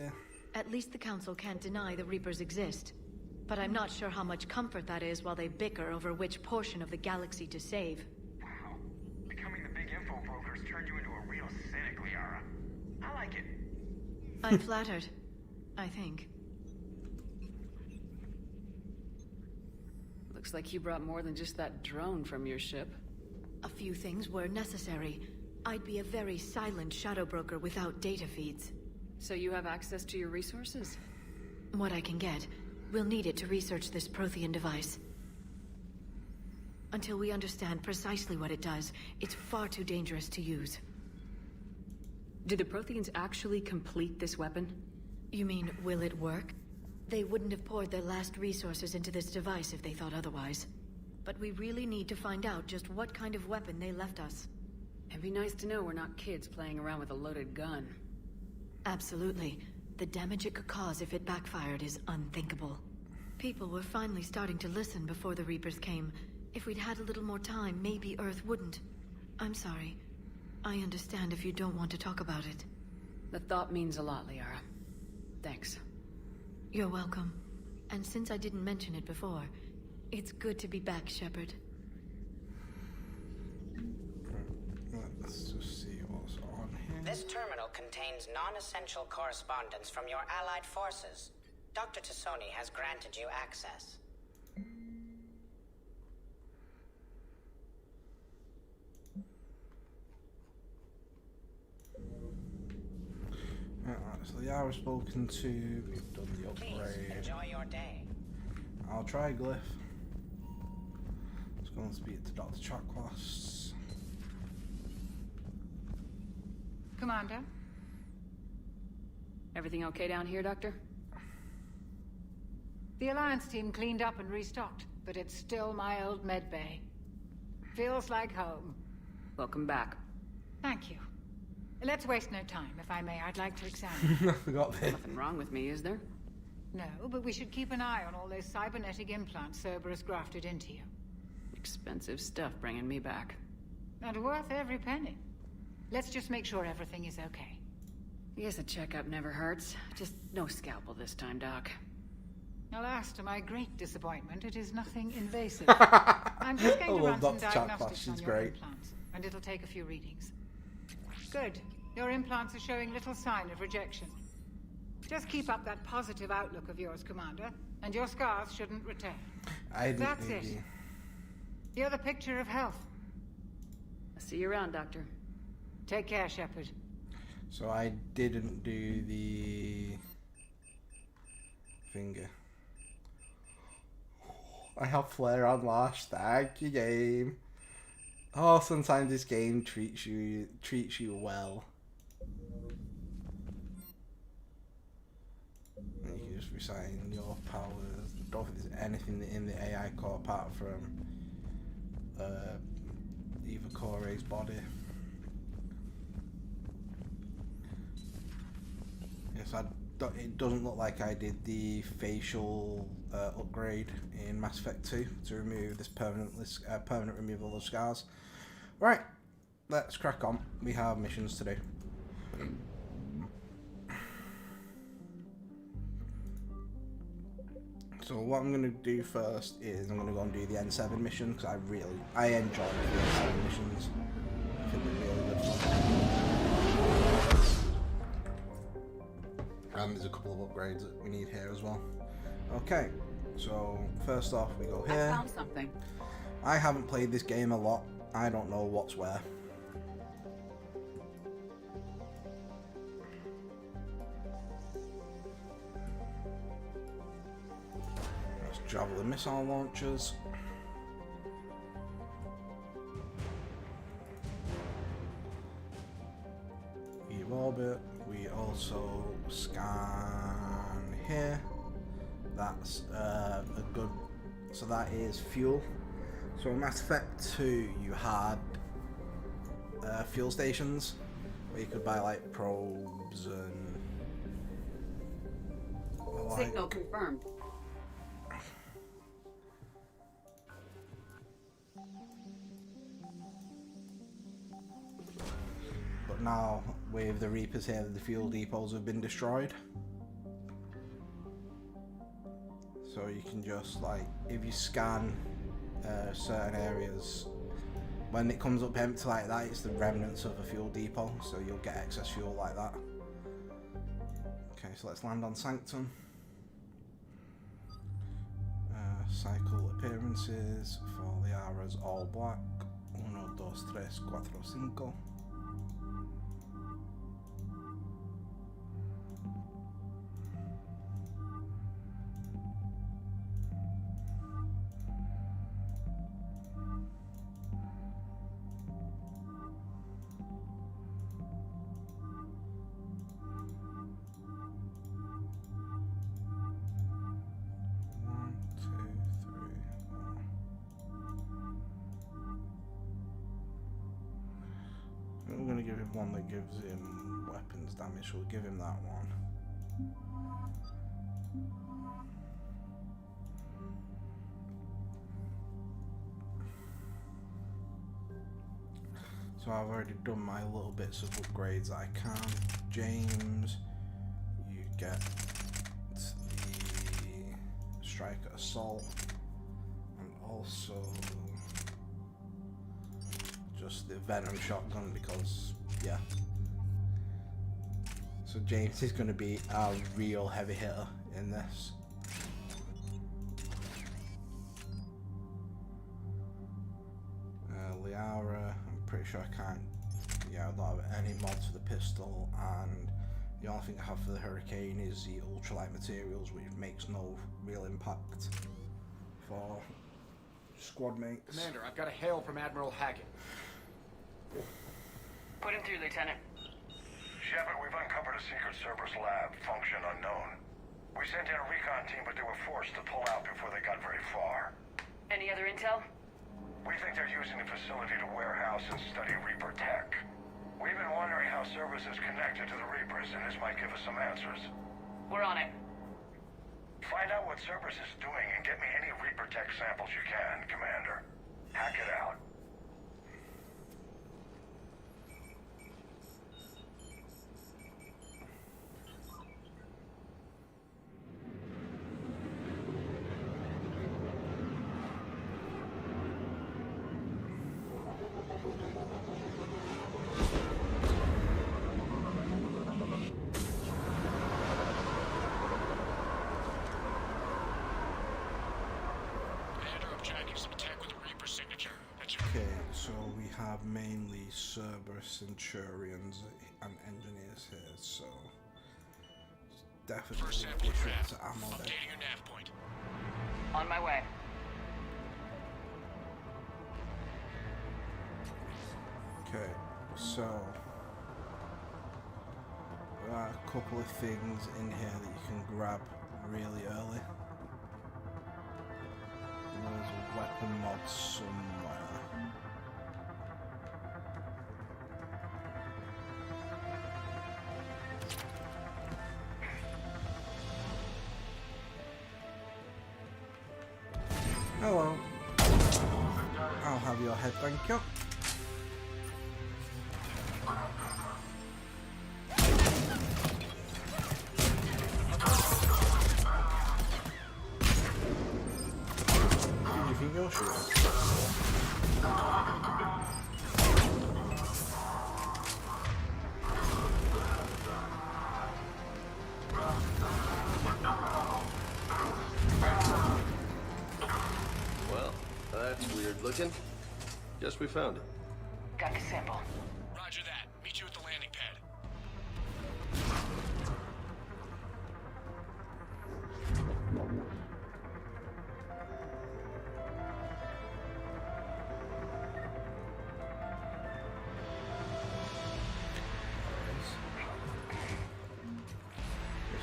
Speaker 10: At least the Council can't deny the Reapers exist. But I'm not sure how much comfort that is while they bicker over which portion of the galaxy to save.
Speaker 7: Wow. Becoming the big info brokers turned you into a real cynic, Liara. I like it.
Speaker 10: I'm flattered. I think.
Speaker 5: Looks like you brought more than just that drone from your ship.
Speaker 10: A few things were necessary. I'd be a very silent shadow broker without data feeds.
Speaker 5: So you have access to your resources?
Speaker 10: What I can get. We'll need it to research this Prothean device. Until we understand precisely what it does, it's far too dangerous to use.
Speaker 5: Did the Protheans actually complete this weapon?
Speaker 10: You mean, will it work? They wouldn't have poured their last resources into this device if they thought otherwise. But we really need to find out just what kind of weapon they left us.
Speaker 5: It'd be nice to know we're not kids playing around with a loaded gun.
Speaker 10: Absolutely. The damage it could cause if it backfired is unthinkable. People were finally starting to listen before the Reapers came. If we'd had a little more time, maybe Earth wouldn't. I'm sorry. I understand if you don't want to talk about it.
Speaker 5: The thought means a lot, Liara. Thanks.
Speaker 10: You're welcome. And since I didn't mention it before, it's good to be back, Shepard.
Speaker 1: Let's just see what's on here.
Speaker 19: This terminal contains non-essential correspondence from your allied forces. Dr. Tassoni has granted you access.
Speaker 1: So the hour spoken to, we've done the upgrade.
Speaker 19: Please enjoy your day.
Speaker 1: I'll try Glyph. Let's go and speak to Dr. Chakwas.
Speaker 18: Commander?
Speaker 5: Everything okay down here, Doctor?
Speaker 18: The Alliance team cleaned up and restocked, but it's still my old medbay. Feels like home.
Speaker 5: Welcome back.
Speaker 18: Thank you. Let's waste no time, if I may. I'd like to examine.
Speaker 1: I forgot this.
Speaker 5: Nothing wrong with me, is there?
Speaker 18: No, but we should keep an eye on all those cybernetic implants Cerberus grafted into you.
Speaker 5: Expensive stuff bringing me back.
Speaker 18: And worth every penny. Let's just make sure everything is okay.
Speaker 5: I guess a checkup never hurts. Just no scalpel this time, Doc.
Speaker 18: Alas, to my great disappointment, it is nothing invasive. I'm just going to run some diagnostics on your implants, and it'll take a few readings. Good. Your implants are showing little sign of rejection. Just keep up that positive outlook of yours, Commander, and your scars shouldn't return. That's it. You're the picture of health.
Speaker 5: I'll see you around, Doctor.
Speaker 18: Take care, Shepard.
Speaker 1: So I didn't do the finger. I have flare on last. Thank you, game. Oh, sometimes this game treats you well. And you can just resign your powers. I don't think there's anything in the AI core apart from Eva Kore's body. Yes, it doesn't look like I did the facial upgrade in Mass Effect 2 to remove this permanent removal of scars. Right, let's crack on. We have missions to do. So what I'm going to do first is I'm going to go and do the N7 mission because I enjoy the N7 missions. I think they're really good fun. And there's a couple of upgrades that we need here as well. Okay, so first off we go here.
Speaker 5: I found something.
Speaker 1: I haven't played this game a lot. I don't know what's where. Let's javelin missile launchers. Eve orbit. We also scan here. That's a good. So that is fuel. So in Mass Effect 2, you had fuel stations where you could buy like probes and.
Speaker 5: Signal confirmed.
Speaker 1: But now with the Reapers here, the fuel depots have been destroyed. So you can just like, if you scan certain areas, when it comes up empty like that, it's the remnants of a fuel depot, so you'll get excess fuel like that. Okay, so let's land on Sanctum. Cycle appearances for the Ara's all black. 1, 2, 3, 4, 5. We're going to give him one that gives him weapons damage, we'll give him that one. So I've already done my little bits of upgrades that I can. James, you get the Striker Assault, and also just the Venom Shotgun because, yeah. So James is going to be a real heavy hitter in this. Liara, I'm pretty sure I can't. Yeah, I don't have any mods for the pistol, and the only thing I have for the Hurricane is the ultralight materials, which makes no real impact for squad mates.
Speaker 14: Commander, I've got a hail from Admiral Hackett.
Speaker 5: Put him through, Lieutenant.
Speaker 3: Shepard, we've uncovered a secret Cerberus lab, function unknown. We sent in a recon team, but they were forced to pull out before they got very far.
Speaker 5: Any other intel?
Speaker 3: We think they're using the facility to warehouse and study Reaper tech. We've been wondering how Cerberus is connected to the Reapers, and this might give us some answers.
Speaker 5: We're on it.
Speaker 3: Find out what Cerberus is doing and get me any Reaper tech samples you can, Commander. Hack it out.
Speaker 1: Cerberus Centurions and engineers here, so it's definitely different to ammo.
Speaker 6: Updating your nav point.
Speaker 15: On my way.
Speaker 1: Okay, so there are a couple of things in here that you can grab really early. There's a weapon mod somewhere. Hello. I'll have your head, thank you. Who do you think you're shooting?
Speaker 4: Well, that's weird looking. Guess we found it.
Speaker 15: Got the sample.
Speaker 6: Roger that. Meet you at the landing pad.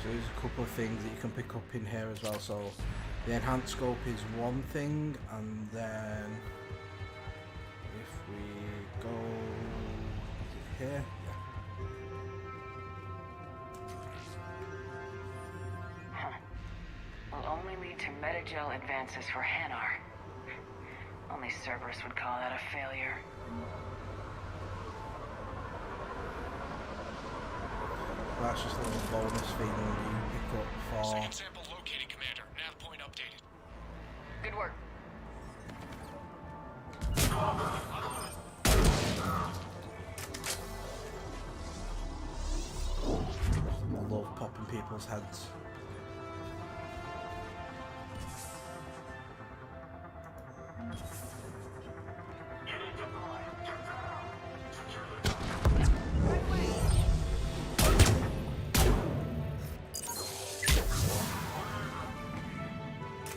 Speaker 1: So there's a couple of things that you can pick up in here as well. So the enhanced scope is one thing, and then if we go here,
Speaker 15: Will only lead to metagel advances for Hanar. Only Cerberus would call that a failure.
Speaker 1: that's just a little bonus thing you pick up for.
Speaker 6: Second sample located, Commander. Nav point updated.
Speaker 15: Good work.
Speaker 1: I love popping people's heads.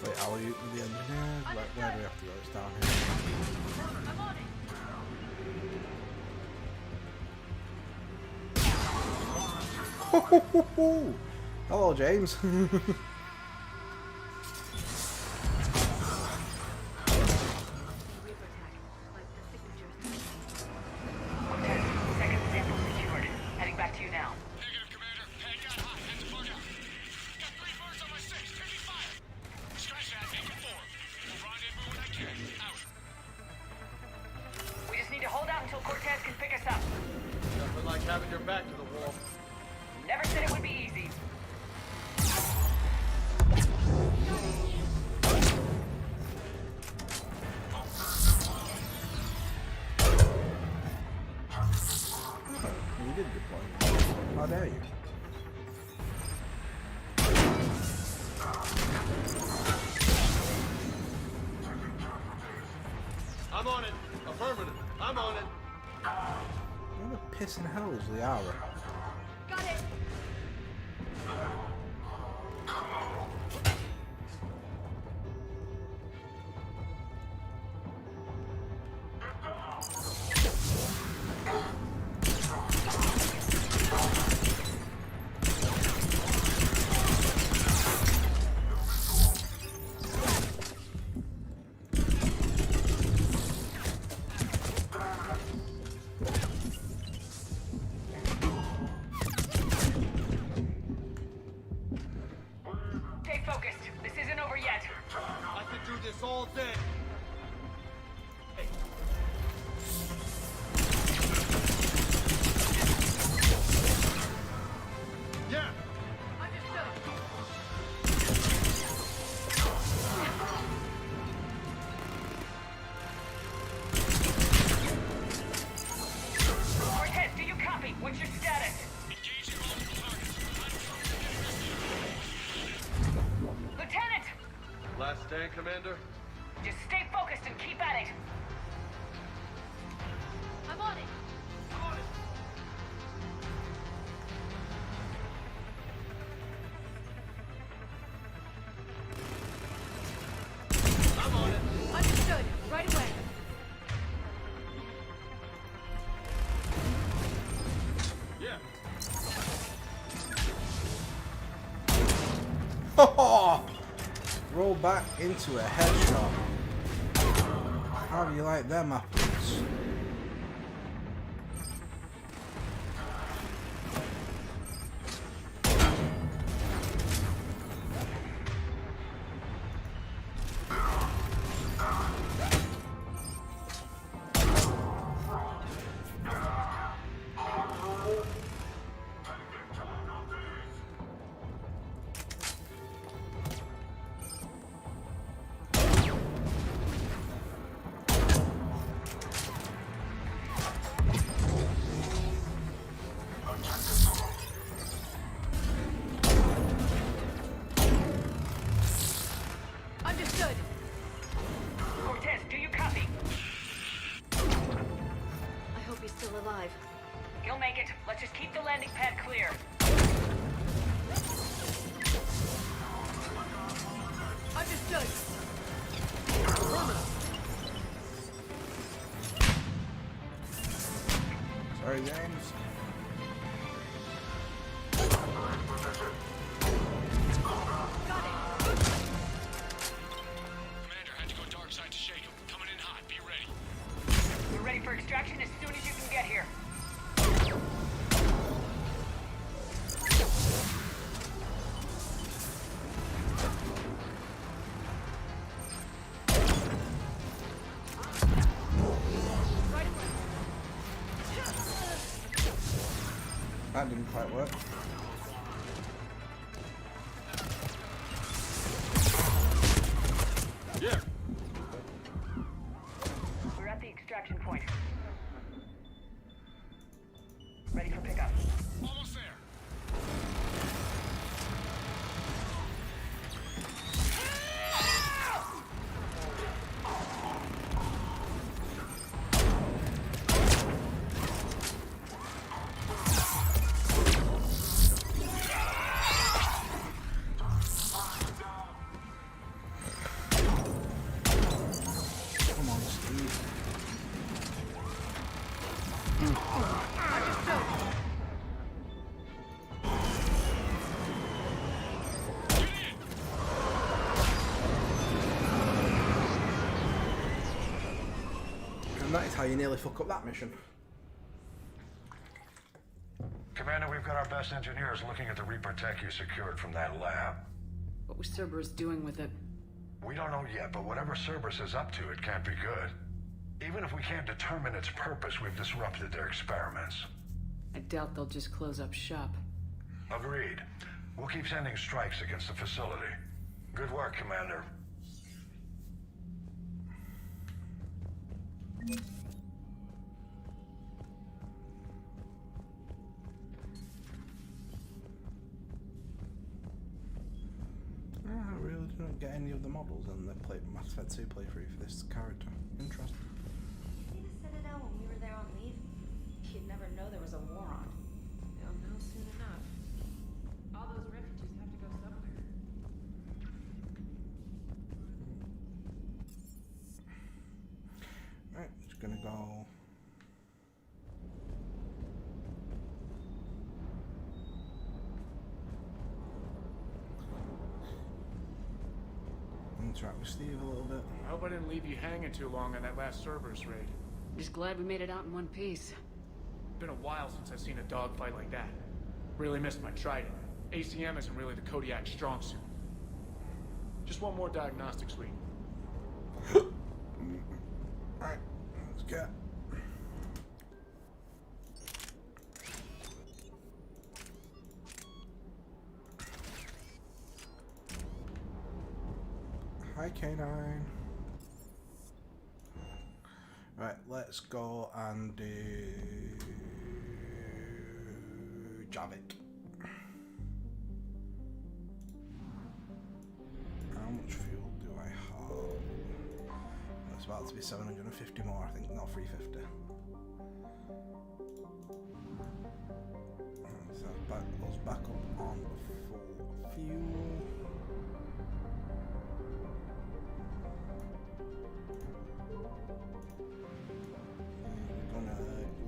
Speaker 1: Wait, are we with the engineers? Where do we have to go? It's down here.
Speaker 8: I'm on it.
Speaker 1: Hello, James.
Speaker 15: Second sample secured. Heading back to you now.
Speaker 6: Negative, Commander. Head got high. Head to plug out. Got 3 birds on my 6. Taking fire. Scratch that. Make it 4. We'll rendezvous when I can. Out.
Speaker 15: We just need to hold out until Cortez can pick us up.
Speaker 14: Nothing like having your back to the wall.
Speaker 15: Never said it would be easy.
Speaker 1: You did good point. How dare you?
Speaker 14: I'm on it. Affirmative. I'm on it.
Speaker 1: Who the piss in hell is Liara?
Speaker 8: Got it.
Speaker 15: Stay focused. This isn't over yet.
Speaker 14: I could do this all day. Hey. Yeah.
Speaker 15: Cortez, do you copy? What's your status?
Speaker 6: Engaging multiple targets.
Speaker 15: Lieutenant!
Speaker 14: Last stand, Commander.
Speaker 15: Just stay focused and keep at it.
Speaker 8: I'm on it.
Speaker 1: Roll back into a headshot. How do you like them apples?
Speaker 5: Understood. Cortez, do you copy?
Speaker 10: I hope he's still alive.
Speaker 5: He'll make it. Let's just keep the landing pad clear. Understood.
Speaker 1: Sorry, James.
Speaker 6: Commander, had to go dark side to shake him. Coming in hot. Be ready.
Speaker 5: We're ready for extraction as soon as you can get here.
Speaker 1: That didn't quite work.
Speaker 6: Yeah.
Speaker 5: We're at the extraction point. Ready for pickup.
Speaker 6: Almost there.
Speaker 1: Come on, Steve. And that is how you nearly fuck up that mission.
Speaker 3: Commander, we've got our best engineers looking at the Reaper tech you secured from that lab.
Speaker 5: What was Cerberus doing with it?
Speaker 3: We don't know yet, but whatever Cerberus is up to, it can't be good. Even if we can't determine its purpose, we've disrupted their experiments.
Speaker 5: I doubt they'll just close up shop.
Speaker 3: Agreed. We'll keep sending strikes against the facility. Good work, Commander.
Speaker 1: I really didn't get any of the models in the Mass Effect 2 playthrough for this character. Interesting.
Speaker 17: See the Citadel when we were there on leave? You'd never know there was a war on.
Speaker 8: They'll know soon enough. All those refugees have to go somewhere.
Speaker 1: Right, just gonna go. Interact with Steve a little bit.
Speaker 14: I hope I didn't leave you hanging too long on that last Cerberus raid.
Speaker 5: Just glad we made it out in one piece.
Speaker 14: Been a while since I've seen a dogfight like that. Really missed my trident. ACM isn't really the Kodiak strong suit. Just one more diagnostic suite.
Speaker 1: Alright, let's get. Hi, K9. Right, let's go and do Javik. How much fuel do I have? It's about to be 750 more, I think, not 350. So that goes back up on full fuel. We're gonna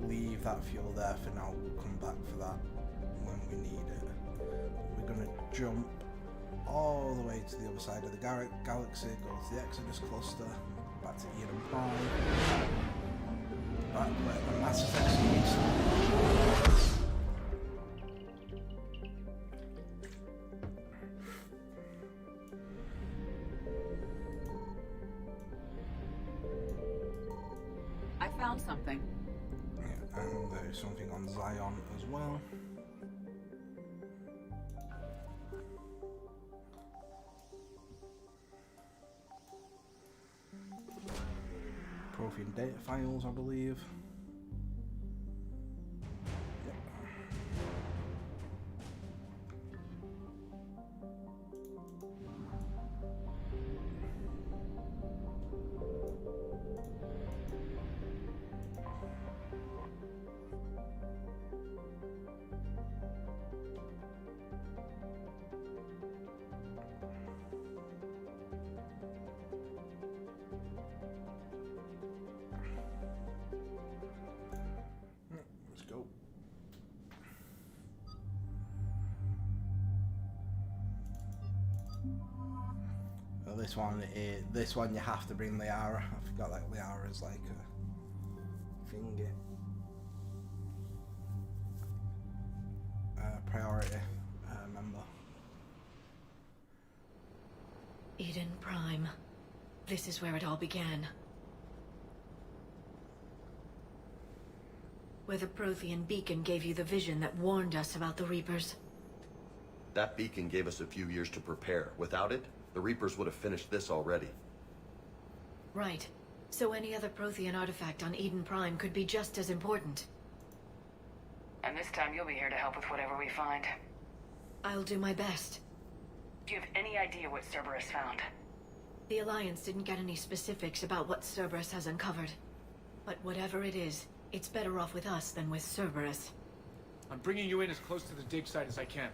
Speaker 1: leave that fuel there for now. We'll come back for that when we need it. We're gonna jump all the way to the other side of the galaxy, go to the Exodus cluster, back to Eden Prime, back where the Mass Effect series.
Speaker 5: I found something.
Speaker 1: Yeah, and there's something on Zion as well. Prothean data files, I believe. Yep. Let's go. Well, this one you have to bring Liara. I forgot that Liara is like a thingy. Priority member.
Speaker 10: Eden Prime. This is where it all began. Where the Prothean beacon gave you the vision that warned us about the Reapers.
Speaker 4: That beacon gave us a few years to prepare. Without it, the Reapers would have finished this already.
Speaker 10: Right. So any other Prothean artifact on Eden Prime could be just as important.
Speaker 15: And this time you'll be here to help with whatever we find.
Speaker 10: I'll do my best.
Speaker 15: Do you have any idea what Cerberus found?
Speaker 10: The Alliance didn't get any specifics about what Cerberus has uncovered. But whatever it is, it's better off with us than with Cerberus.
Speaker 14: I'm bringing you in as close to the dig site as I can.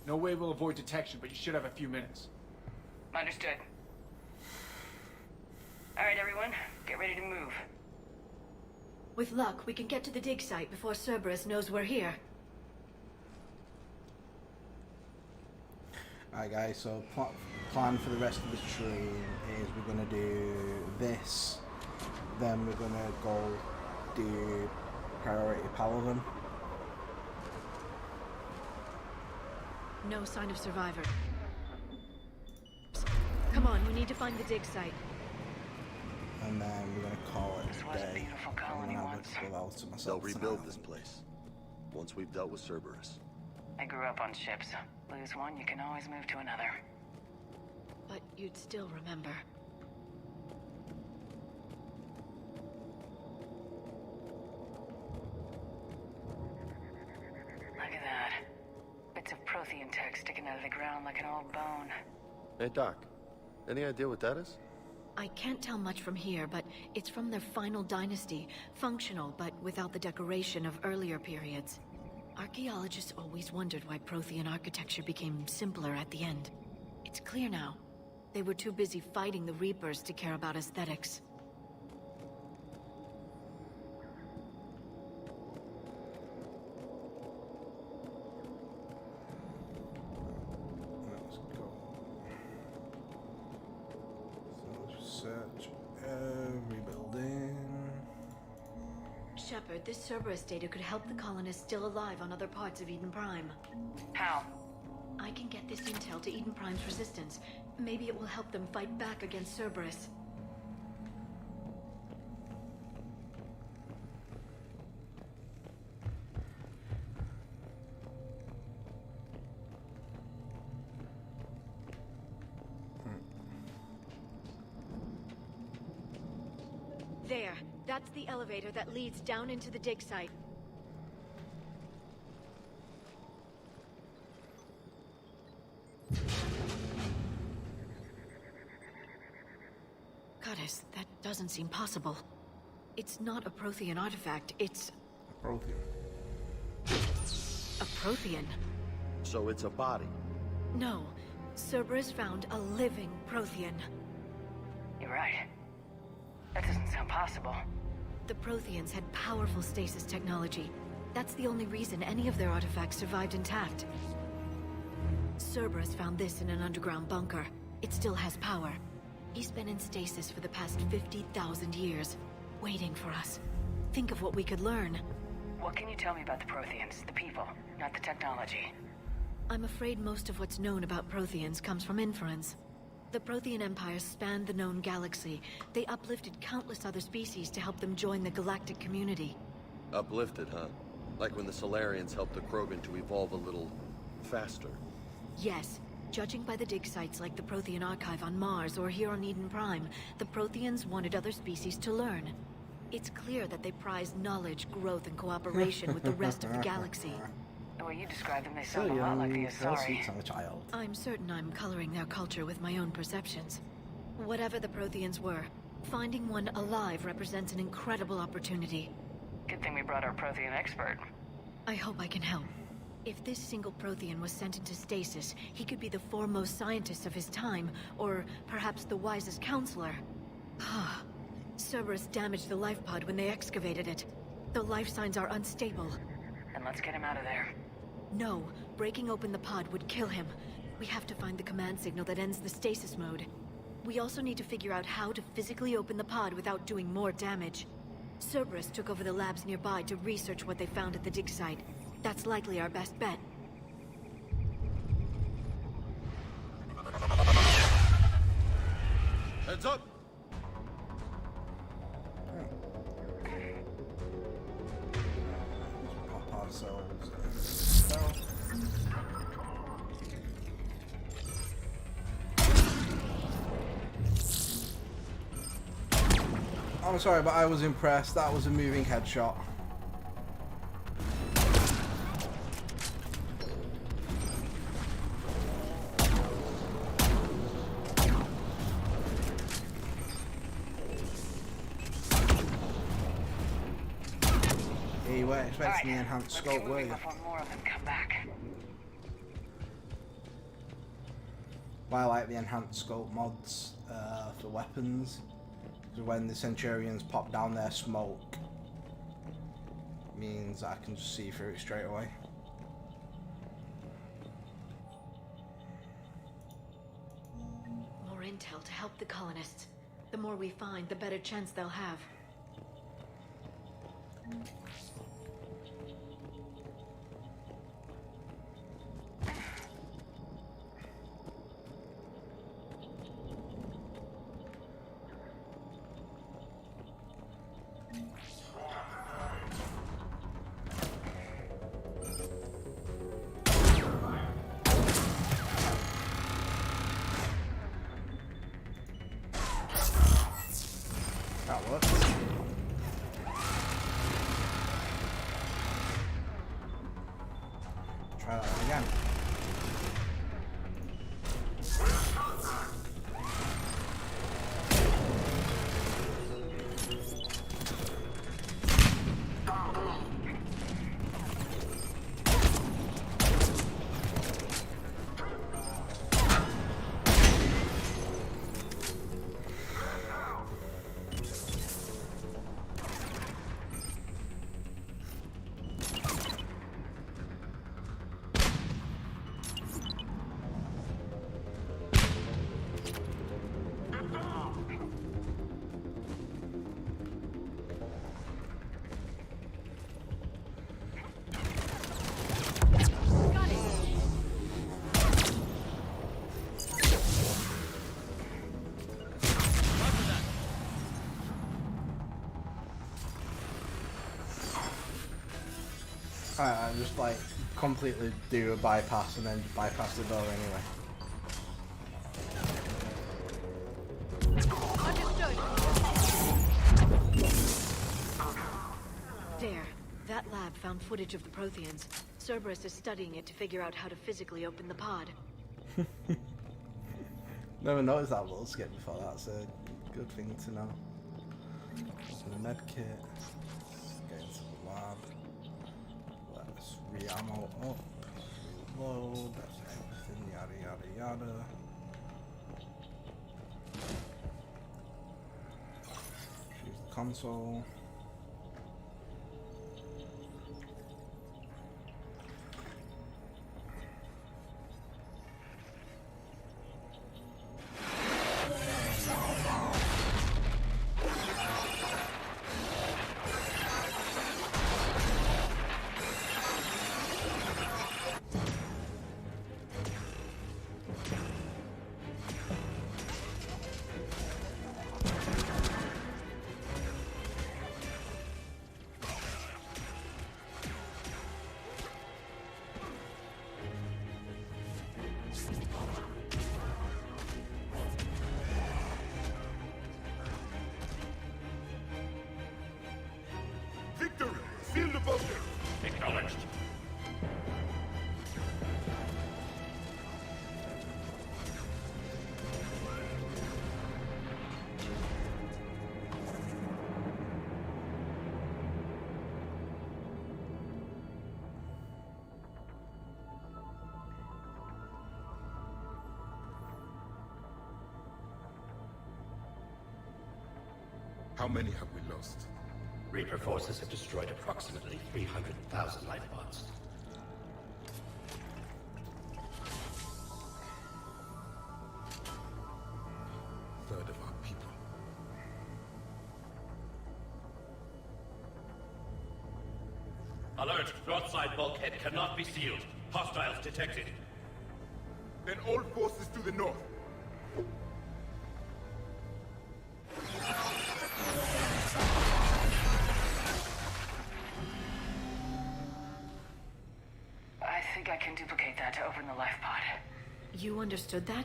Speaker 14: No way we'll avoid detection, but you should have a few minutes.
Speaker 15: Understood. Alright, everyone. Get ready to move.
Speaker 10: With luck, we can get to the dig site before Cerberus knows we're here.
Speaker 1: Alright guys, so plan for the rest of the stream is we're going to do this, then we're going to go do Priority Paladin.
Speaker 10: No sign of survivor. Come on, we need to find the dig site.
Speaker 1: And then we're going to call it
Speaker 15: This
Speaker 1: a
Speaker 15: was a
Speaker 1: day.
Speaker 15: beautiful colony once.
Speaker 4: They'll rebuild this place. Once we've dealt with Cerberus.
Speaker 15: I grew up on ships. Lose one, you can always move to another.
Speaker 10: But you'd still remember.
Speaker 15: Look at that. Bits of Prothean tech sticking out of the ground like an old bone.
Speaker 4: Hey, Doc. Any idea what that is?
Speaker 10: I can't tell much from here, but it's from their final dynasty. Functional, but without the decoration of earlier periods. Archaeologists always wondered why Prothean architecture became simpler at the end. It's clear now. They were too busy fighting the Reapers to care about aesthetics.
Speaker 1: Let's go. So search every building.
Speaker 10: Shepard, this Cerberus data could help the colonists still alive on other parts of Eden Prime.
Speaker 15: How?
Speaker 10: I can get this intel to Eden Prime's resistance. Maybe it will help them fight back against Cerberus. There. That's the elevator that leads down into the dig site. Goddess, that doesn't seem possible. It's not a Prothean artifact, it's...
Speaker 1: Prothean.
Speaker 10: a Prothean.
Speaker 4: So it's a body.
Speaker 10: No. Cerberus found a living Prothean.
Speaker 15: You're right. That doesn't sound possible.
Speaker 10: The Protheans had powerful stasis technology. That's the only reason any of their artifacts survived intact. Cerberus found this in an underground bunker. It still has power. He's been in stasis for the past 50,000 years, waiting for us. Think of what we could learn.
Speaker 15: What can you tell me about the Protheans? The people, not the technology.
Speaker 10: I'm afraid most of what's known about Protheans comes from inference. The Prothean Empire spanned the known galaxy. They uplifted countless other species to help them join the galactic community.
Speaker 4: Uplifted, huh? Like when the Solarians helped the Krogan to evolve a little faster.
Speaker 10: Yes. Judging by the dig sites like the Prothean Archive on Mars or here on Eden Prime, the Protheans wanted other species to learn. It's clear that they prize knowledge, growth, and cooperation with the rest of the galaxy.
Speaker 15: The way you describe them, they sound a lot like the Asari.
Speaker 10: I'm certain I'm coloring their culture with my own perceptions. Whatever the Protheans were, finding one alive represents an incredible opportunity.
Speaker 15: Good thing we brought our Prothean expert.
Speaker 10: I hope I can help. If this single Prothean was sent into stasis, he could be the foremost scientist of his time, or perhaps the wisest counselor. Cerberus damaged the life pod when they excavated it. The life signs are unstable.
Speaker 15: Then let's get him out of there.
Speaker 10: No, breaking open the pod would kill him. We have to find the command signal that ends the stasis mode. We also need to figure out how to physically open the pod without doing more damage. Cerberus took over the labs nearby to research what they found at the dig site. That's likely our best bet.
Speaker 4: Heads up!
Speaker 1: Pop ourselves. I'm sorry, but I was impressed. That was a moving headshot. You weren't expecting the enhanced scope, were you?
Speaker 15: Before more of them come back.
Speaker 1: I like the enhanced scope mods for weapons. Because when the Centurions pop down their smoke, means I can just see through it straight away.
Speaker 10: More intel to help the colonists. The more we find, the better chance they'll have.
Speaker 1: That works. Try that one again. I just like completely do a bypass and then bypass the door anyway.
Speaker 10: There. That lab found footage of the Protheans. Cerberus is studying it to figure out how to physically open the pod.
Speaker 1: Never noticed that little skip before. That's a good thing to know. Open the med kit. Get into the lab. Let's re-ammo up. Reload. That's everything. Yada yada yada. Choose the console.
Speaker 9: How many have we lost?
Speaker 16: Reaper forces have destroyed approximately 300,000 life pods.
Speaker 9: Third of our people.
Speaker 16: Alert! Broadside bulkhead cannot be sealed. Hostiles detected.
Speaker 9: Then all forces to the north.
Speaker 15: I think I can duplicate that to open the life pod.
Speaker 10: You understood that?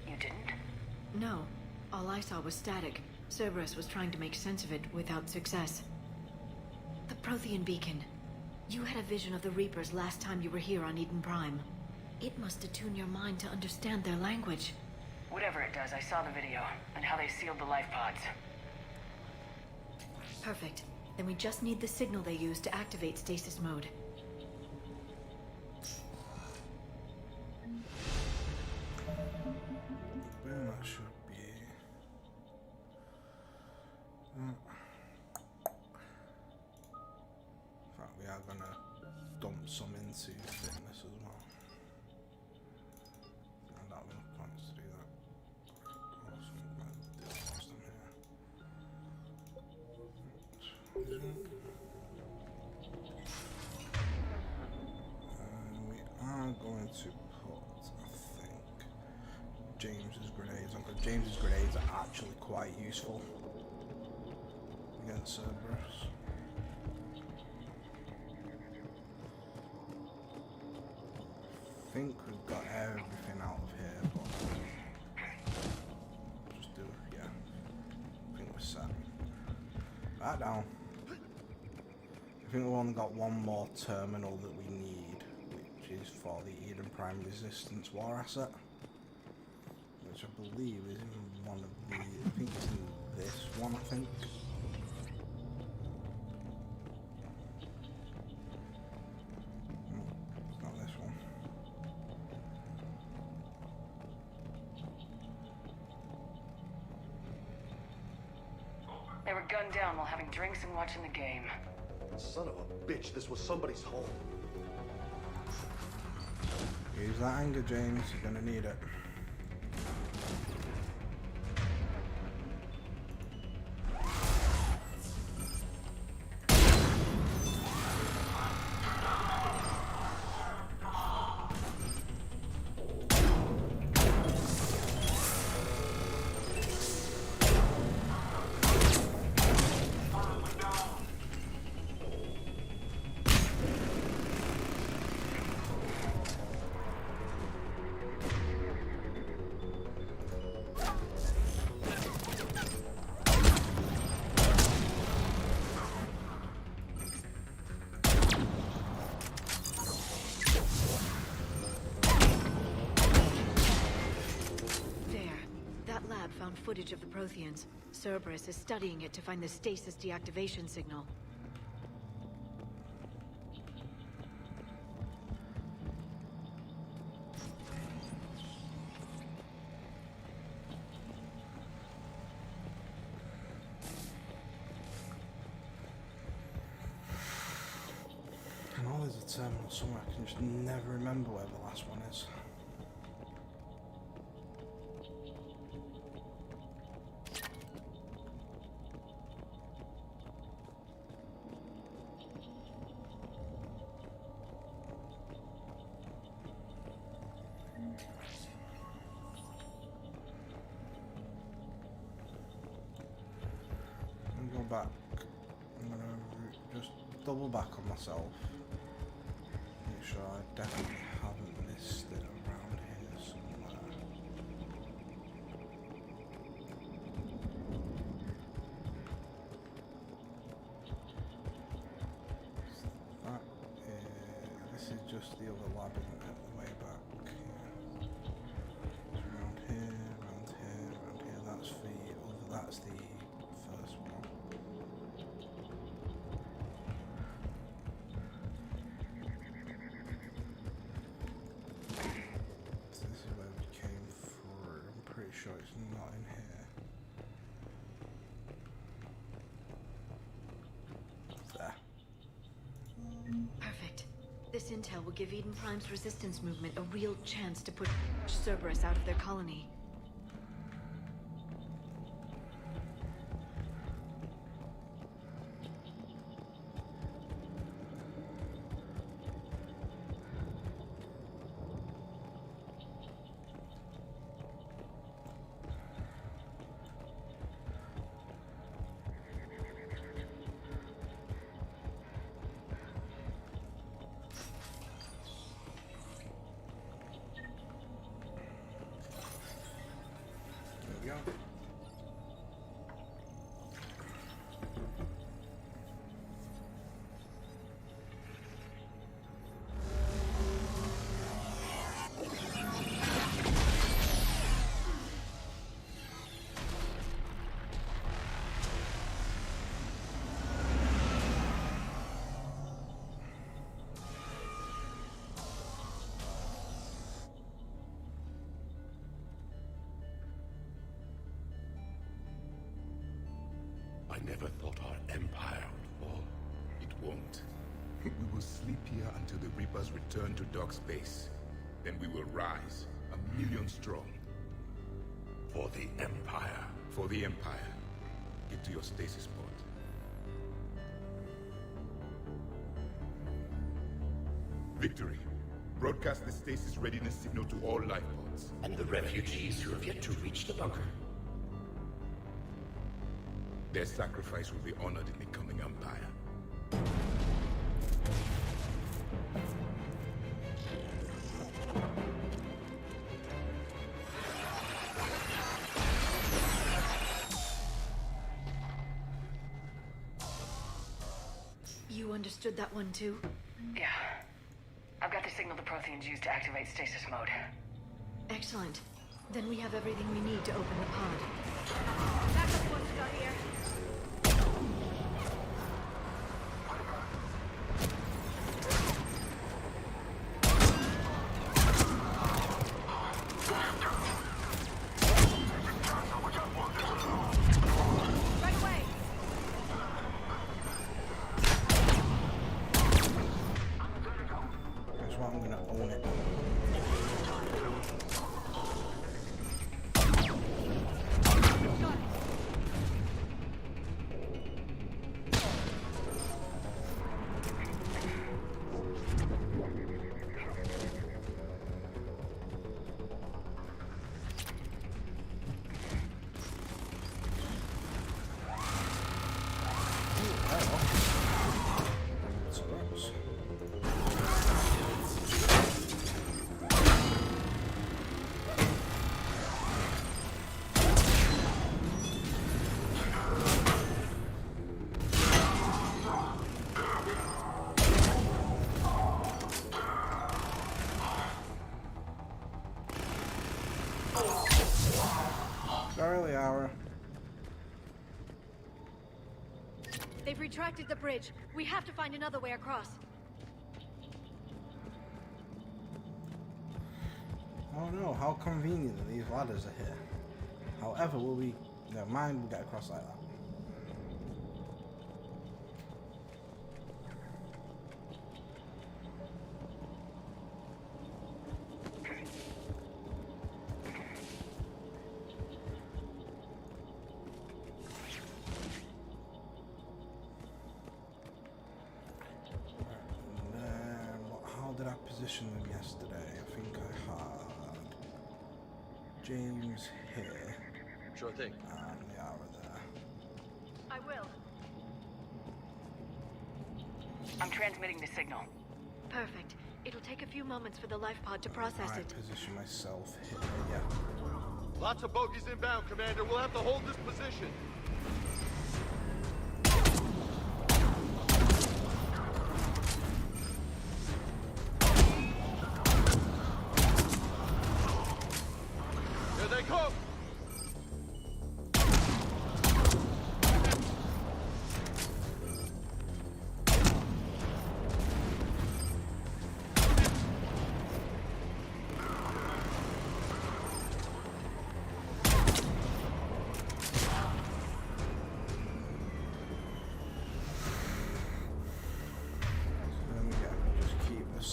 Speaker 15: You didn't?
Speaker 10: No. All I saw was static. Cerberus was trying to make sense of it without success. The Prothean beacon. You had a vision of the Reapers last time you were here on Eden Prime. It must attune your mind to understand their language.
Speaker 15: Whatever it does, I saw the video, and how they sealed the life pods.
Speaker 10: Perfect. Then we just need the signal they use to activate stasis mode.
Speaker 1: Boom, that should be... In fact, we are going to dump some into fitness as well. And that will have points to do that. Awesome, do that whilst I'm here. We are going to put, I think, James's grenades on, because James's grenades are actually quite useful against Cerberus. I think we've got everything out of here, but just do it, yeah. I think we're set. Right down. I think we've only got one more terminal that we need, which is for the Eden Prime Resistance War asset, which I believe is in one of the, I think it's in this one, I think. No, it's not this one.
Speaker 15: They were gunned down while having drinks and watching the game.
Speaker 4: Son of a bitch, this was somebody's home.
Speaker 1: Use that anger, James, you're gonna need it.
Speaker 10: Footage of the Protheans. Cerberus is studying it to find the stasis deactivation signal.
Speaker 1: I know there's a terminal somewhere, I can just never remember where the last one is. Back. I'm gonna just double back on myself. Make sure I definitely haven't missed it around here somewhere. This is just the other lab, isn't it? The way back. Yeah. It's around here, around here, around here. That's the other. That's the first one. Sure it's not in here.
Speaker 10: intel will give Eden Prime's resistance movement a real chance to push Cerberus out of their colony.
Speaker 9: I never thought our empire would fall. It won't. We will sleep here until the Reapers return to Dock Space. Then we will rise, 1,000,000 strong. For the Empire. For the Empire. Get to your stasis pod. Victory. Broadcast the stasis readiness signal to all life pods.
Speaker 16: And the refugees who have yet to reach the bunker.
Speaker 9: Their sacrifice will be honored in the coming Empire.
Speaker 10: You understood that one too?
Speaker 15: Yeah. I've got the signal the Protheans use to activate stasis mode.
Speaker 10: Excellent. Then we have everything we need to open the pod.
Speaker 17: Backup forces are here.
Speaker 1: Early hour.
Speaker 10: They've retracted the bridge. We have to find another way across.
Speaker 1: Oh no, how convenient that these ladders are here. However, will we... Never mind, we'll get across like that. Position them yesterday. I think I had James here.
Speaker 4: Sure thing.
Speaker 1: And Yara there.
Speaker 10: I will.
Speaker 15: I'm transmitting the signal.
Speaker 10: Perfect. It'll take a few moments for the life pod to process it.
Speaker 1: Position myself here. Yeah.
Speaker 4: Lots of bogies inbound, Commander. We'll have to hold this position.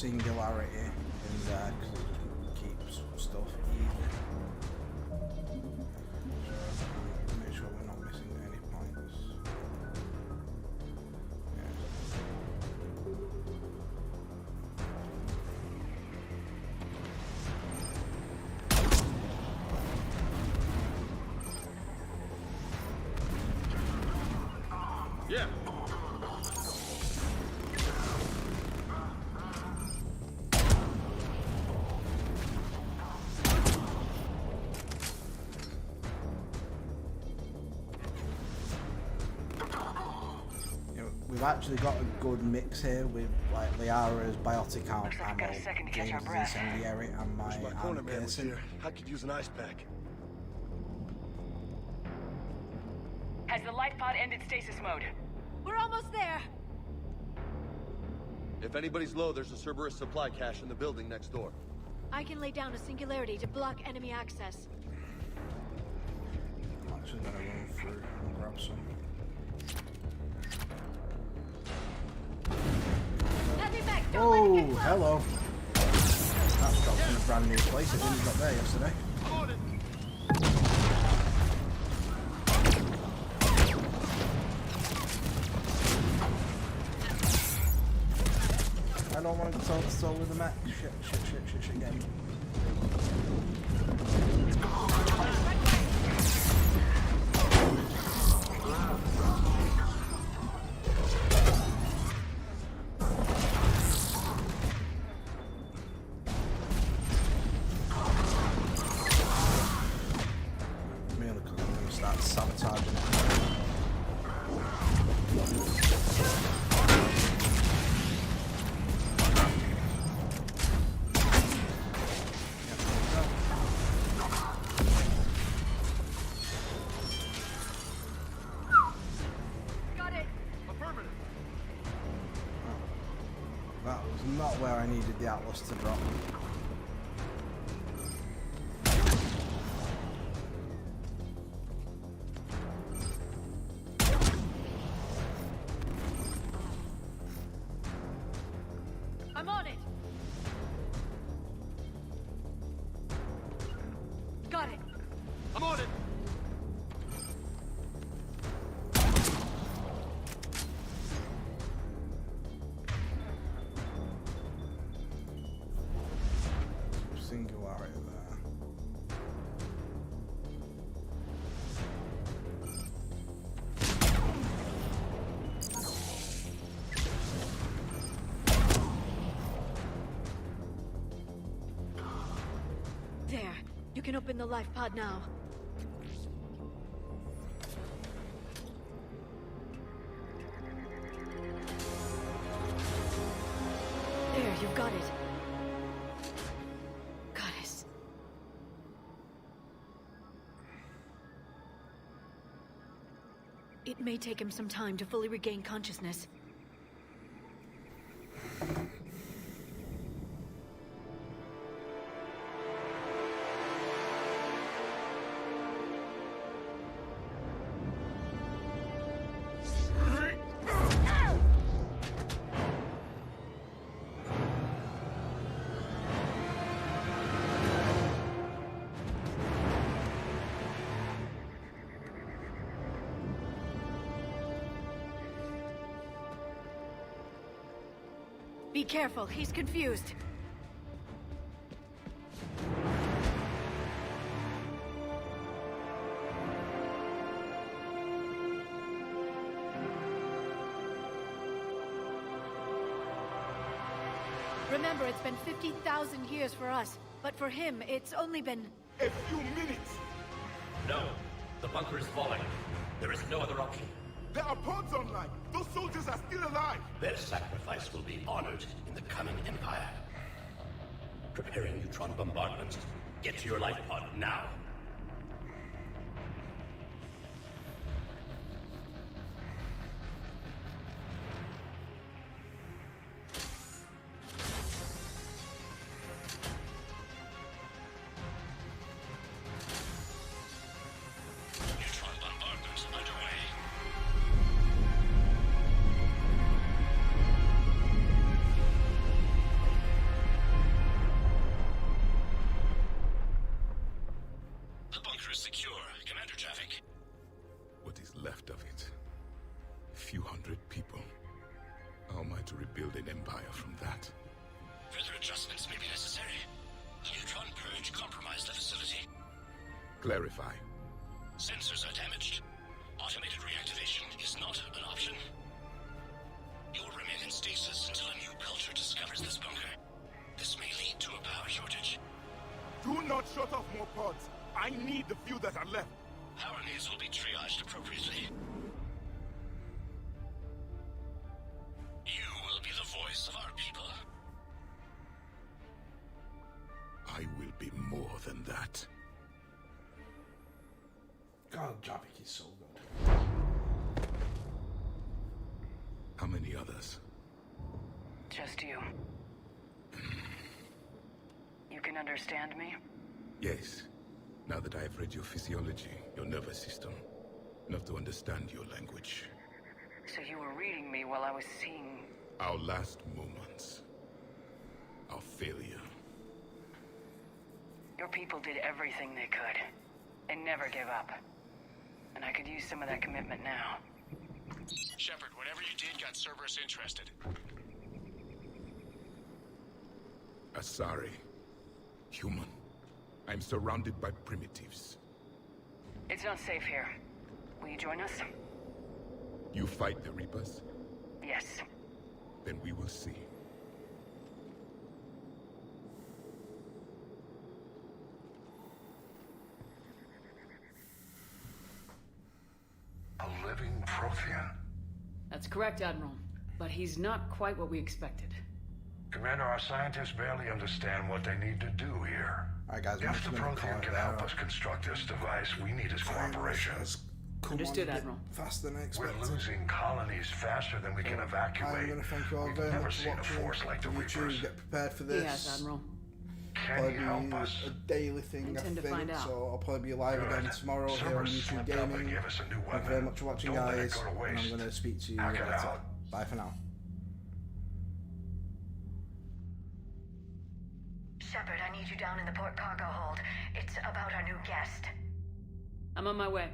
Speaker 1: singularity in there because it keeps stuff even. So make sure we're not missing any points.
Speaker 20: Yeah.
Speaker 1: We've actually got a good mix here with like Liara's biotic ammo, James' incendiary, and my
Speaker 4: corner man was
Speaker 1: piercing.
Speaker 4: here. I could use an ice pack.
Speaker 15: Has the life pod ended stasis mode?
Speaker 10: We're almost there.
Speaker 4: If anybody's low, there's a Cerberus supply cache in the building next door.
Speaker 10: I can lay down a singularity to block enemy access.
Speaker 1: I'm actually gonna run through and grab some. Oh, hello. That's dropped in a brand new place. I didn't drop there yesterday. I don't want to go toe with the mech. Shit, get him. That was not where I needed the Atlas to drop.
Speaker 10: I'm on it. Got it.
Speaker 20: I'm on it.
Speaker 1: Singularity there.
Speaker 10: There. You can open the life pod now. There, you've got it. Goddess. It may take him some time to fully regain consciousness. Be careful, he's confused. Remember, it's been 50,000 years for us, but for him, it's only been...
Speaker 9: A few minutes!
Speaker 16: No, the bunker is falling. There is no other option.
Speaker 9: There are pods online! Those soldiers are still alive!
Speaker 16: Their sacrifice will be honored in the coming Empire. Preparing neutron bombardment. Get to your life pod now.
Speaker 6: Neutron bombardment underway.
Speaker 9: Clarify.
Speaker 6: Sensors are damaged. Automated reactivation is not an option. You'll remain in stasis until a new culture discovers this bunker. This may lead to a power shortage.
Speaker 9: Do not shut off more pods. I need the few that are left.
Speaker 6: Power needs will be triaged appropriately. You will be the voice of our people.
Speaker 9: I will be more than that.
Speaker 1: God, Javik is so good.
Speaker 9: How many others?
Speaker 15: Just you. You can understand me?
Speaker 9: Yes. Now that I have read your physiology, your nervous system, enough to understand your language.
Speaker 15: So you were reading me while I was seeing...
Speaker 9: Our last moments. Our failure.
Speaker 15: Your people did everything they could. They never gave up. And I could use some of that commitment now.
Speaker 6: Shepard, whatever you did got Cerberus interested.
Speaker 9: Asari. Human. I'm surrounded by primitives.
Speaker 15: It's not safe here. Will you join us?
Speaker 9: You fight the Reapers?
Speaker 15: Yes.
Speaker 9: Then we will see.
Speaker 3: A living Prothean?
Speaker 5: That's correct, Admiral. But he's not quite what we expected.
Speaker 3: Commander, our scientists barely understand what they need to do here.
Speaker 1: Alright guys,
Speaker 3: If the Prothean can help us construct this device, we need his cooperation.
Speaker 5: Understood, Admiral.
Speaker 1: Faster than
Speaker 3: We're
Speaker 1: expected.
Speaker 3: losing colonies faster than we can
Speaker 1: I'm
Speaker 3: evacuate.
Speaker 1: going to thank you all
Speaker 3: We've
Speaker 1: very
Speaker 3: never
Speaker 1: much for
Speaker 3: seen a
Speaker 1: watching.
Speaker 3: force like the
Speaker 1: YouTube,
Speaker 3: Reapers.
Speaker 1: get prepared for this.
Speaker 5: Yes, Admiral.
Speaker 3: Can you help
Speaker 1: Probably
Speaker 3: us?
Speaker 1: a daily thing, I
Speaker 5: Intend to
Speaker 1: think.
Speaker 5: find out.
Speaker 1: So I'll probably be live
Speaker 3: Good.
Speaker 1: again tomorrow here on
Speaker 3: Cerberus
Speaker 1: YouTube
Speaker 3: slipped up and
Speaker 1: Gaming.
Speaker 3: gave us a new
Speaker 1: Thank you very
Speaker 3: weapon.
Speaker 1: much for watching,
Speaker 3: Don't let it
Speaker 1: guys.
Speaker 3: go to
Speaker 1: And I'm
Speaker 3: waste.
Speaker 1: going to speak to you
Speaker 3: Hack it
Speaker 1: later.
Speaker 3: out.
Speaker 1: Bye for now.
Speaker 10: Shepard, I need you down in the port cargo hold. It's about our new guest.
Speaker 5: I'm on my way.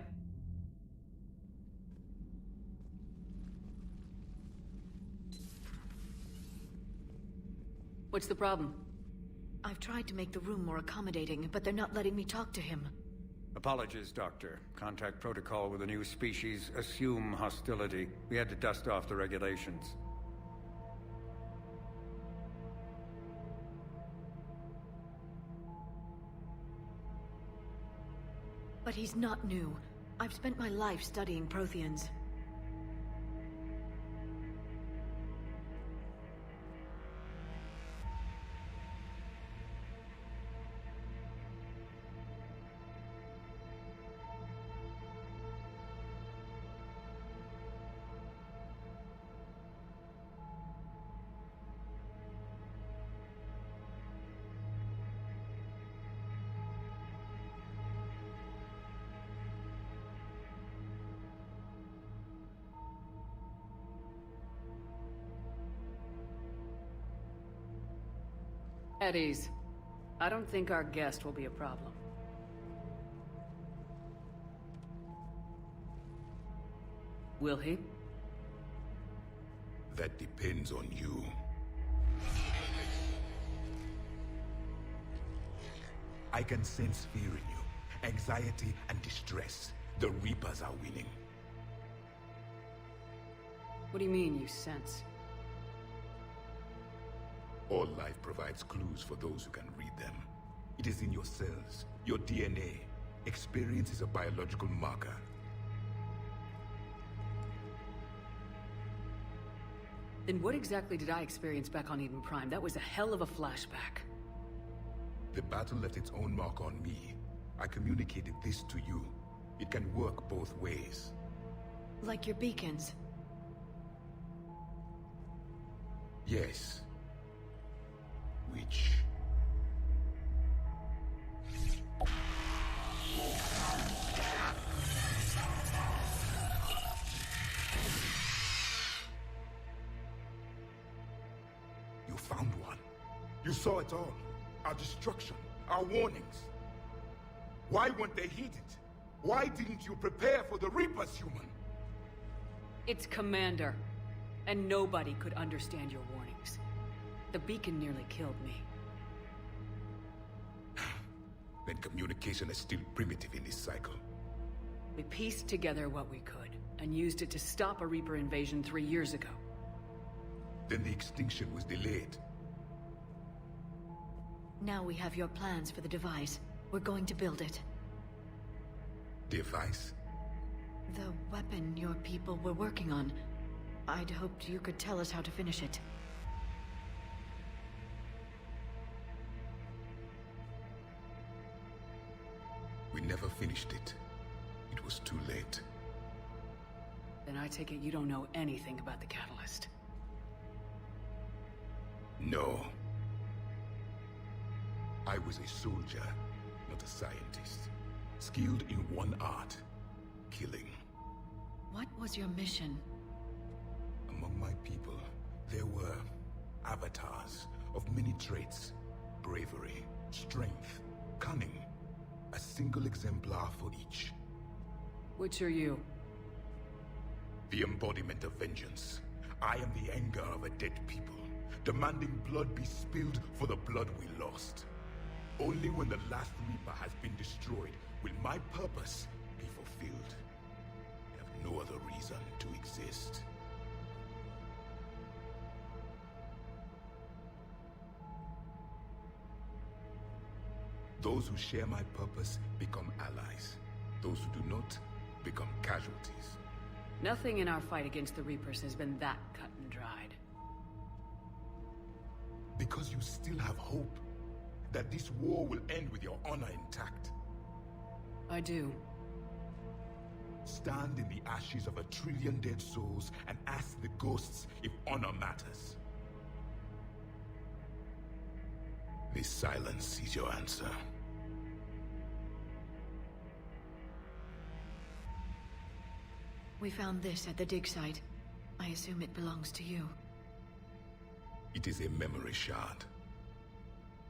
Speaker 5: What's the problem?
Speaker 10: I've tried to make the room more accommodating, but they're not letting me talk to him.
Speaker 20: Apologies, Doctor. Contact protocol with a new species. Assume hostility. We had to dust off the regulations.
Speaker 10: But he's not new. I've spent my life studying Protheans.
Speaker 5: At ease. I don't think our guest will be a problem. Will he?
Speaker 9: That depends on you. I can sense fear in you. Anxiety and distress. The Reapers are winning.
Speaker 5: What do you mean, you sense?
Speaker 9: All life provides clues for those who can read them. It is in your cells, your DNA. Experience is a biological marker.
Speaker 5: Then what exactly did I experience back on Eden Prime? That was a hell of a flashback.
Speaker 9: The battle left its own mark on me. I communicated this to you. It can work both ways.
Speaker 10: Like your beacons.
Speaker 9: Yes. Which... You found one. You saw it all. Our destruction, our warnings. Why weren't they heeded? Why didn't you prepare for the Reapers, human?
Speaker 5: It's Commander. And nobody could understand your warnings. The beacon nearly killed me.
Speaker 9: then communication is still primitive in this cycle.
Speaker 5: We pieced together what we could, and used it to stop a Reaper invasion 3 years ago.
Speaker 9: Then the extinction was delayed.
Speaker 10: Now we have your plans for the device. We're going to build it.
Speaker 9: Device?
Speaker 10: The weapon your people were working on. I'd hoped you could tell us how to finish it.
Speaker 9: We never finished it. It was too late.
Speaker 5: Then I take it you don't know anything about the catalyst.
Speaker 9: No. I was a soldier, not a scientist. Skilled in one art, killing.
Speaker 10: What was your mission?
Speaker 9: Among my people, there were avatars of many traits. Bravery, strength, cunning. A single exemplar for each.
Speaker 5: Which are you?
Speaker 9: The embodiment of vengeance. I am the anger of a dead people, demanding blood be spilled for the blood we lost. Only when the last Reaper has been destroyed will my purpose be fulfilled. I have no other reason to exist. Those who share my purpose become allies. Those who do not become casualties.
Speaker 5: Nothing in our fight against the Reapers has been that cut and dried.
Speaker 9: Because you still have hope that this war will end with your honor intact.
Speaker 5: I do.
Speaker 9: Stand in the ashes of 1 trillion dead souls and ask the ghosts if honor matters. This silence is your answer.
Speaker 10: We found this at the dig site. I assume it belongs to you.
Speaker 9: It is a memory shard.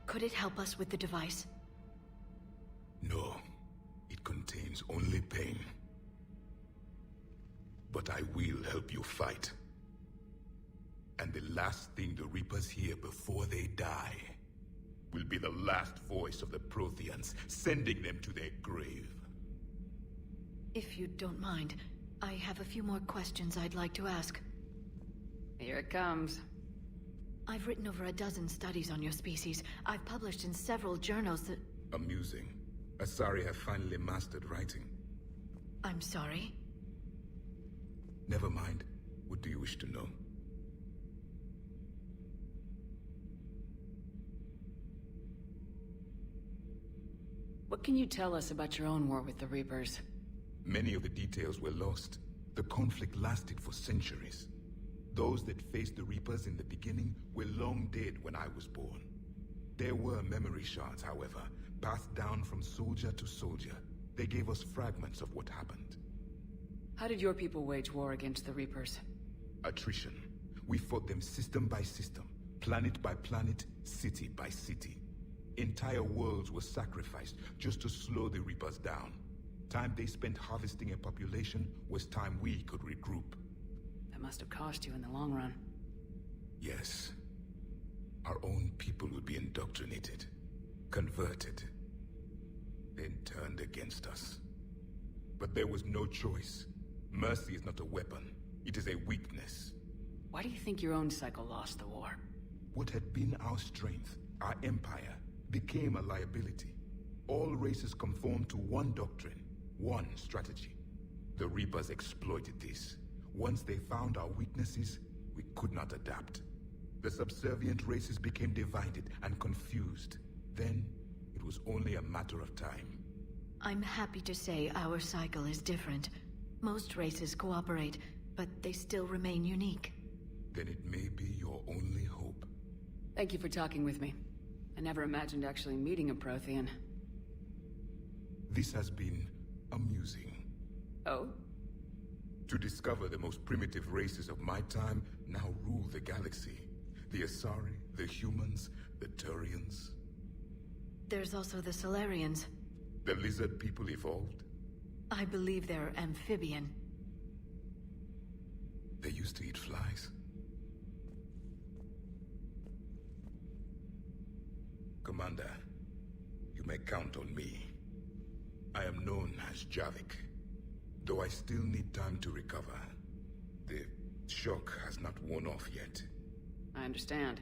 Speaker 10: Could it help us with the device?
Speaker 9: No. It contains only pain. But I will help you fight. And the last thing the Reapers hear before they die will be the last voice of the Protheans, sending them to their grave.
Speaker 10: If you don't mind, I have a few more questions I'd like to ask.
Speaker 5: Here it comes.
Speaker 10: I've written over a dozen studies on your species. I've published in several journals that...
Speaker 9: Amusing. Asari have finally mastered writing.
Speaker 10: I'm sorry?
Speaker 9: Never mind. What do you wish to know?
Speaker 5: What can you tell us about your own war with the Reapers?
Speaker 9: Many of the details were lost. The conflict lasted for centuries. Those that faced the Reapers in the beginning were long dead when I was born. There were memory shards, however, passed down from soldier to soldier. They gave us fragments of what happened.
Speaker 5: How did your people wage war against the Reapers?
Speaker 9: Attrition. We fought them system by system, planet by planet, city by city. Entire worlds were sacrificed just to slow the Reapers down. Time they spent harvesting a population was time we could regroup.
Speaker 5: That must have cost you in the long run.
Speaker 9: Yes. Our own people would be indoctrinated, converted, then turned against us. But there was no choice. Mercy is not a weapon. It is a weakness.
Speaker 5: Why do you think your own cycle lost the war?
Speaker 9: What had been our strength, our empire, became a liability. All races conformed to one doctrine, one strategy. The Reapers exploited this. Once they found our weaknesses, we could not adapt. The subservient races became divided and confused. Then, it was only a matter of time.
Speaker 10: I'm happy to say our cycle is different. Most races cooperate, but they still remain unique.
Speaker 9: Then it may be your only hope.
Speaker 5: Thank you for talking with me. I never imagined actually meeting a Prothean.
Speaker 9: This has been amusing.
Speaker 5: Oh?
Speaker 9: To discover the most primitive races of my time now rule the galaxy. The Asari, the humans, the Turians.
Speaker 10: There's also the Solarians.
Speaker 9: The lizard people evolved?
Speaker 10: I believe they're amphibian.
Speaker 9: They used to eat flies. Commander, You may count on me. I am known as Javik, though I still need time to recover. The shock has not worn off yet.
Speaker 5: I understand.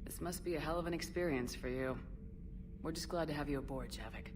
Speaker 5: This must be a hell of an experience for you. We're just glad to have you aboard, Javik.